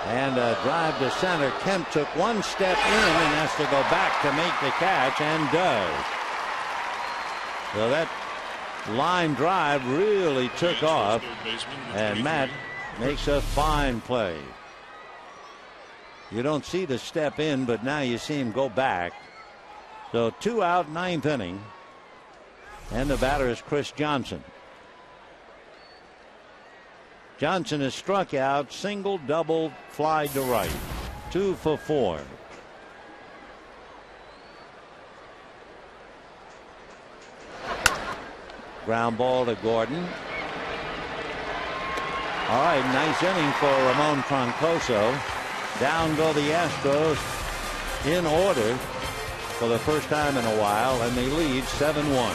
And a drive to center. Kemp took 1 step in and has to go back to make the catch, and does. So that line drive really took off, and Matt makes a fine play. You don't see the step in, but now you see him go back. So 2 out, 9th inning, and the batter is Chris Johnson. Johnson has struck out, single, double, fly to right. 2 for 4. Ground ball to Gordon. All right, nice inning for Ramon Troncoso. Down go the Astros in order for the first time in a while, and they lead 7-1.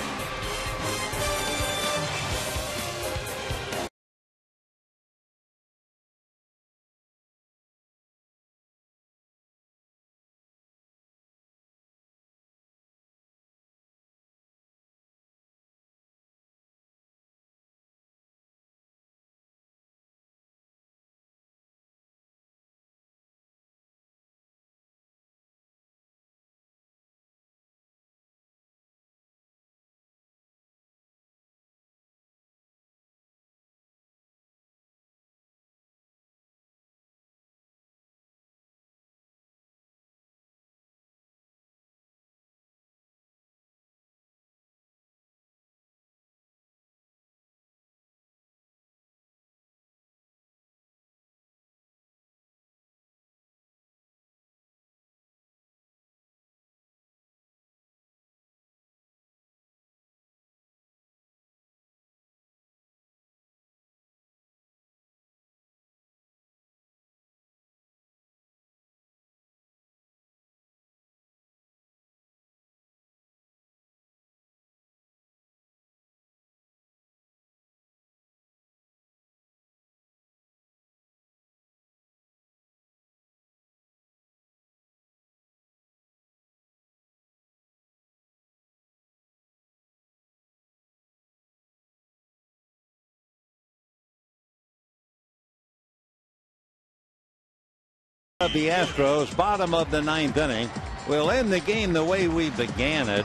Of the Astros, bottom of the 9th inning. We'll end the game the way we began it.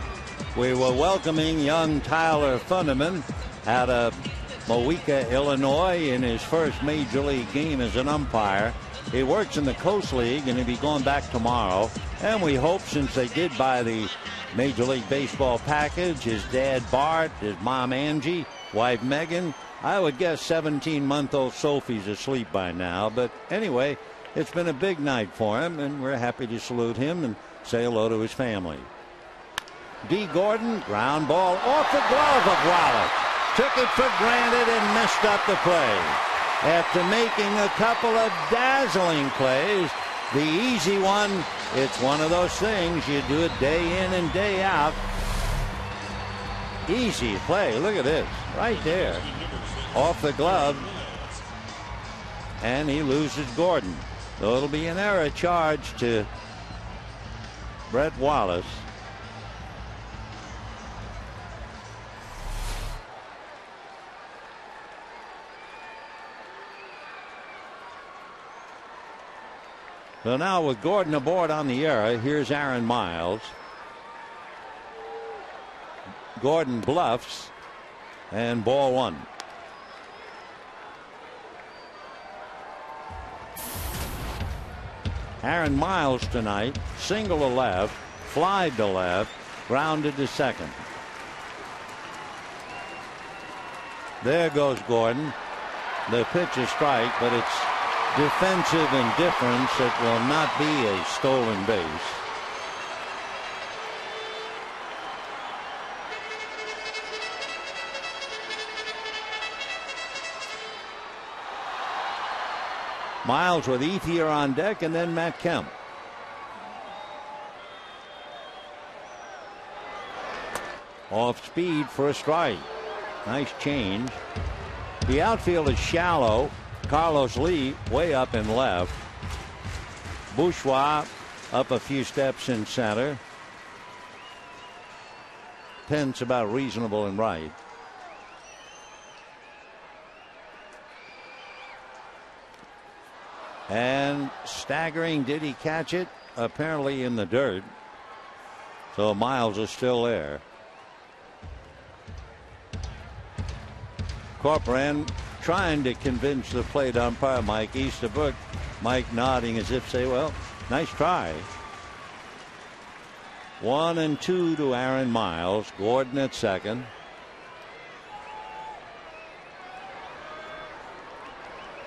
We were welcoming young Tyler Funderman out of Moeca, Illinois, in his first major league game as an umpire. He works in the Coast League and he'll be going back tomorrow. And we hope, since they did buy the Major League Baseball package, his dad Bart, his mom Angie, wife Megan, I would guess 17-month-old Sophie's asleep by now. But anyway, it's been a big night for him, and we're happy to salute him and say hello to his family. D. Gordon, ground ball off the glove of Wallace. Took it for granted and messed up the play. After making a couple of dazzling plays, the easy one, it's one of those things you do it day in and day out. Easy play. Look at this right there. Off the glove. And he loses Gordon. So it'll be an error charge to Brett Wallace. So now with Gordon aboard on the error, here's Aaron Miles. Gordon bluffs, and ball one. Aaron Miles tonight, single to left, flied to left, grounded to second. There goes Gordon. The pitch is strike, but it's defensive indifference. It will not be a stolen base. Miles with Ethier on deck, and then Matt Kemp. Off speed for a strike. Nice change. The outfield is shallow. Carlos Lee way up in left. Bourgeois up a few steps in center. Pence about reasonable in right. And staggering, did he catch it? Apparently in the dirt. So Miles is still there. Corcoran trying to convince the plate umpire, Mike Easterbrook. Mike nodding as if say, well, nice try. 1-2 to Aaron Miles. Gordon at second.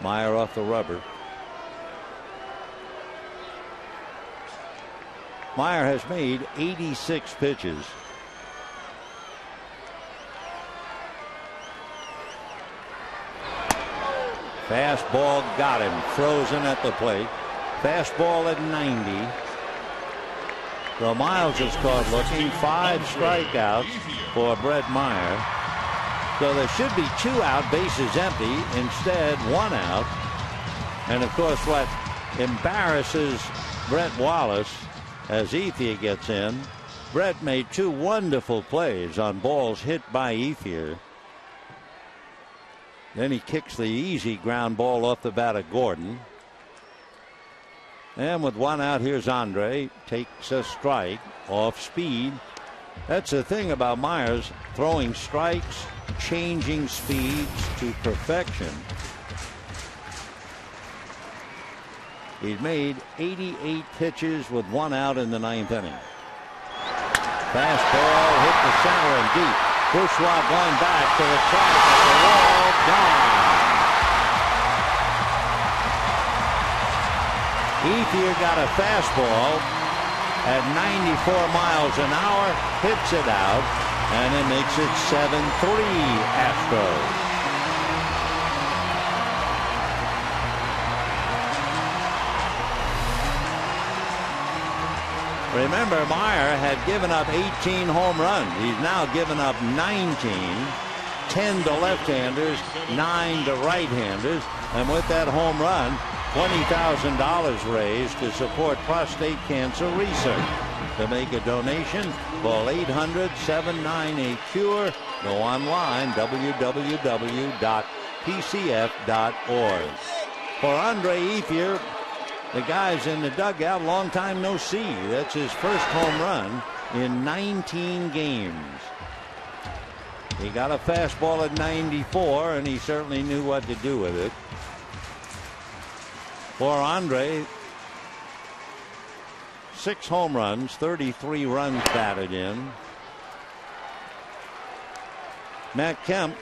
Meyer off the rubber. Meyer has made 86 pitches. Fastball got him. Frozen at the plate. Fastball at 90. So Miles is caught looking. 5 strikeouts for Brett Meyer. So there should be 2 out, bases empty. Instead, 1 out. And of course, what embarrasses Brett Wallace as Ethier gets in. Brett made 2 wonderful plays on balls hit by Ethier. Then he kicks the easy ground ball off the bat of Gordon. And with 1 out, here's Andre. Takes a strike off speed. That's the thing about Myers, throwing strikes, changing speeds to perfection. He's made 88 pitches with 1 out in the 9th inning. Fastball hit the center and deep. Bourgeois going back to the track at the wall. Gone. Ethier got a fastball at 94 miles an hour, hits it out, and it makes it 7-3 Astros. Remember, Meyer had given up 18 home runs. He's now given up 19, 10 to left-handers, 9 to right-handers. And with that home run, $20,000 raised to support prostate cancer research. To make a donation, call 800-798-CURE. Go online, www.pcf.org. For Andre Ethier, the guys in the dugout, long time no see. That's his first home run in 19 games. He got a fastball at 94, and he certainly knew what to do with it. For Andre, 6 home runs, 33 runs batted in. Matt Kemp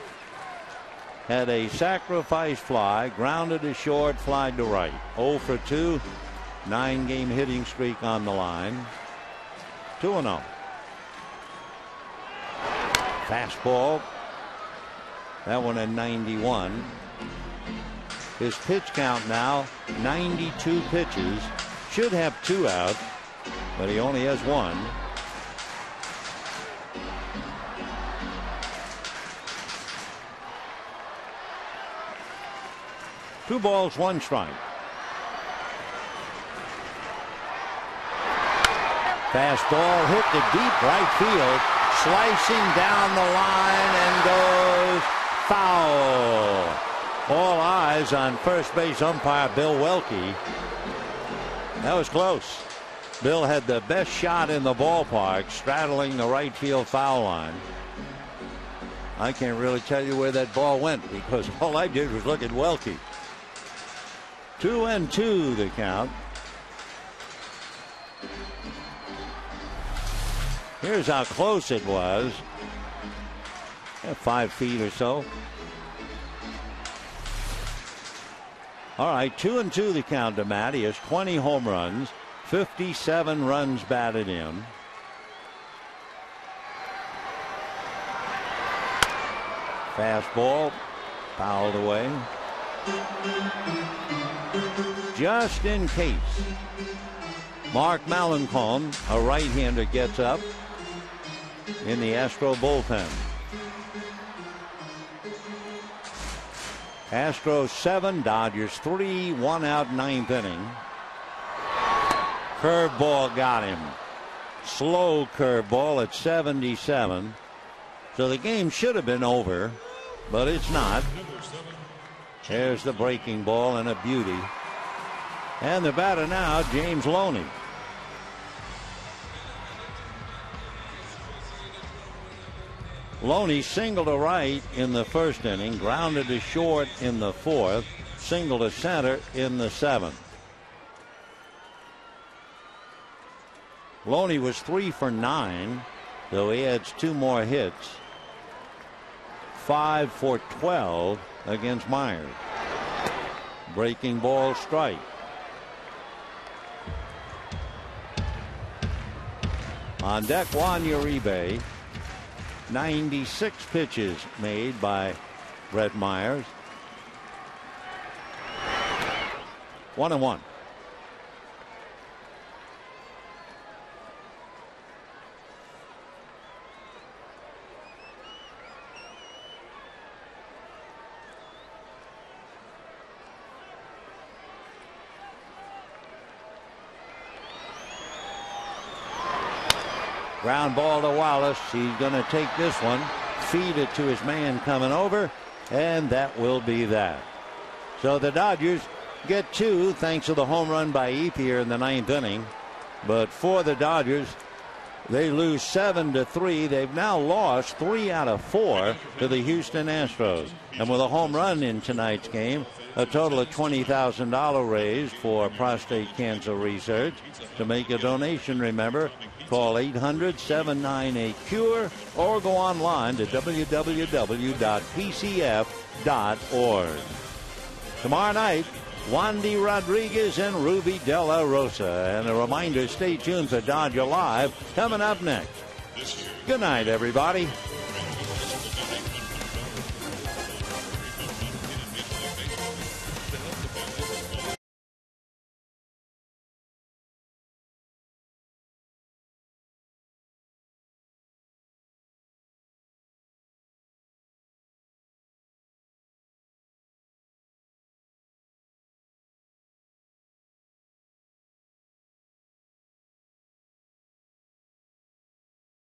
had a sacrifice fly, grounded to short, fly to right. 0 for 2, 9-game hitting streak on the line. 2-0. Fastball. That one at 91. His pitch count now, 92 pitches. Should have 2 out, but he only has 1. Two balls, 1 strike. Fastball hit to deep right field, slicing down the line and goes foul. All eyes on first base umpire Bill Welke. That was close. Bill had the best shot in the ballpark, straddling the right field foul line. I can't really tell you where that ball went because all I did was look at Welke. 2-2 the count. Here's how close it was. 5 feet or so. All right, 2-2 the count to Matt. He has 20 home runs, 57 runs batted in. Fastball fouled away. Just in case, Mark Malencon, a right-hander, gets up in the Astro bullpen. Astros 7, Dodgers 3, 1 out, 9th inning. Curveball got him. Slow curveball at 77. So the game should have been over, but it's not. There's the breaking ball and a beauty. And the batter now, James Loney. Loney singled to right in the first inning, grounded to short in the fourth, singled to center in the seventh. Loney was 3 for 9, though he adds 2 more hits. 5 for 12 against Myers. Breaking ball strike. On deck, Juan Uribe. 96 pitches made by Brett Myers. 1-1. Ground ball to Wallace. He's going to take this one, feed it to his man coming over, and that will be that. So the Dodgers get 2 thanks to the home run by Ethier in the 9th inning. But for the Dodgers, they lose 7-3. They've now lost 3 out of 4 to the Houston Astros. And with a home run in tonight's game, a total of $20,000 raised for prostate cancer research. To make a donation, remember, call 800-798-CURE or go online to www.pcf.org. Tomorrow night, Wandy Rodriguez and Ruby De La Rosa. And a reminder, stay tuned for Dodger Live coming up next. Good night, everybody.